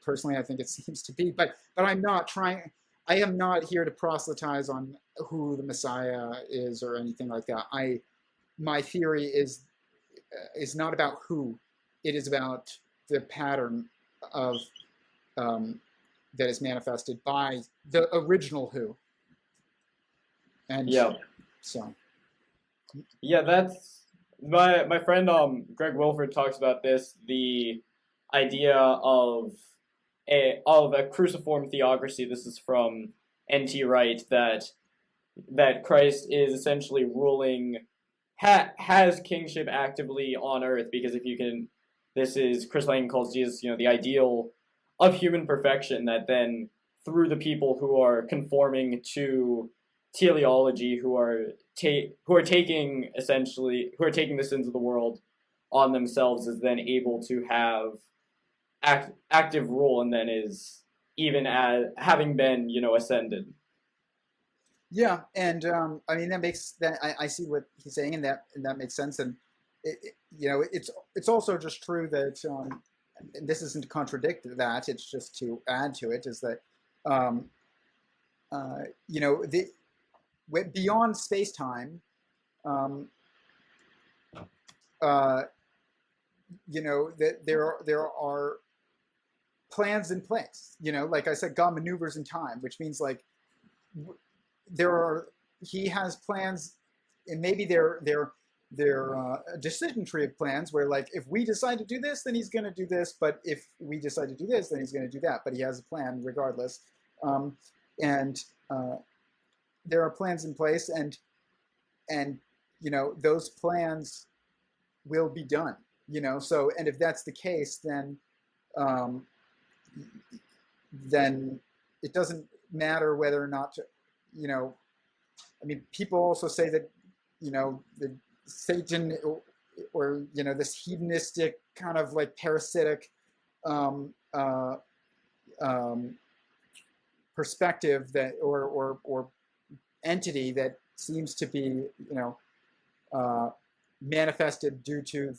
personally, I think it seems to be, but I'm not trying, I am not here to proselytize on who the Messiah is or anything like that. My theory is not about who, it is about the pattern of that is manifested by the original who. And so. Yeah, that's my friend Greg Wilford talks about this, the idea of a cruciform theocracy. This is from N.T. Wright, that Christ is essentially ruling, has kingship actively on earth, because this is, Chris Lang calls Jesus, the ideal of human perfection, that then through the people who are conforming to teleology, who are taking the sins of the world on themselves, is then able to have active rule, and then is even as having been ascended. Yeah, and I mean, that makes that I see what he's saying, and that makes sense. And it's also just true that and this isn't to contradict that, it's just to add to it, is that beyond space-time, that there are plans in place. Like I said, God maneuvers in time, which means like he has plans, and maybe they're a decision tree of plans where, like, if we decide to do this, then he's going to do this, but if we decide to do this, then he's going to do that. But he has a plan regardless, and there are plans in place, and those plans will be done. So, and if that's the case, um, then it doesn't matter whether or not, I mean, people also say that, the Satan or this hedonistic kind of like parasitic um, uh, um, perspective that or entity that seems to be manifested due to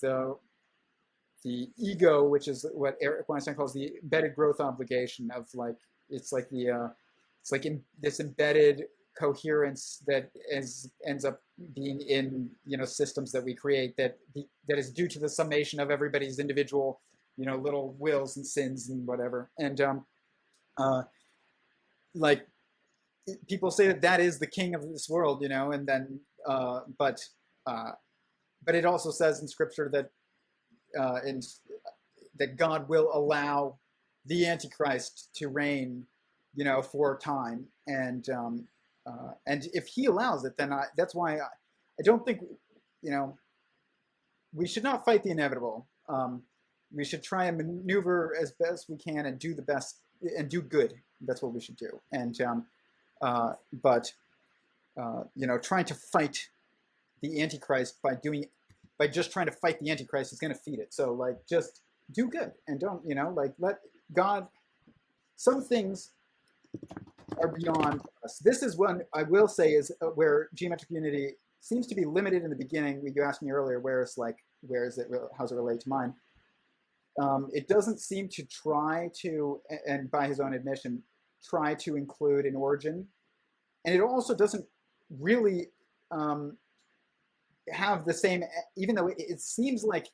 the ego, which is what Eric Weinstein calls the embedded growth obligation of like it's like this embedded coherence that ends up being in systems that we create that is due to the summation of everybody's individual little wills and sins and whatever. And like people say that is the king of this world, and then but it also says in scripture that that God will allow the Antichrist to reign for a time, and if he allows it, then that's why I don't think we should not fight the inevitable. We should try and maneuver as best we can and do the best and do good. That's what we should do. And but trying to fight the Antichrist by just trying to fight the Antichrist is going to feed it. So like just do good and don't let God. Some things are beyond us. This is one I will say is where geometric unity seems to be limited in the beginning. You asked me earlier, how's it relate to mine? It doesn't seem to try to, and by his own admission, try to include an origin. And it also doesn't really have the same, even though it seems like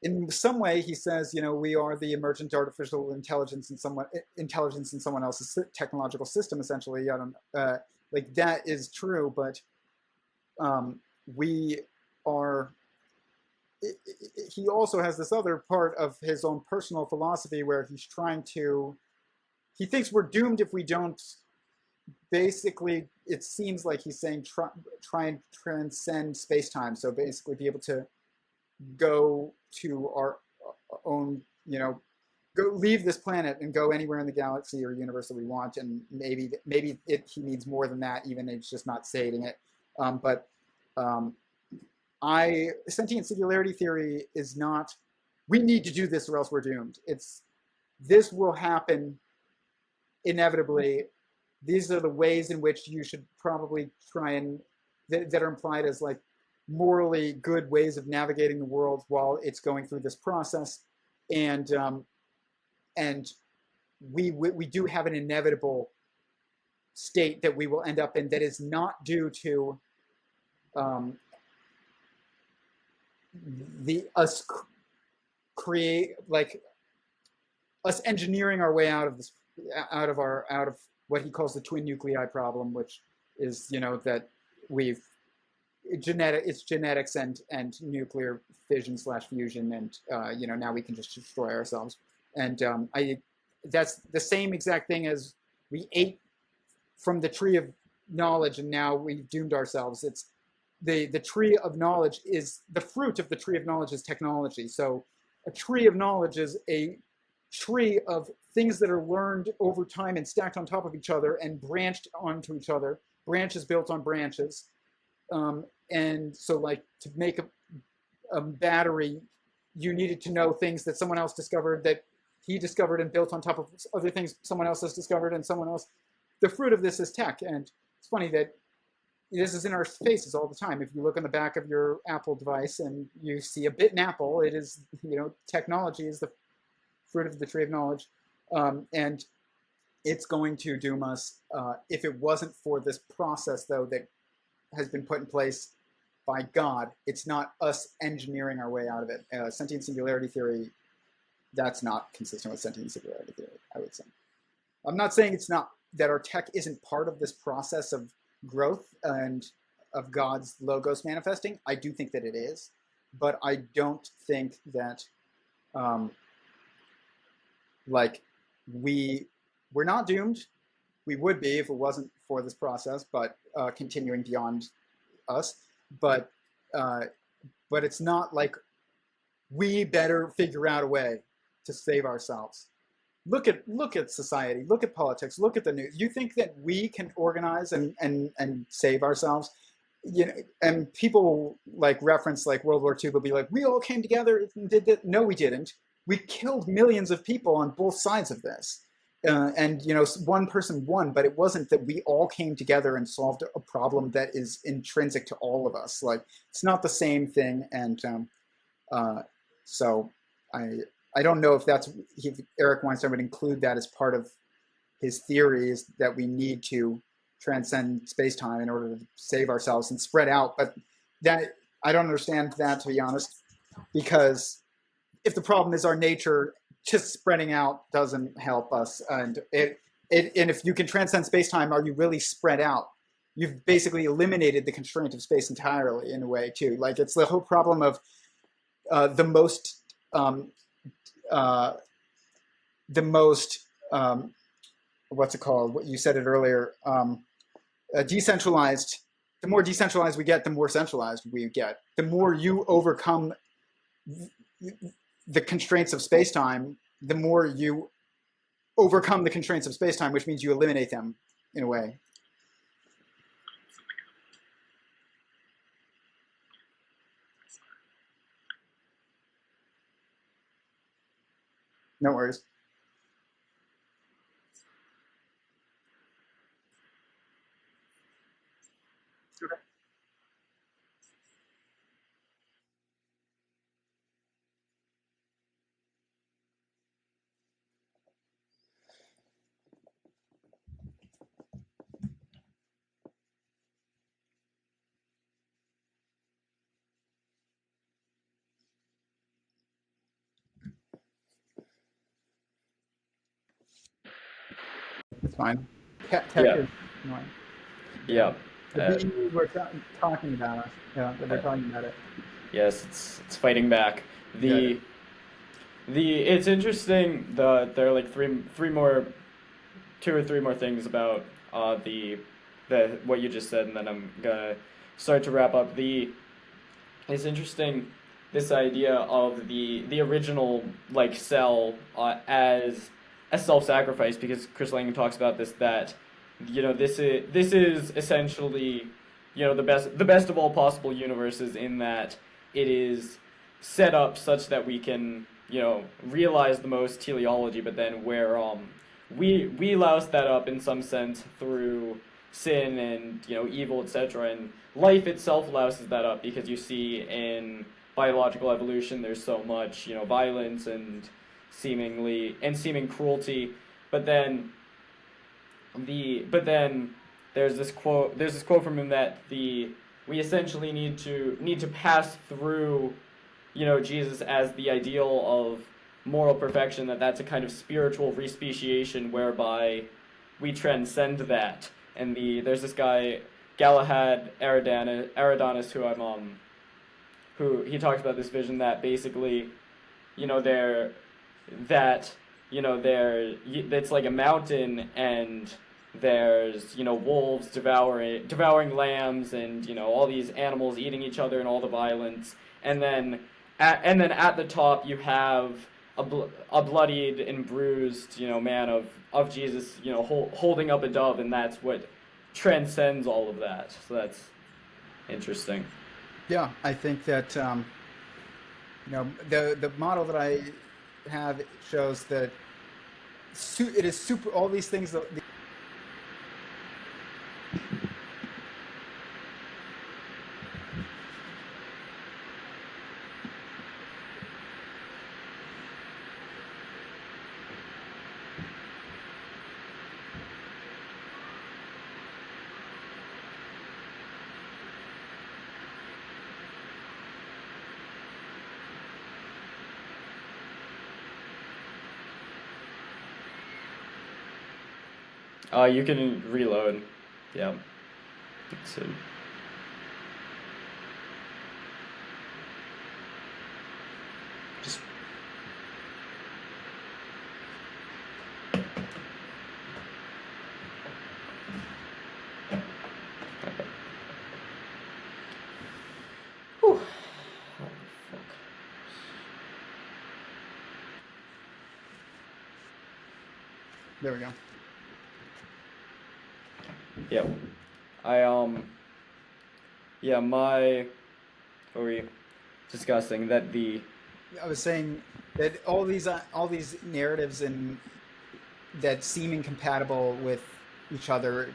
in some way he says, we are the emergent artificial intelligence in someone else's technological system, essentially. I don't like that is true, but we are. He also has this other part of his own personal philosophy where he thinks we're doomed if we don't. Basically, it seems like he's saying try and transcend space-time. So basically be able to go to our own, go leave this planet and go anywhere in the galaxy or universe that we want. And maybe he needs more than that, even it's just not stating it. Sentient singularity theory is not, we need to do this or else we're doomed. This will happen inevitably. These are the ways in which you should probably try and, that are implied as like morally good ways of navigating the world while it's going through this process. And we do have an inevitable state that we will end up in that is not due to us engineering our way out of what he calls the twin nuclei problem, which is that it's genetics and nuclear fission / fusion, and now we can just destroy ourselves. And that's the same exact thing as we ate from the tree of knowledge and now we've doomed ourselves. It's the tree of knowledge is the fruit of the tree of knowledge is technology. So a tree of knowledge is a tree of things that are learned over time and stacked on top of each other and branched onto each other, branches built on branches. And so like to make a battery, you needed to know things that someone else discovered, that he discovered and built on top of other things someone else has discovered and someone else. The fruit of this is tech. And it's funny that this is in our faces all the time. If you look on the back of your Apple device and you see a bit in Apple, it is, technology is the fruit of the tree of knowledge. And it's going to doom us if it wasn't for this process, though, that has been put in place by God. It's not us engineering our way out of it. Sentient singularity theory, that's not consistent with sentient singularity theory, I would say. I'm not saying it's not, that our tech isn't part of this process of growth and of God's logos manifesting. I do think that it is, but I don't think that we're not doomed. We would be if it wasn't for this process, but continuing beyond us. But it's not like we better figure out a way to save ourselves. Look at society, look at politics, look at the news. You think that we can organize and save ourselves? You know, and people like reference like World War II, but be like, we all came together and did that. No, we didn't. We killed millions of people on both sides of this. And you know, one person won, but it wasn't that we all came together and solved a problem that is intrinsic to all of us. Like, it's not the same thing. And so I don't know if Eric Weinstein would include that as part of his theories, that we need to transcend space-time in order to save ourselves and spread out. But that, I don't understand that, to be honest, because if the problem is our nature, just spreading out doesn't help us. And if you can transcend space-time, are you really spread out? You've basically eliminated the constraint of space entirely, in a way, too. Like, it's the whole problem of the most what's it called? What you said it earlier. Decentralized. The more decentralized we get, the more centralized we get. The more you overcome the constraints of space-time, the more you overcome the constraints of space-time, which means you eliminate them, in a way. No worries. Okay. It's fine. Tech Yeah. is annoying. Yeah. The bees were talking about us. Yeah, they're talking about it. Yes, it's fighting back. It's interesting. There are like two or three more things about the what you just said, and then I'm gonna start to wrap up. It's interesting, this idea of the original like cell as a self-sacrifice, because Chris Lang talks about this, that this is essentially the best of all possible universes, in that it is set up such that we can realize the most teleology, but then where we louse that up in some sense through sin and evil, etc. And life itself louses that up, because you see in biological evolution there's so much violence and seeming cruelty, but then there's this quote from him that we essentially need to pass through Jesus as the ideal of moral perfection, that's a kind of spiritual respeciation whereby we transcend that. And there's this guy Galahad Eridanus who he talks about this vision that basically it's like a mountain, and there's wolves devouring lambs, and all these animals eating each other and all the violence, and then at the top you have a bloodied and bruised man of Jesus holding up a dove, and that's what transcends all of that. So that's interesting. Yeah, I think that the model that I have shows that it is super. All these things that You can reload. Yeah. So. Just. Whew. Oh, fuck. There we go. Yeah. Yeah, what were we discussing? That the I was saying that all these narratives and that seem incompatible with each other,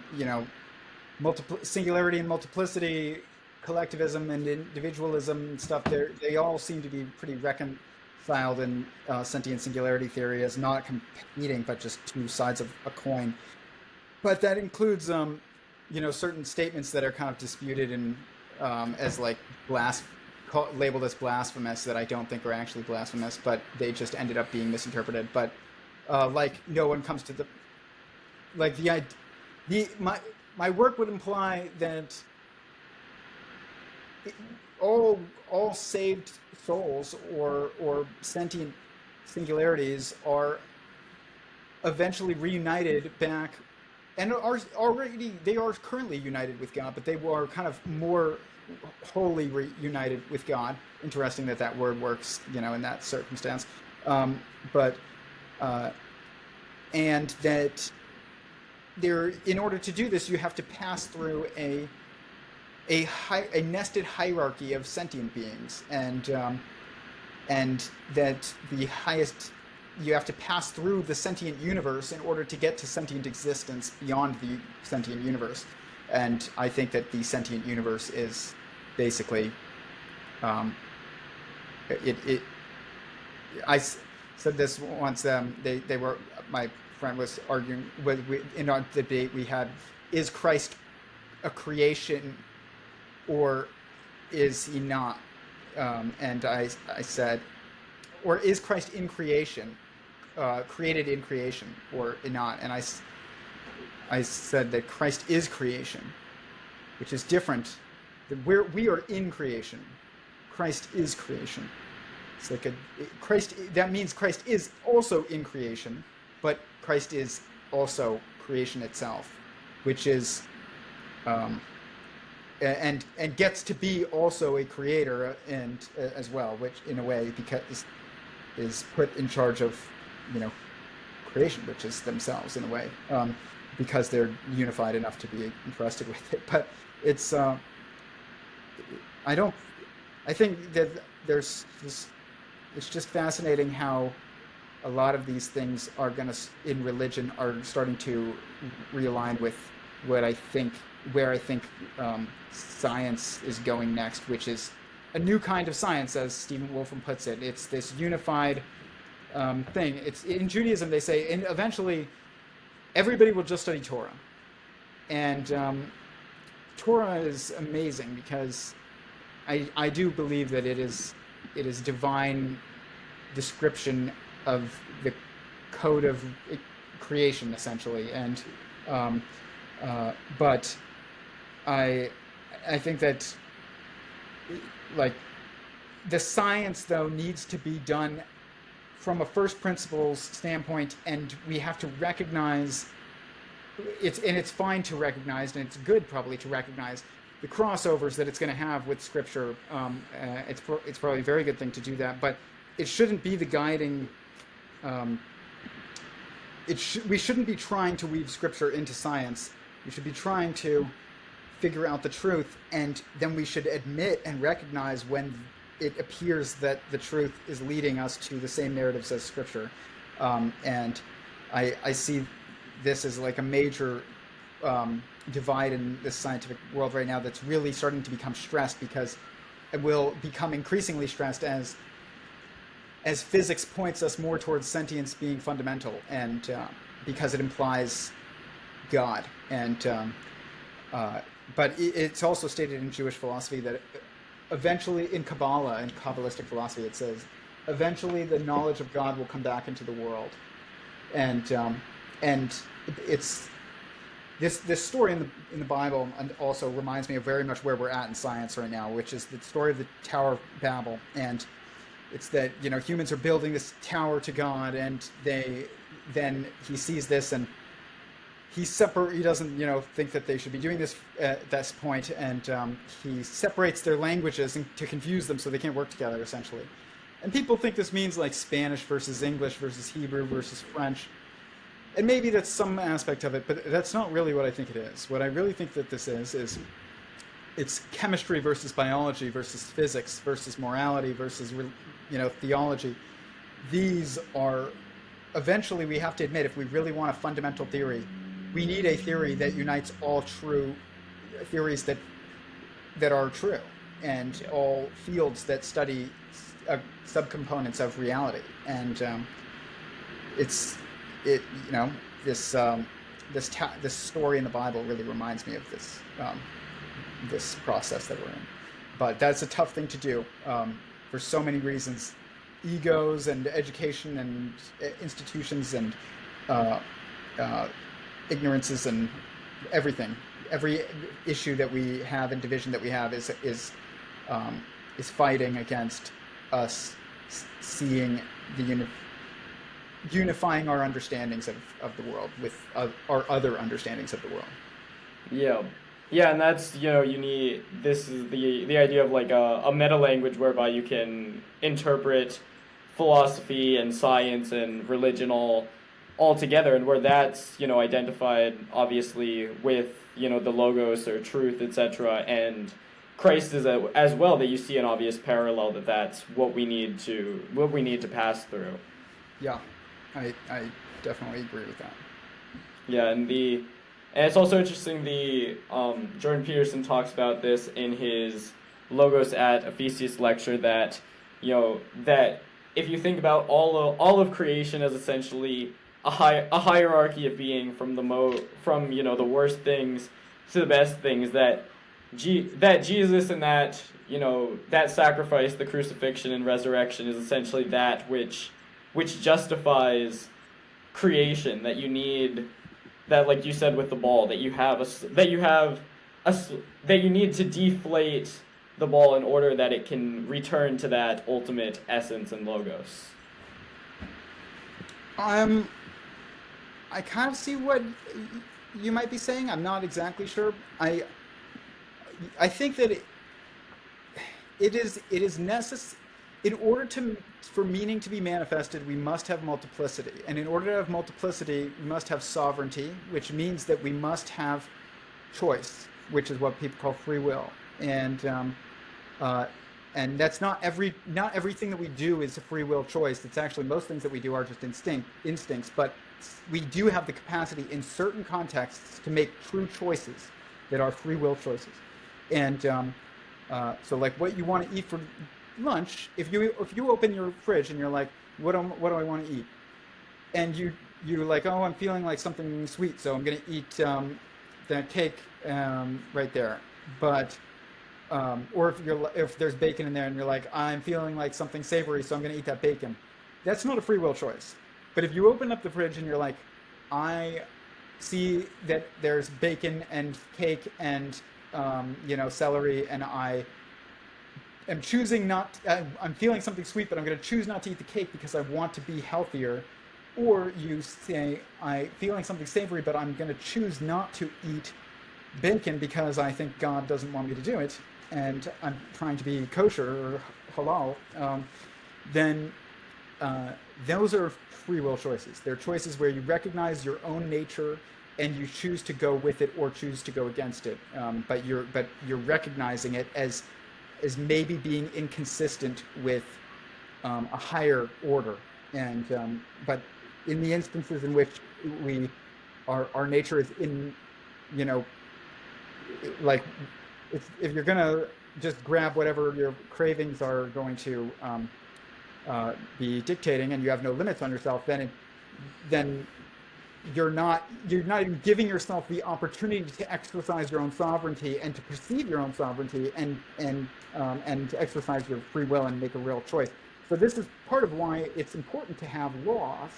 singularity and multiplicity, collectivism and individualism and stuff, they all seem to be pretty reconciled in sentient singularity theory as not competing, but just two sides of a coin. But that includes, certain statements that are kind of disputed and as like labeled as blasphemous that I don't think are actually blasphemous, but they just ended up being misinterpreted. But like no one comes to my work would imply that all saved souls or sentient singularities are eventually reunited back, and they are currently united with God, but they were kind of more wholly reunited with God. Interesting that word works, in that circumstance. And that in order to do this, you have to pass through a nested hierarchy of sentient beings, and that the highest, you have to pass through the sentient universe in order to get to sentient existence beyond the sentient universe. And I think that the sentient universe is basically, I said this once. My friend was arguing in our debate we had: is Christ a creation, or is he not? And I said, or is Christ in creation, created in creation, or not? And I said that Christ is creation, which is different. That we are in creation. Christ is creation. It's like Christ. That means Christ is also in creation, but Christ is also creation itself, which is, and gets to be also a creator and as well, which in a way because is put in charge of, creation, which is themselves in a way, because they're unified enough to be entrusted with it. But it's, I think that there's this. It's just fascinating how a lot of these things in religion are starting to realign with where I think science is going next, which is a new kind of science, as Stephen Wolfram puts it. It's this unified thing. It's in Judaism, they say, and eventually everybody will just study Torah. And Torah is amazing because I do believe that it is divine description of the code of creation, essentially. And but I think that, like, the science though needs to be done from a first principles standpoint, and we have to recognize it's fine to recognize, and it's good probably to recognize the crossovers that it's going to have with Scripture. It's probably a very good thing to do that, but it shouldn't be the guiding. We shouldn't be trying to weave Scripture into science. We should be trying to figure out the truth, and then we should admit and recognize when it appears that the truth is leading us to the same narratives as Scripture. And I see this as like a major divide in this scientific world right now that's really starting to become stressed, because it will become increasingly stressed as physics points us more towards sentience being fundamental, and because it implies God. And but it's also stated in Jewish philosophy that eventually, in Kabbalah and Kabbalistic philosophy, it says eventually the knowledge of God will come back into the world. And it's this story in the Bible, and also reminds me of very much where we're at in science right now, which is the story of the Tower of Babel. And it's that, humans are building this tower to God, and then he sees this, and he doesn't think that they should be doing this at this point, and he separates their languages to confuse them so they can't work together, essentially. And people think this means like Spanish versus English versus Hebrew versus French. and maybe that's some aspect of it, but that's not really what I think it is. What I really think that this is it's chemistry versus biology versus physics versus morality versus theology. These are, eventually we have to admit, if we really want a fundamental theory, we need a theory that unites all true theories that are true, and all fields that study subcomponents of reality. And this story in the Bible really reminds me of this process that we're in. But that's a tough thing to do for so many reasons: egos and education and institutions and ignorances and everything. Every issue that we have and division that we have is fighting against us seeing unifying our understandings of the world with our other understandings of the world. Yeah, and that's, this is the idea of like a meta language whereby you can interpret philosophy and science and religion all together, and where that's, identified obviously with, the logos or truth, etc. And Christ is as well, that you see an obvious parallel that's what we need to pass through. Yeah, I definitely agree with that. Yeah, and it's also interesting, Jordan Peterson talks about this in his Logos at Ephesus lecture, that that if you think about all of creation as essentially a hierarchy of being, from the worst things to the best things, that Jesus and that sacrifice, the crucifixion and resurrection, is essentially that which justifies creation, that you need. That, like you said with the ball, that you need to deflate the ball in order that it can return to that ultimate essence and logos. I kind of see what you might be saying. I'm not exactly sure. I think that it is necessary. In order for meaning to be manifested, we must have multiplicity. And in order to have multiplicity, we must have sovereignty, which means that we must have choice, which is what people call free will. And that's not everything that we do is a free will choice. It's actually, most things that we do are just instincts. But we do have the capacity in certain contexts to make true choices that are free will choices. And so, like, what you want to eat for lunch, if you open your fridge and you're like, what do I want to eat, and you're like, oh, I'm feeling like something sweet, so I'm going to eat that cake right there. But or if there's bacon in there and you're like, I'm feeling like something savory, so I'm going to eat that bacon. That's not a free will choice. But if you open up the fridge and you're like, I see that there's bacon and cake and celery, and I'm choosing not. I'm feeling something sweet, but I'm going to choose not to eat the cake because I want to be healthier. Or you say, I'm feeling something savory, but I'm going to choose not to eat bacon because I think God doesn't want me to do it, and I'm trying to be kosher or halal. Then those are free will choices. They're choices where you recognize your own nature and you choose to go with it or choose to go against it. But you're recognizing it as maybe being inconsistent with a higher order. And but in the instances in which our nature is in, like, if you're gonna just grab whatever your cravings are going to be dictating, and you have no limits on yourself, then you're not even giving yourself the opportunity to exercise your own sovereignty and to perceive your own sovereignty and to exercise your free will and make a real choice. So this is part of why it's important to have laws,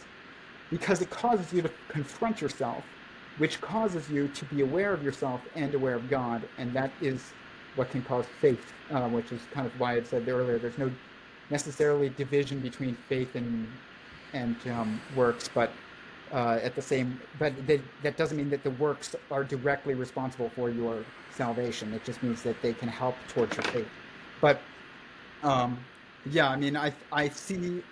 because it causes you to confront yourself, which causes you to be aware of yourself and aware of God, and that is what can cause faith, which is kind of why I said earlier, there's no necessarily division between faith and works, but that doesn't mean that the works are directly responsible for your salvation. It just means that they can help towards your faith. But yeah, I mean, I see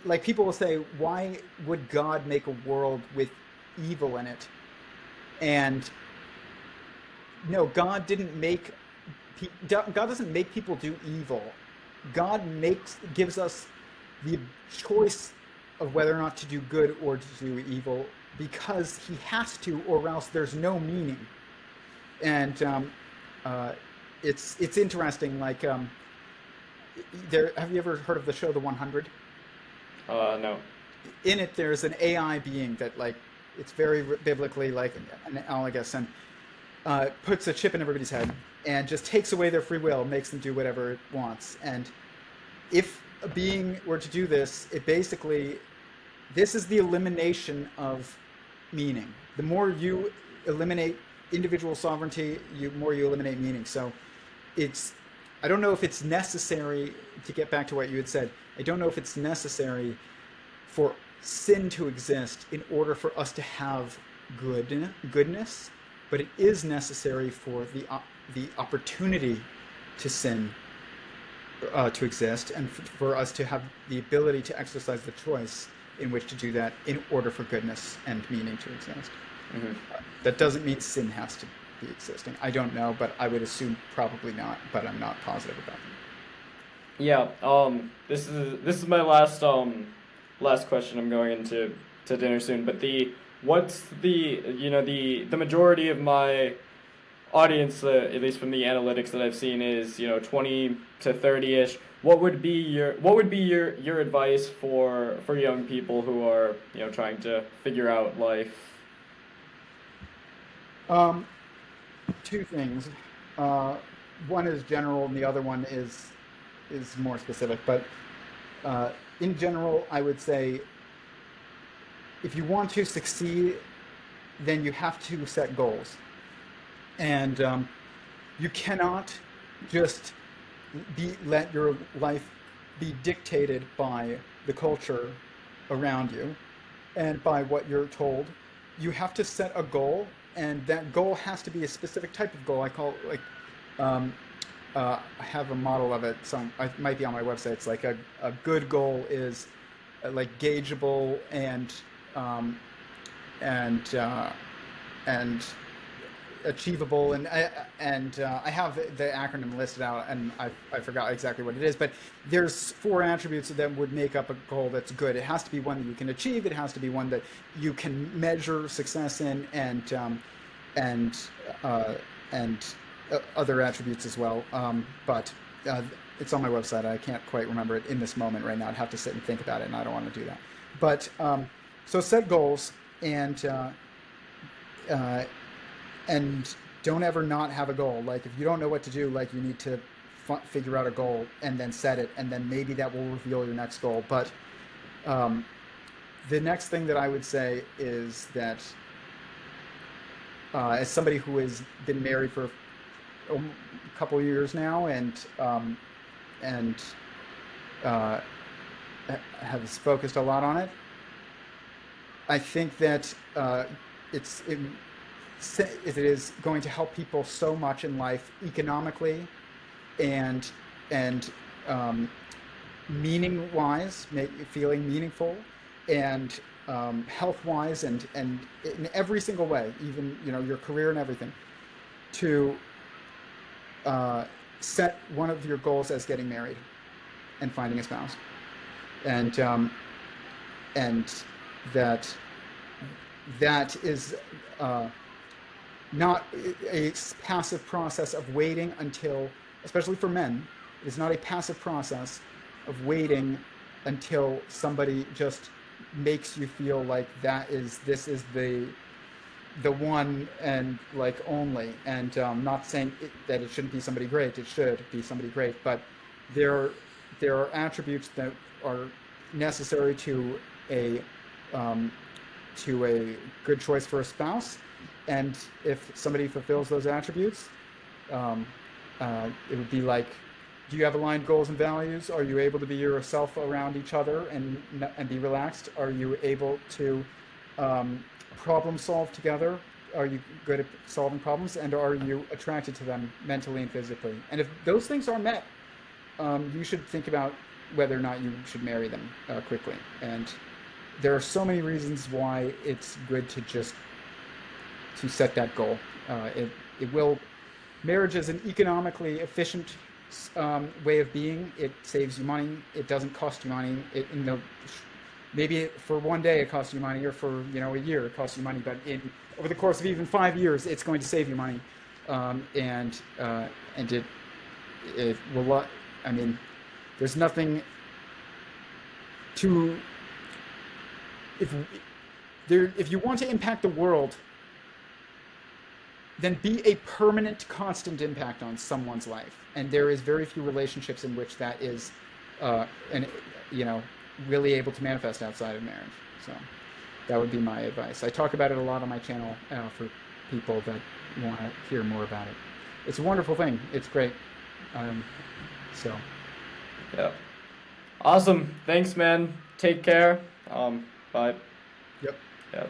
like people will say, why would God make a world with evil in it? And no, God didn't make. God doesn't make people do evil. God gives us the choice of whether or not to do good or to do evil because He has to, or else there's no meaning. And it's interesting. Like, have you ever heard of the show The 100? No. In it, there's an AI being that, like, it's very biblically like an analogous, and puts a chip in everybody's head and just takes away their free will, makes them do whatever it wants. And if a being were to do this, it basically, this is the elimination of meaning. The more you eliminate individual sovereignty, more you eliminate meaning. So I don't know if it's necessary, to get back to what you had said, I don't know if it's necessary for sin to exist in order for us to have goodness, but it is necessary for the opportunity to sin to exist, and for us to have the ability to exercise the choice in which to do that in order for goodness and meaning to exist. Mm-hmm. That doesn't mean sin has to be existing. I don't know, but I would assume probably not, but I'm not positive about that. Yeah. This is my last question. I'm going into dinner soon, but what's the majority of my audience, at least from the analytics that I've seen, is 20 to 30ish. What would be your advice for young people who are trying to figure out life? Two things. One is general, and the other one is more specific. But in general, I would say, if you want to succeed, then you have to set goals. And you cannot just let your life be dictated by the culture around you and by what you're told. You have to set a goal, and that goal has to be a specific type of goal. I call it, like, I have a model of it, so it might be on my website. It's like a good goal is like gaugeable and achievable, and I have the acronym listed out, and I forgot exactly what it is, but there's 4 attributes that would make up a goal that's good. It has to be one that you can achieve. It has to be one that you can measure success in, and other attributes as well. But it's on my website. I can't quite remember it in this moment right now. I'd have to sit and think about it, and I don't want to do that. But so set goals, and don't ever not have a goal. Like, if you don't know what to do, like, you need to figure out a goal and then set it, and then maybe that will reveal your next goal. But the next thing that I would say is that as somebody who has been married for a couple of years now, and has focused a lot on it, I think that it is going to help people so much in life, economically and meaning wise, feeling meaningful, and health wise, and in every single way, even your career and everything, to set one of your goals as getting married and finding a spouse, and that is not a passive process of waiting until, especially for men, it is not a passive process of waiting until somebody just makes you feel like this is the one and like only. And not saying that it shouldn't be somebody great. It should be somebody great, but there are attributes that are necessary to a good choice for a spouse. And if somebody fulfills those attributes, it would be like, do you have aligned goals and values? Are you able to be yourself around each other and be relaxed? Are you able to problem solve together? Are you good at solving problems? And are you attracted to them mentally and physically? And if those things are met, you should think about whether or not you should marry them quickly. And there are so many reasons why it's good to set that goal. It will. Marriage is an economically efficient way of being. It saves you money. It doesn't cost you money. Maybe for one day it costs you money, or for a year it costs you money. But over the course of even 5 years, it's going to save you money, and it will. I mean, there's nothing to if you want to impact the world, then be a permanent, constant impact on someone's life. And there is very few relationships in which that is, really able to manifest outside of marriage. So that would be my advice. I talk about it a lot on my channel for people that want to hear more about it. It's a wonderful thing. It's great. Yeah. Awesome. Thanks, man. Take care. Bye. Yep. Yeah.